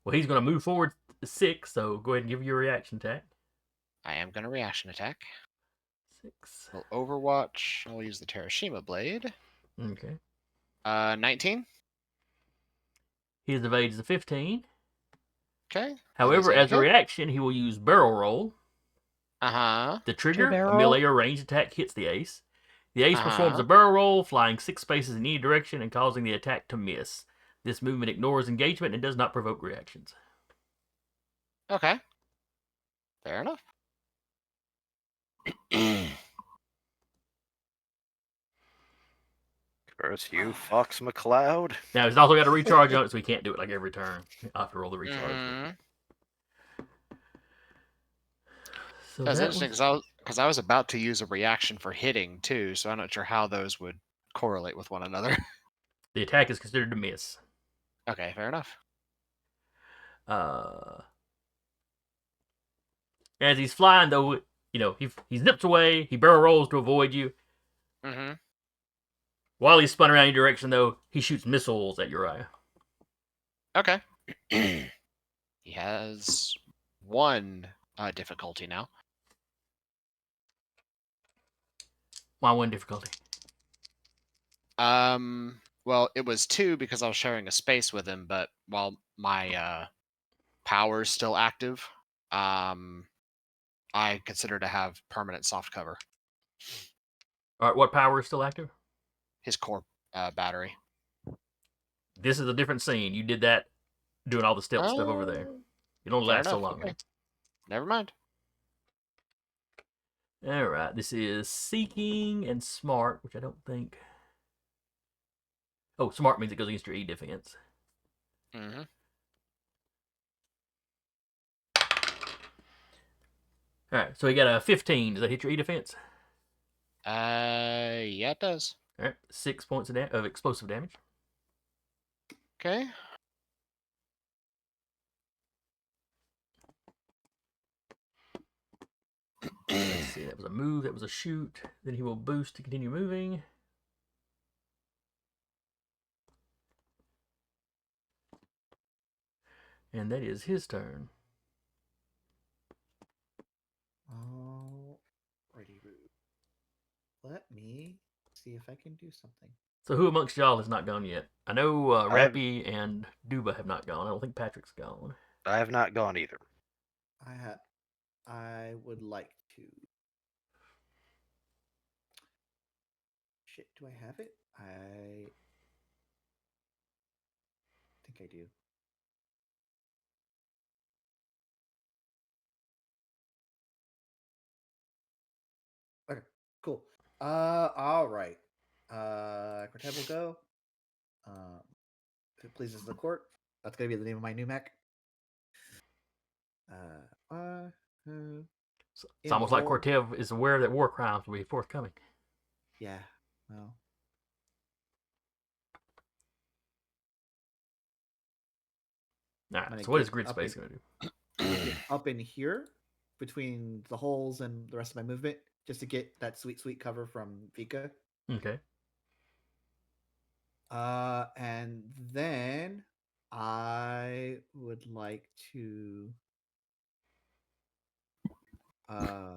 S1: Well, he's going to move forward 6, so go ahead and give your reaction attack.
S8: I am going to reaction attack.
S1: 6.
S8: We'll Overwatch. I'll use the Terashima Blade.
S1: Okay.
S8: 19.
S1: His evade is a 15.
S8: Okay.
S1: However,
S8: a
S1: as a
S8: hit.
S1: reaction, he will use barrel roll.
S8: Uh-huh.
S1: The trigger, a
S6: barrel.
S1: melee or ranged attack hits the ace. The ace performs a barrel roll, flying 6 spaces in any direction and causing the attack to miss. This movement ignores engagement and does not provoke reactions.
S8: Okay. Fair enough.
S3: Curse you, Fox McCloud.
S1: Now, he's also got a recharge on it, so he can't do it like every turn. I'll have to roll the recharge.
S8: Mhm.
S1: So
S8: That's
S1: that
S8: interesting because I was about to use a reaction for hitting too, so I'm not sure how those would correlate with one another.
S1: The attack is considered a miss.
S8: Okay, fair enough.
S1: As he's flying, though, he zips away. He barrel rolls to avoid you.
S8: Mm-hmm.
S1: While he's spun around any direction, though, he shoots missiles at Uriah.
S8: Okay. He has 1 difficulty now.
S1: Why 1 difficulty?
S8: Well, it was 2 because I was sharing a space with him, but while my power's still active, I consider to have permanent soft cover.
S1: All right, what power is still active?
S8: His core battery.
S1: This is a different scene. You did that doing all the stealth stuff over there. You don't
S8: Fair
S1: last so
S8: enough,
S1: long.
S8: okay. Never mind.
S1: All right, this is Seeking and Smart, which I don't think... Oh, Smart means it goes against your E defense.
S8: Mm-hmm.
S1: All right, so he got a 15. Does that hit your E defense?
S8: Yeah, it does.
S1: All right, 6 points of explosive damage.
S8: Okay.
S1: Let's see, that was a move, that was a shoot. Then he will boost to continue moving. And that is his turn.
S5: Alrighty, let me see if I can do something.
S1: So who amongst y'all has not gone yet? I know
S3: I have-
S1: Rappy and Duba have not gone. I don't think Patrick's gone.
S3: I have not gone either.
S5: I would like to. Shit, do I have it? I think I do. Okay, cool. All right. Cortez will go. If it pleases the court, that's gonna be the name of my new mech.
S1: It's almost like
S5: Involved-
S1: Cortev is aware that war crimes will be forthcoming.
S5: Yeah. Well.
S1: All right.
S5: gonna
S1: So what
S5: get
S1: is grid
S5: up
S1: space
S5: in-
S1: going to do?
S5: I'm gonna get up in here between the holes and the rest of my movement just to get that sweet cover from Vika.
S1: Okay.
S5: And then I would like to I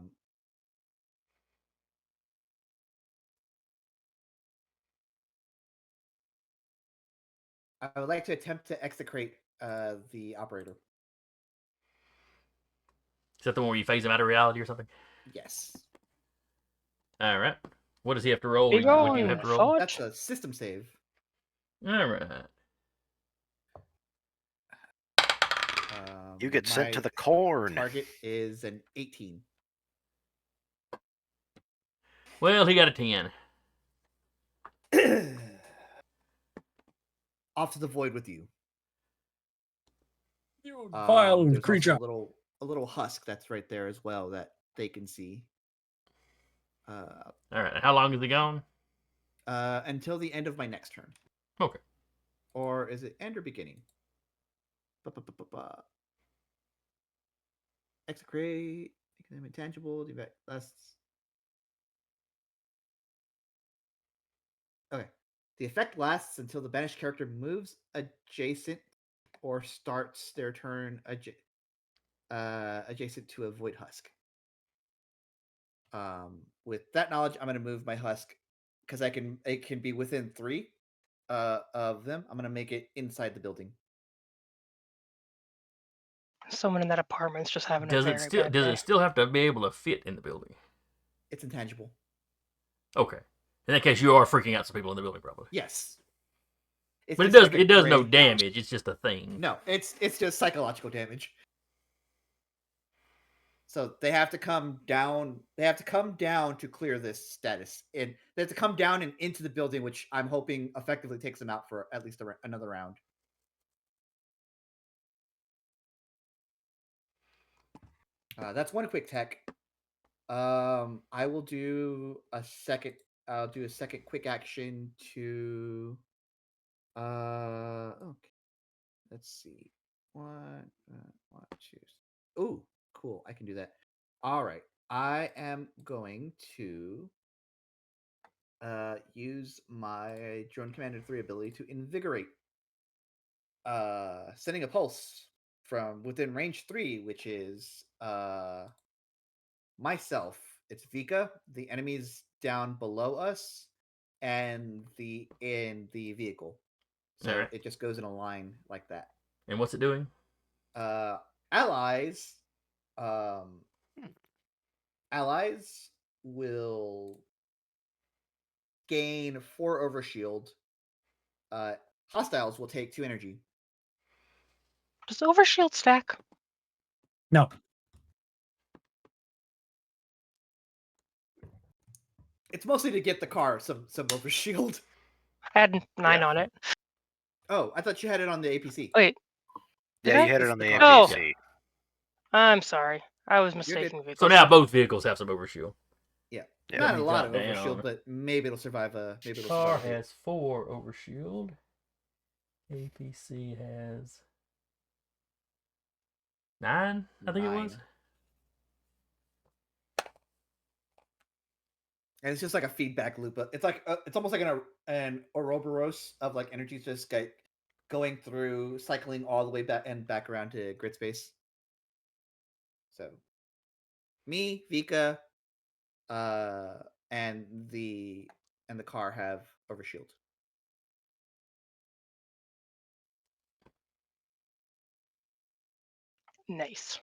S5: would like to attempt to execrate the operator.
S1: Is that the one where you phase him out of reality or something?
S5: Yes.
S1: All right. What does he have to roll?
S6: Big
S1: What do you
S6: ol'
S1: have to roll?
S5: That's a system save.
S1: All right.
S3: You get sent to
S5: My
S3: the corn.
S5: target is an 18.
S1: Well, he got a 10.
S5: Off to the void with you.
S4: You vile
S5: There's
S4: creature.
S5: also a little husk that's right there as well that they can see.
S1: All right. How long is he gone?
S5: Until the end of my next turn.
S1: Okay.
S5: Or is it end or beginning? Ba-ba-ba-ba-ba. Execrate, make them intangible, that's okay. The effect lasts until the banished character moves adjacent or starts their turn adjacent to a void husk. With that knowledge, I'm gonna move my husk because it can be within 3 of them. I'm gonna make it inside the building.
S6: Someone in that apartment's just having
S1: Does
S6: a
S1: it
S6: very
S1: still
S6: bad
S1: does
S6: day.
S1: it still have to be able to fit in the building?
S5: It's intangible.
S1: Okay. In that case, you are freaking out some people in the building, probably.
S5: Yes. It's
S1: But
S5: just like a
S1: it does no
S5: gray-
S1: damage. It's just a thing.
S5: No, it's just psychological damage. So they have to come down. They have to come down to clear this status, and they have to come down and into the building, which I'm hoping effectively takes them out for at least another round. That's one quick tech. I will do a second. I'll do a second quick action to. Okay. Let's see. One, two. Ooh, cool. I can do that. All right. I am going to use my Drone Commander 3 ability to invigorate. Sending a pulse from within range 3, which is myself. It's Vika, the enemies down below us, and in the vehicle. So
S1: Alright.
S5: it just goes in a line like that.
S1: And what's it doing?
S5: Allies allies will gain 4 overshield. Hostiles will take 2 energy.
S6: Does overshield stack?
S4: No.
S5: It's mostly to get the car some overshield.
S6: I had 9
S1: Yeah.
S6: on it.
S5: Oh, I thought you had it on the APC.
S6: Wait,
S3: Yeah, you
S6: I?
S3: had it
S5: It's
S3: on
S5: the
S3: the
S5: car.
S3: NPC.
S6: I'm sorry. I was
S5: good.
S6: mistaking vehicles.
S1: So now both vehicles have some overshield.
S5: Yeah.
S3: Yeah.
S5: Not
S1: Let
S5: a
S1: me
S5: lot of
S1: drop
S5: overshield,
S1: down.
S5: but maybe it'll survive a
S1: Car
S5: hit.
S1: has 4 overshield. APC has 9, I think it was.
S5: 9. And it's just like a feedback loop. It's like it's almost like an Ouroboros of like energy just going through, cycling all the way back around to grid space. So, me, Vika, and the car have overshield.
S6: Nice.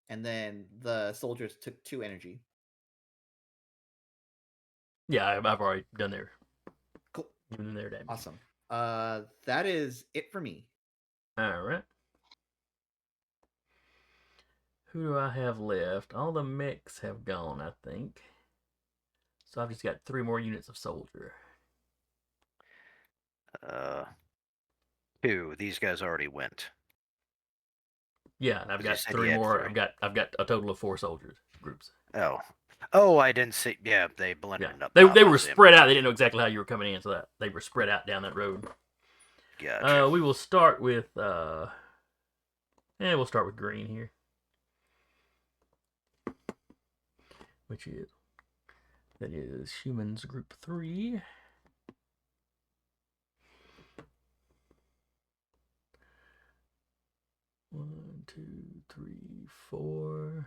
S5: And then the soldiers took 2 energy.
S1: Yeah, I've already done their
S5: Cool.
S1: given them their damage.
S5: Awesome. That is it for me.
S1: All right. Who do I have left? All the mechs have gone, I think. So I've just got 3 more units of soldier.
S3: 2. These guys already went.
S1: Yeah, and I've
S3: As you
S1: got
S3: said,
S1: 3
S3: you had
S1: more.
S3: 3.
S1: I've got a total of 4 soldiers groups.
S3: Oh, I didn't see. Yeah, they blended
S1: Yeah,
S3: up.
S1: they
S3: I
S1: were
S3: see 'em.
S1: spread out. They didn't know exactly how you were coming in, so that they were spread out down that road.
S3: Gotcha.
S1: We will start with And we'll start with green here. Which is, that is humans group 3. One, two, three, 4.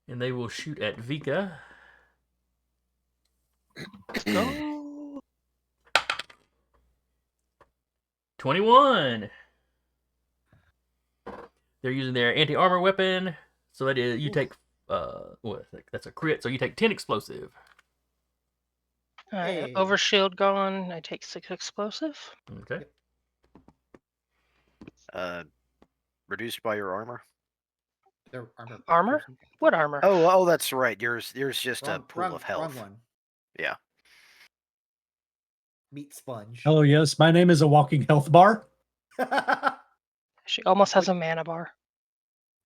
S1: And they will shoot at Vika.
S7: Go.
S1: 21. They're using their anti-armor weapon. So that is, you take, that's a crit. So you take 10 explosive.
S5: Hey.
S6: Overshield gone. I take 6 explosive.
S1: Okay.
S3: Reduced by your armor.
S5: Their armor.
S6: Armor?
S5: piercing.
S6: What armor?
S3: Oh, that's right. Yours just a pool
S5: wrong,
S3: of health.
S5: Wrong one.
S3: Yeah.
S5: Meat sponge.
S4: Hello, yes, my name is a walking health bar.
S6: She almost has a mana bar.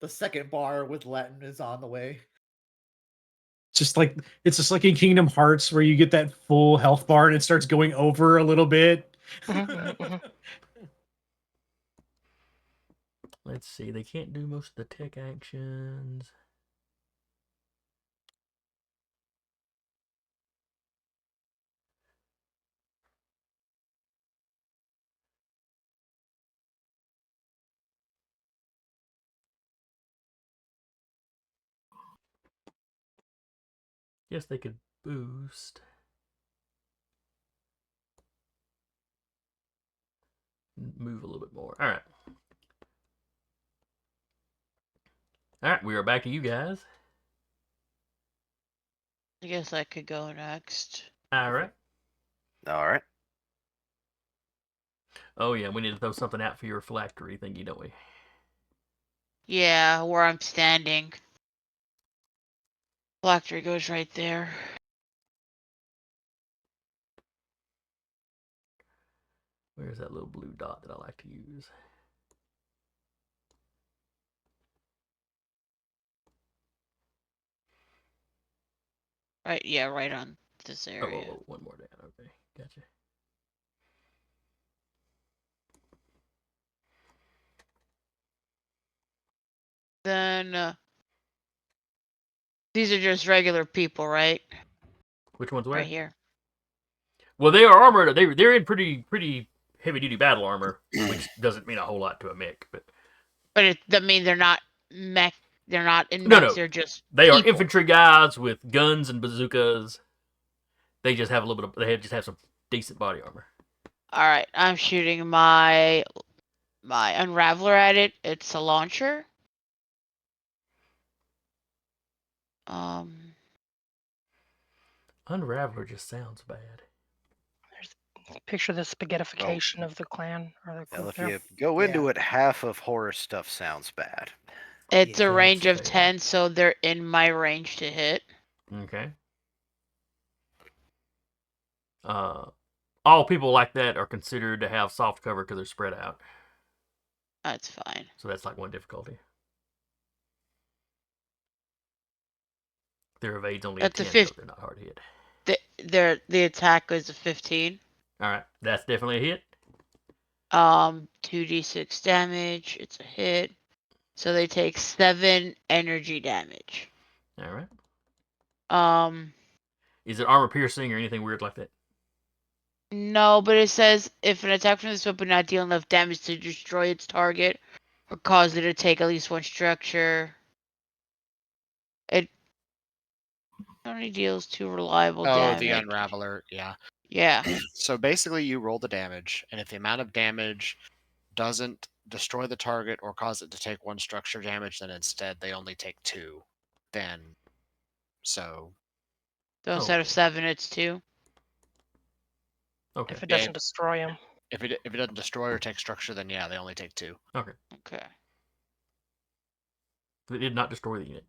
S5: The second bar with Latin is on the way.
S4: It's just like in Kingdom Hearts where you get that full health bar and it starts going over a little bit.
S1: Let's see. They can't do most of the tech actions. Guess they could boost. Move a little bit more. All right. All right, we are back to you guys.
S2: I guess I could go next.
S1: All right.
S3: All right.
S1: Oh, yeah, we need to throw something out for your phylactery thingy, don't we?
S2: Yeah, where I'm standing. Phylactery goes right there.
S1: Where's that little blue dot that I like to use?
S2: Right, yeah, right on this
S1: Oh,
S2: area.
S1: one more down. Okay, gotcha.
S2: Then, these are just regular people, right?
S1: Which one's where?
S2: Right here.
S1: Well, they are armored. They're in pretty heavy duty battle armor, which doesn't mean a whole lot to a mech.
S2: But it that means they're not mech. They're not in
S1: No,
S2: mechs.
S1: no.
S2: They're just
S1: They are
S2: people.
S1: infantry guys with guns and bazookas. They just have a little bit of. They just have some decent body armor.
S2: All right, I'm shooting my unraveler at it. It's a launcher.
S1: Unraveler just sounds bad.
S6: Picture the spaghettification of the clan or the
S3: Well,
S6: group
S3: if
S6: there.
S3: you go into
S5: Yeah.
S3: it, half of horror stuff sounds bad.
S2: It's
S5: Yeah,
S2: a range
S5: that's
S2: of
S5: fair.
S2: 10, so they're in my range to hit.
S1: Okay. All people like that are considered to have soft cover because they're spread out.
S2: That's fine.
S1: So that's like one difficulty. Their evade's only
S2: That's
S1: a
S2: a
S1: 10,
S2: fif-
S1: so they're not hard to hit.
S2: The attack is a 15.
S1: All right, that's definitely a hit.
S2: 2d6 damage. It's a hit. So they take 7 energy damage.
S1: All right.
S2: Um,
S1: Is it armor piercing or anything weird like that?
S2: no, but it says if an attack from this weapon not deal enough damage to destroy its target or cause it to take at least one structure, it only deals 2 reliable
S8: Oh,
S2: damage.
S8: the Unraveler, yeah.
S2: Yeah.
S8: So basically, you roll the damage, and if the amount of damage doesn't destroy the target or cause it to take 1 structure damage, then instead they only take 2. Then, so
S2: So instead of 7, it's 2.
S1: Okay.
S6: If it
S8: Yeah,
S6: doesn't destroy him.
S8: if it doesn't destroy or take structure, then yeah, they only take 2.
S1: Okay.
S2: Okay.
S1: It did not destroy the unit.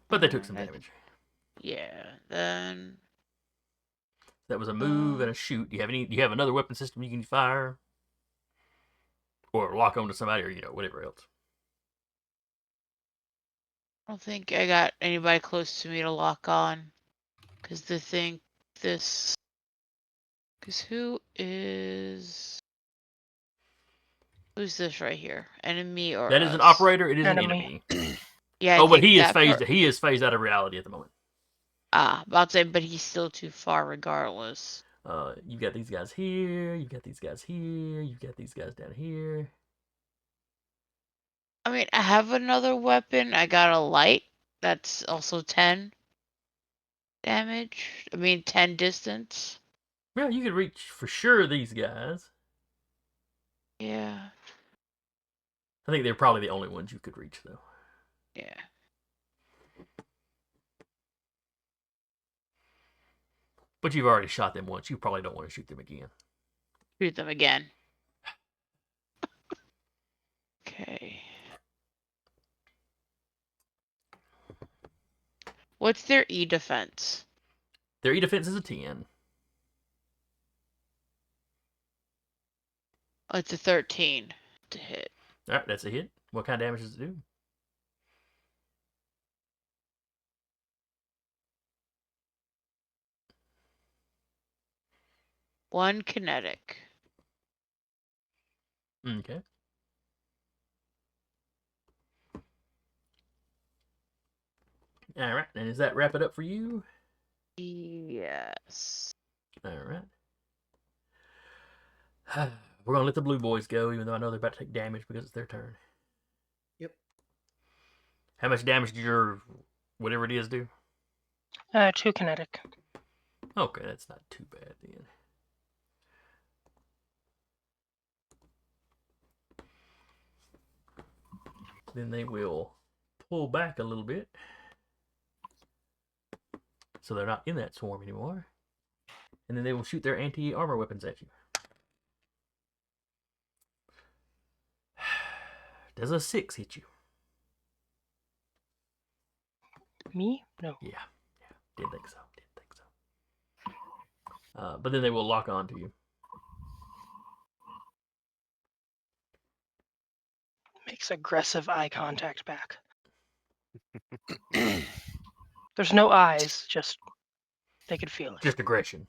S1: But they took some damage.
S2: Yeah. Then
S1: That was a move and a shoot. Do you have another weapon system you can fire? Or lock onto somebody or, whatever else.
S2: I don't think I got anybody close to me to lock on. Because Because who's this right here? Enemy or
S1: That is an
S2: us?
S1: operator. It is
S6: Enemy.
S1: an enemy.
S2: Yeah, I
S1: Oh, but
S2: think
S1: he is
S2: that
S1: phased.
S2: part-
S1: He is phased out of reality at the moment.
S2: about to say, but he's still too far regardless.
S1: You got these guys here. You got these guys here. You got these guys down here.
S2: I mean, I have another weapon. I got a light. That's also 10 damage. I mean, 10 distance.
S1: Yeah, you could reach for sure these guys.
S2: Yeah.
S1: I think they're probably the only ones you could reach, though.
S2: Yeah.
S1: But you've already shot them once. You probably don't want to shoot them again.
S2: Shoot them again. Okay. What's their E defense?
S1: Their E defense is a 10.
S2: Oh, it's a 13 to hit.
S1: All right, that's a hit. What kind of damage does it do?
S2: One kinetic.
S1: Okay. All right, and does that wrap it up for you?
S2: Yes.
S1: All right. We're gonna let the blue boys go, even though I know they're about to take damage because it's their turn.
S5: Yep.
S1: How much damage did your whatever it is do?
S6: 2 kinetic.
S1: Okay, that's not too bad then. Then they will pull back a little bit, so they're not in that swarm anymore. And then they will shoot their anti-armor weapons at you. Does a 6 hit you?
S6: Me? No.
S1: Yeah. Didn't think so. But then they will lock on to you.
S6: Makes aggressive eye contact back. There's no eyes, just they could feel it.
S1: Just aggression.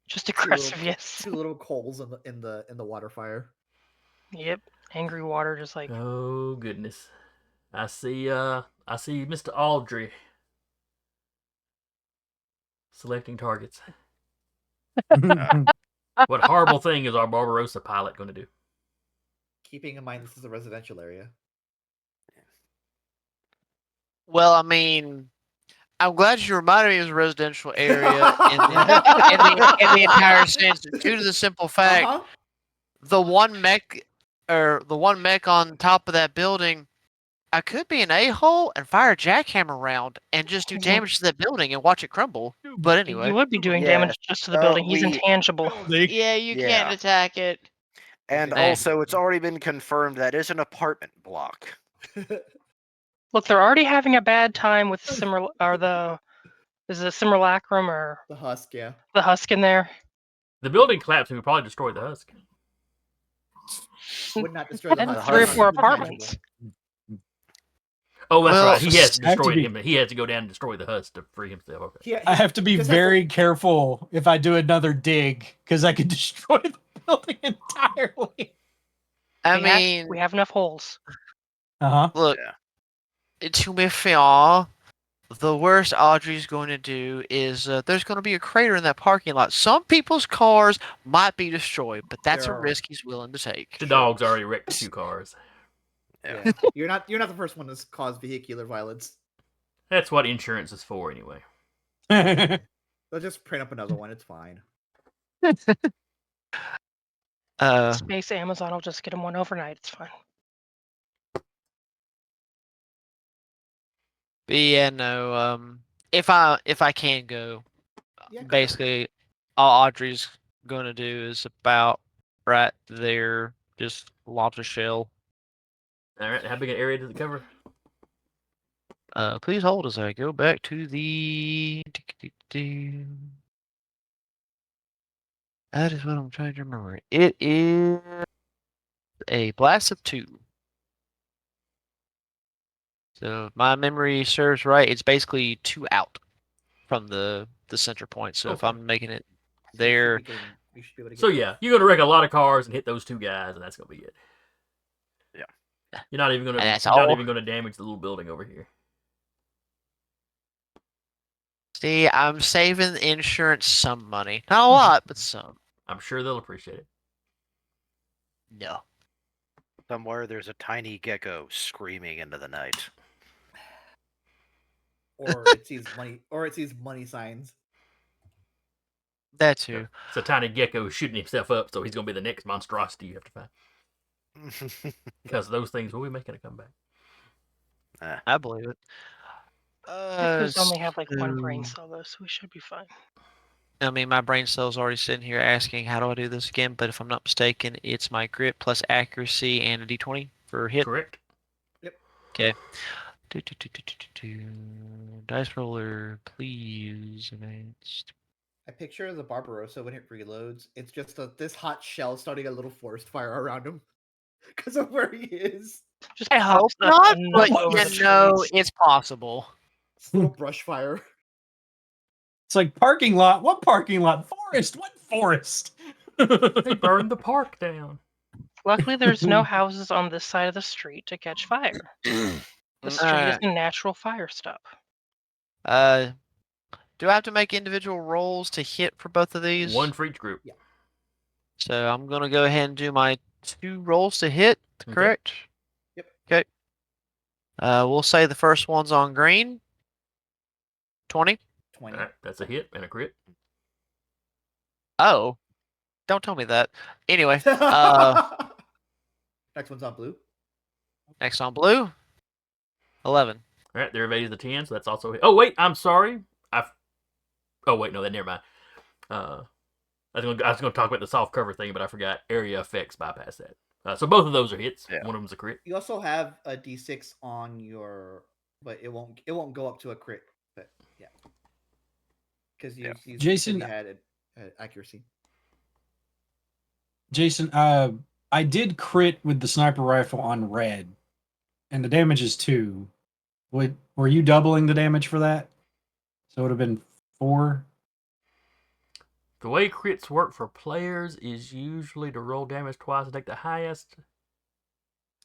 S6: Just aggressive, yes.
S5: Two little coals in the water fire.
S6: Yep. Angry water, just like
S1: Oh goodness. I see Mr. Audrey selecting targets. What horrible thing is our Barbarossa pilot going to do?
S5: Keeping in mind this is a residential area.
S7: Well, I mean, I'm glad you reminded me of the residential area in the entire sense, due to the simple fact
S5: Uh-huh.
S7: the one mech on top of that building, I could be an a-hole and fire a jackhammer round and just do damage to that building and watch it crumble. But anyway,
S6: you would be doing
S3: Yeah,
S6: damage just to the building. He's
S3: we-
S6: intangible.
S2: Yeah, you can't
S3: Yeah.
S2: attack it.
S3: And
S7: Hey.
S3: also, it's already been confirmed that is an apartment block.
S6: Look, they're already having a bad time with is it simulacrum or
S5: The husk, yeah.
S6: the husk in there?
S1: The building collapsed and we probably destroyed the husk.
S5: Would not destroy the
S6: And
S5: husk.
S6: 3 or
S3: husk
S6: 4
S5: It's intangible.
S6: apartments.
S1: Oh, that's
S7: Well,
S1: right. He has to
S4: I have to
S1: destroy
S4: be-
S1: him. He has to go down and destroy the husk to free himself. Okay.
S5: He-
S4: I have to be
S5: just has
S4: very careful if I do another dig because I could destroy the building entirely.
S7: I
S6: We have-
S7: mean,
S6: we have enough holes.
S4: Uh huh.
S7: look, to be fair, the worst Audrey's going to do is there's going to be a crater in that parking lot. Some people's cars might be destroyed, but that's
S5: There
S7: a
S5: are-
S7: risk he's willing to take.
S1: The dog's already wrecked 2 cars.
S5: Yeah. You're not the first one to cause vehicular violence.
S1: That's what insurance is for, anyway.
S5: They'll just print up another one. It's fine.
S6: Space Amazon will just get him one overnight. It's fine.
S7: But yeah, no. If I can go,
S5: Yeah, go for it.
S7: basically, all Audrey's going to do is about right there, just launch a shell.
S1: All right. How big an area does it cover?
S7: Please hold as I go back to the. That is what I'm trying to remember. It is a blast of 2. So if my memory serves right, it's basically 2 out from the center point. So if
S1: Okay.
S7: I'm making it
S5: So you should
S7: there,
S5: be getting- you should be able to get
S1: So
S5: both.
S1: yeah, you're gonna wreck a lot of cars and hit those 2 guys, and that's gonna be it.
S3: Yeah.
S1: You're not even gonna.
S7: and that's
S1: You're not
S7: all.
S1: even gonna damage the little building over here.
S7: See, I'm saving insurance some money. Not a lot, but some.
S1: I'm sure they'll appreciate it.
S7: No.
S3: Somewhere there's a tiny gecko screaming into the night.
S5: Or it sees money. Or it sees money signs.
S7: That too.
S1: It's a tiny gecko shooting himself up, so he's gonna be the next monstrosity you have to find. Because those things will be making a comeback.
S7: I believe it.
S6: Geckos only have like 1 brain
S7: so-
S6: cell though, so we should be fine.
S7: I mean, my brain cell's already sitting here asking, how do I do this again? But if I'm not mistaken, it's my grit plus accuracy and a d20 for hit.
S1: Correct.
S7: Okay. Dice roller, please. Advanced.
S5: I picture the Barbarossa when it reloads. It's just this hot shell starting a little forest fire around him because of where he is.
S6: Just
S7: I hope
S6: pops up
S7: not,
S6: and
S7: but
S6: over
S7: you
S6: the
S7: know
S6: trees.
S7: it's possible.
S5: This little brush fire.
S4: It's like parking lot. What parking lot? Forest. What forest?
S1: They burned the park down.
S6: Luckily, there's no houses on this side of the street to catch fire. The street is
S7: Alright.
S6: a natural fire stop.
S7: Do I have to make individual rolls to hit for both of these?
S1: 1 for each group.
S7: So I'm gonna go ahead and do my 2 rolls to hit.
S1: Okay.
S7: Correct.
S5: Yep.
S7: Okay. We'll say the first one's on green. 20.
S5: 20.
S1: All right, that's a hit and a crit.
S7: Oh, don't tell me that. Anyway,
S5: Next one's on blue.
S7: next on blue. 11.
S1: All right, they're evaded the 10, so that's also a hit. Oh wait, I'm sorry. Oh wait, no, that never mind. I was gonna talk about the soft cover thing, but I forgot. Area effects bypass that. So both of those are hits.
S3: Yeah.
S1: One of them's a crit.
S5: You also have a d6 on your, but it won't go up to a crit. But yeah, because you said
S4: Jason-
S5: you had accuracy.
S4: Jason, I did crit with the sniper rifle on red, and the damage is 2. Were you doubling the damage for that? So it would have been 4.
S1: The way crits work for players is usually to roll damage twice and take the highest.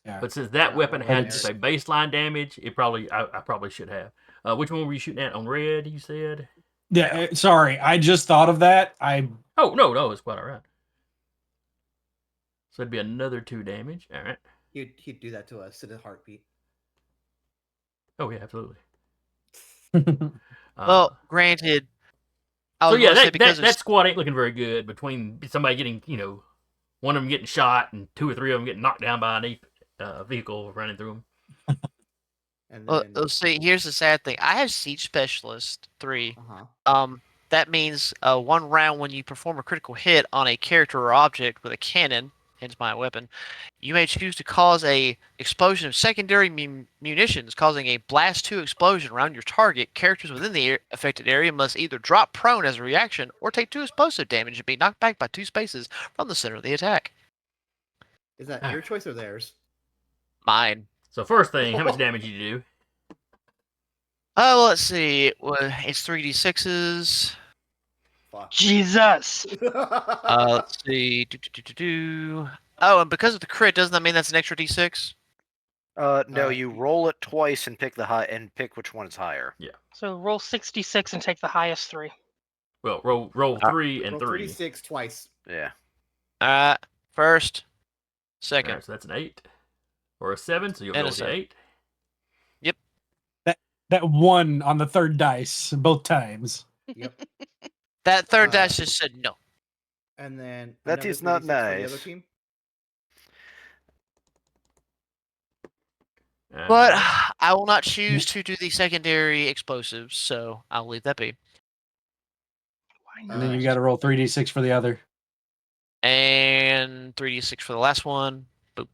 S4: Yeah.
S1: But since that
S5: Yeah,
S1: weapon
S5: well,
S1: had
S4: it's-
S1: just a baseline damage, I probably should have. Which one were you shooting at on red? You said.
S4: Yeah. Sorry, I just thought of that.
S1: Oh no, it's quite alright. So it'd be another 2 damage. All right.
S5: He'd do that to us in a heartbeat.
S1: Oh yeah, absolutely.
S7: Well, granted. I
S1: So
S7: was
S1: yeah,
S7: gonna say
S1: that,
S7: because
S1: that, that squad ain't looking very good. Between somebody getting, one of them getting shot and 2 or 3 of them getting knocked down by a vehicle running through them.
S5: And
S7: Well,
S5: then,
S7: let's see. Here's the sad thing. I have Siege Specialist 3.
S5: uh-huh.
S7: That means 1 round when you perform a critical hit on a character or object with a cannon, hence my weapon, you may choose to cause a explosion of secondary munitions, causing a blast 2 explosion around your target. Characters within the affected area must either drop prone as a reaction or take 2 explosive damage and be knocked back by 2 spaces from the center of the attack.
S5: Is that your choice or theirs?
S7: Mine.
S1: So first thing, how much damage did you do?
S7: Oh, let's see. Well, it's 3d6s.
S5: Fuck.
S6: Jesus!
S7: Let's see. Oh, and because of the crit, doesn't that mean that's an extra d6?
S3: No, you roll it twice and pick pick which one is higher.
S6: So roll 66 and take the highest 3.
S1: Well, roll 3 and
S5: Roll
S1: 3.
S5: 3d6 twice.
S3: Yeah.
S7: First,
S1: All
S7: second.
S1: right, so that's an 8 or a 7. So you'll
S7: And
S1: go
S7: a
S1: with the
S7: 7.
S1: 8.
S4: That 1 on the 3rd dice both times.
S5: Yep.
S7: That third dice just said no.
S5: And then
S3: That
S5: another
S3: is not
S5: 3d6 for the other
S3: nice.
S5: team.
S7: But
S1: Uh,
S7: I will not choose to do the secondary explosives, so I'll leave that be.
S6: Why
S4: And then
S6: not?
S4: you got to roll 3d6 for the other.
S7: And 3d6 for the last one. Boop.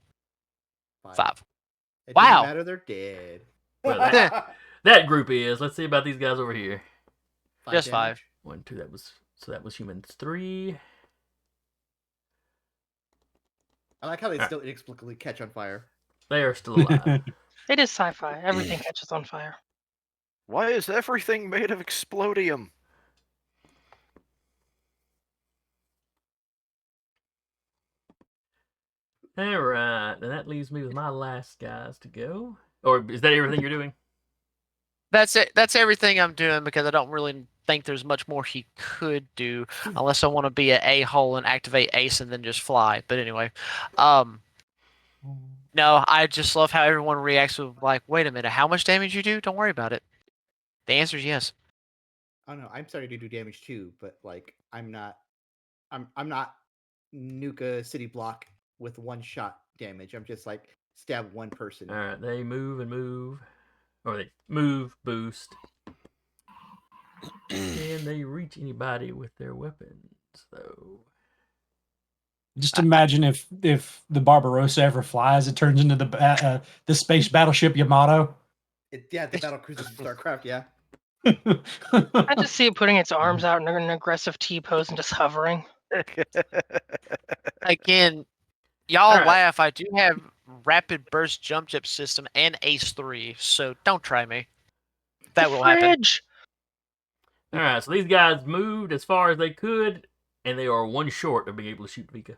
S7: 5.
S5: It
S7: Wow.
S5: doesn't matter, they're dead.
S1: Well, that group is. Let's see about these guys over here.
S7: Just
S5: damage.
S7: 5.
S1: 1, 2. That was humans 3.
S5: I like how they still inexplicably catch on fire.
S1: They are still alive.
S6: It is sci-fi. Everything catches on fire.
S3: Why is everything made of explodium?
S1: All right, and that leaves me with my last guys to go. Or is that everything you're doing?
S7: That's it. That's everything I'm doing because I don't really think there's much more he could do unless I want to be an a-hole and activate Ace and then just fly. But anyway, no, I just love how everyone reacts with like, wait a minute, how much damage you do? Don't worry about it. The answer is yes.
S5: I don't know. I'm starting to do damage too, but like I'm not nuke a city block with one shot damage. I'm just like stab one person.
S1: All right, they move and move, or they move, boost. Can they reach anybody with their weapons, though?
S4: Just imagine if the Barbarossa ever flies, it turns into the space battleship Yamato.
S5: Yeah, the battle cruiser from StarCraft. Yeah.
S6: I just see it putting its arms out in an aggressive T pose and just hovering.
S7: Again, y'all
S1: All right.
S7: laugh. I do have rapid burst jump jet system and Ace 3, so don't try me. That will happen.
S6: Fridge!
S1: All right, so these guys moved as far as they could, and they are one short of being able to shoot Vika.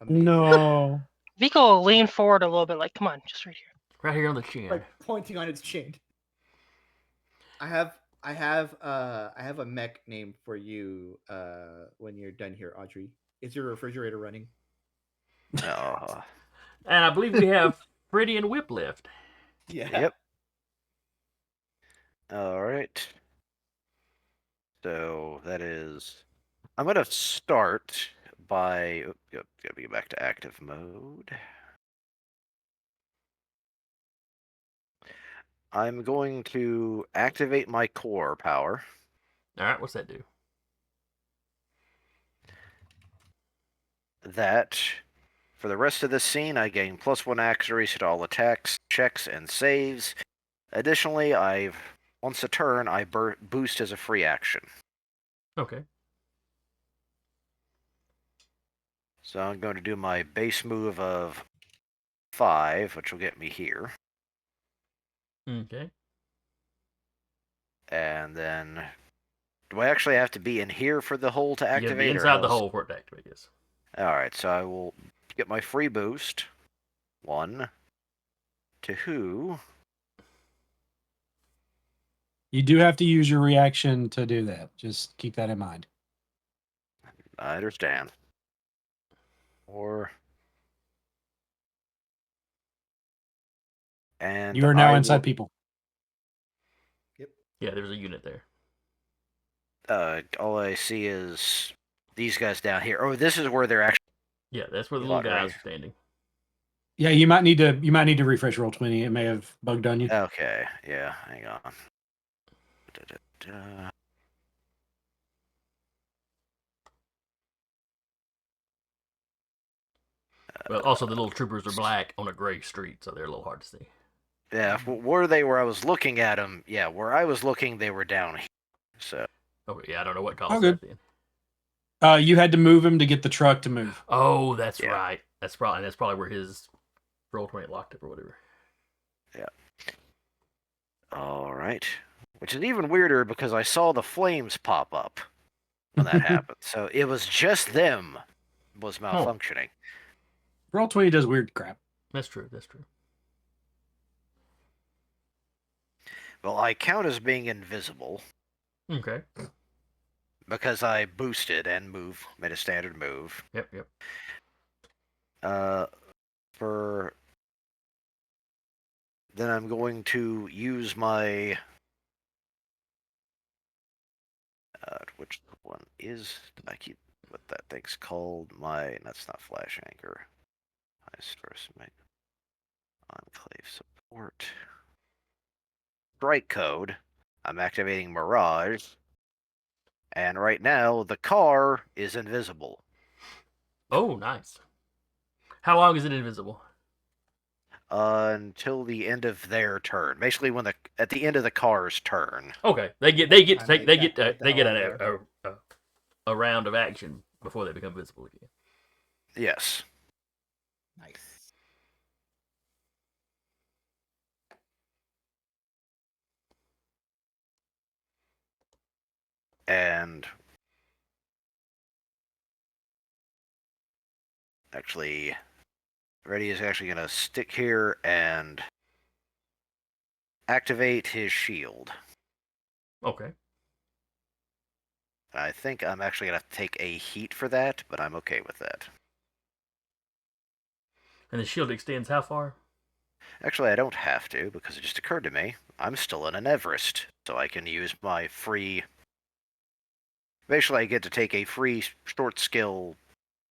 S5: Amazing.
S4: No.
S6: Viko will lean forward a little bit, like, come on, just right here.
S1: Right here on the chin.
S5: Like pointing on its chin. I have a mech name for you when you're done here, Audrey. Is your refrigerator running?
S3: Oh,
S1: And I believe we have Freddy and Whip left.
S5: Yeah.
S3: yep. All right. So that is. I'm going to start by. Gotta get back to active mode. I'm going to activate my core power.
S1: All right, what's that do?
S3: That, for the rest of this scene, I gain +1 accuracy to all attacks, checks, and saves. Additionally, once a turn, I boost as a free action.
S1: Okay.
S3: So I'm going to do my base move of 5, which will get me here.
S1: Okay.
S3: And then, do I actually have to be in here for the hole to
S1: You gotta
S3: activate?
S1: be
S3: or
S1: inside the
S3: how's-
S1: hole for it to activate, yes.
S3: Alright, so I will get my free boost. 1, 2.
S4: You do have to use your reaction to do that. Just keep that in mind.
S3: I understand. 4. And
S4: You are now
S3: I
S4: inside
S3: will,
S4: people.
S1: Yeah, there's a unit there.
S3: all I see is these guys down here. Oh, this is where they're actually.
S1: Yeah, that's where the
S3: You
S1: little
S3: got it,
S1: guys
S3: right?
S1: are standing.
S4: Yeah, you might need to refresh Roll20. It may have bugged on you.
S3: Okay, yeah, hang on. Da-da-da.
S1: Well, also the little troopers are black on a gray street, so they're a little hard to see.
S3: Yeah, were they where I was looking at them? Yeah, where I was looking, they were down here. So,
S1: Okay, yeah, I don't know what caused
S4: Oh, good.
S1: that then.
S4: You had to move him to get the truck to move.
S1: Oh, that's
S3: Yeah.
S1: right. That's probably where his Roll20 locked up or whatever.
S3: all right. Which is even weirder because I saw the flames pop up when that happened. So it was just them was malfunctioning.
S4: Roll20 does weird crap.
S1: That's true. That's true.
S3: Well, I count as being invisible
S1: Okay.
S3: because I boosted and made a standard move.
S1: Yep. Yep.
S3: Then I'm going to use my which one is I keep what that thing's called? That's not flash anchor. First make enclave support. Strike code. I'm activating Mirage. And right now the car is invisible.
S1: Oh, nice. How long is it invisible?
S3: Until the end of their turn. Basically, at the end of the car's turn.
S1: Okay, they get
S5: Time
S1: to
S5: they
S1: take they get
S5: evacuate the
S1: they get
S5: hell
S1: a round of action before they become visible again.
S3: Yes.
S5: Nice.
S3: and actually, Reddy is actually going to stick here and activate his shield.
S1: Okay.
S3: I think I'm actually going to take a heat for that, but I'm okay with that.
S1: And the shield extends how far?
S3: Actually, I don't have to, because it just occurred to me, I'm still in an Everest, so I can use my free... Basically, I get to take a free short skill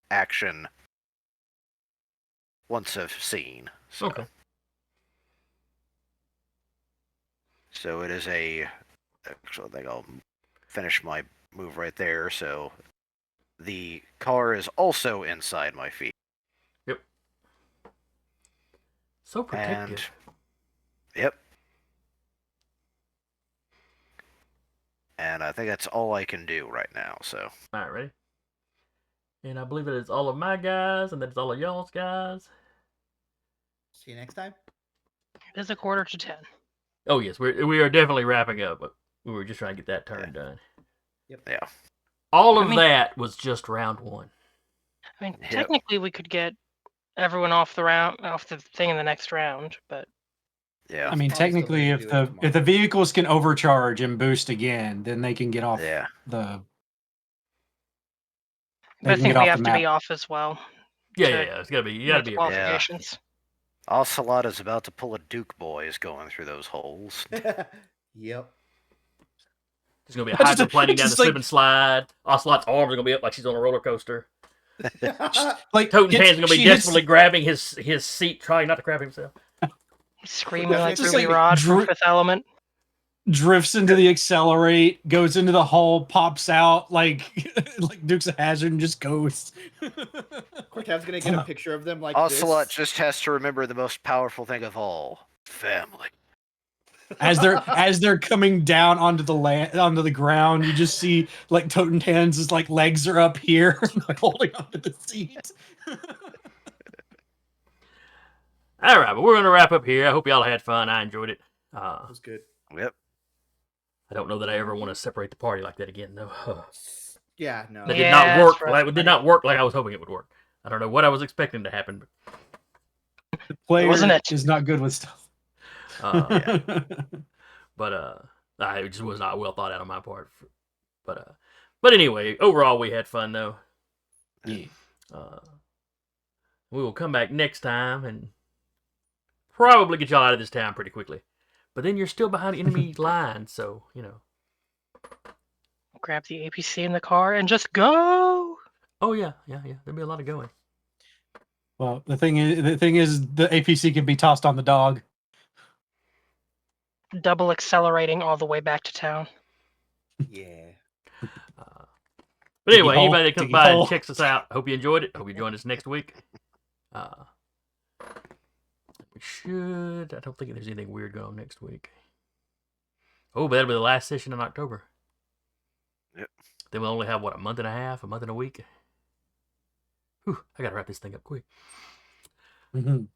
S3: action once I've seen. So.
S1: Okay.
S3: So it is a... Actually, I think I'll finish my move right there, so... The car is also inside my feet.
S1: Yep. So protective.
S3: Yep. And I think that's all I can do right now, so...
S1: Alright, ready? And I believe it is all of my guys, and that's all of y'all's guys.
S5: See you next time.
S6: It is 9:45.
S1: Oh yes, we are definitely wrapping up, but we were just trying to get that turn done.
S5: Yep.
S3: Yeah.
S1: All of
S6: I mean-
S1: that was just round one.
S6: I mean,
S3: Yep.
S6: technically we could get everyone off the thing in the next round, but
S3: Yeah.
S4: I mean,
S5: Probably still
S4: technically,
S5: gonna
S4: if
S5: do it
S4: the
S5: tomorrow.
S4: vehicles can overcharge and boost again, then they can get off
S3: Yeah.
S4: the.
S6: but I
S4: can
S6: think
S4: get
S6: we
S4: off
S6: have
S4: the
S6: to
S4: map.
S6: be off as well.
S1: Yeah,
S6: to
S1: yeah, yeah. It's gotta be. You gotta
S6: Make the
S1: be.
S6: qualifications.
S3: Ocelot is about to pull a Duke Boys going through those holes.
S5: Yep.
S1: There's gonna be a
S4: Just-
S1: hydroplaning down the
S4: just like-
S1: slip and slide. Ocelot's arms are gonna be up like she's on a roller coaster.
S4: Like
S1: Toten's
S4: gets-
S1: hands are gonna be
S4: she hits-
S1: desperately grabbing his seat, trying not to crap himself.
S6: Screaming
S5: Just
S6: like
S5: like
S6: Ruby Rod from
S4: dri-
S6: Fifth Element.
S4: drifts into the accelerate, goes into the hole, pops out like like Dukes of Hazzard, and just goes.
S5: Cortav's gonna get a picture of them like
S3: Ocelot
S5: this.
S3: just has to remember the most powerful thing of all: family.
S4: As they're coming down onto the ground, you just see like Totentan's like legs are up here, like, holding onto the seat.
S1: All right, but we're gonna wrap up here. I hope y'all had fun. I enjoyed it.
S5: That was good.
S3: Yep.
S1: I don't know that I ever want to separate the party like that again, though.
S5: Yeah, no.
S1: That
S6: Yeah,
S1: did not
S6: that's
S1: work.
S6: rough.
S1: That did not work like I was hoping it would work. I don't know what I was expecting to happen.
S4: The player
S6: Wasn't it?
S4: is not good with stuff.
S1: But it just was not well thought out on my part. But anyway, overall we had fun though.
S4: Yeah.
S1: We will come back next time and probably get y'all out of this town pretty quickly. But then you're still behind enemy lines, so you know.
S6: Grab the APC in the car and just go.
S1: Oh yeah. There'll be a lot of going.
S4: Well, the thing is, the APC can be tossed on the dog.
S6: Double accelerating all the way back to town.
S5: Yeah.
S1: But anyway,
S4: Diggy hole,
S1: anybody that comes
S4: diggy
S1: by
S4: hole.
S1: and checks us out, hope you enjoyed it. Hope you join us next week. We should. I don't think there's anything weird going on next week. Oh, but that'll be the last session in October.
S3: Yep.
S1: Then we'll only have, what, a month and a half, a month and a week? Whew, I gotta wrap this thing up quick.
S4: Mhm.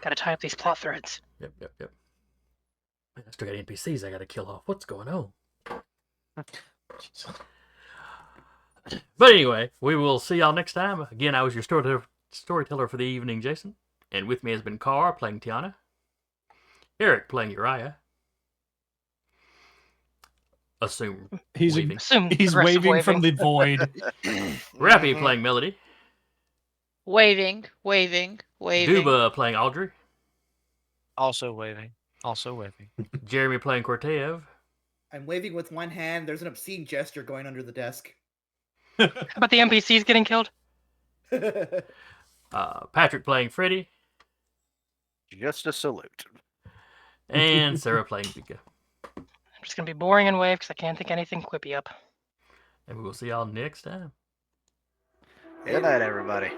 S6: Gotta tie up these plot threads.
S1: Yep. Man, I still got NPCs I gotta kill off. What's going on? But anyway, we will see y'all next time. Again, I was your storyteller for the evening, Jason. And with me has been Carr playing Tiana. Eric playing Uriah. Assume
S4: He's
S1: waving.
S6: Assume
S4: he's
S6: aggressive
S4: waving from the void.
S1: Rappy playing Melody.
S2: Waving.
S1: Duba playing Audrey.
S7: Also waving.
S1: Jeremy playing Cortev.
S5: I'm waving with one hand. There's an obscene gesture going under the desk.
S6: How about the NPCs getting killed?
S1: Patrick playing Freddy.
S3: Just a salute.
S1: And Sarah playing Vika.
S6: I'm just gonna be boring and wave because I can't think anything quippy up.
S1: And we will see y'all next time.
S3: Good night, everybody.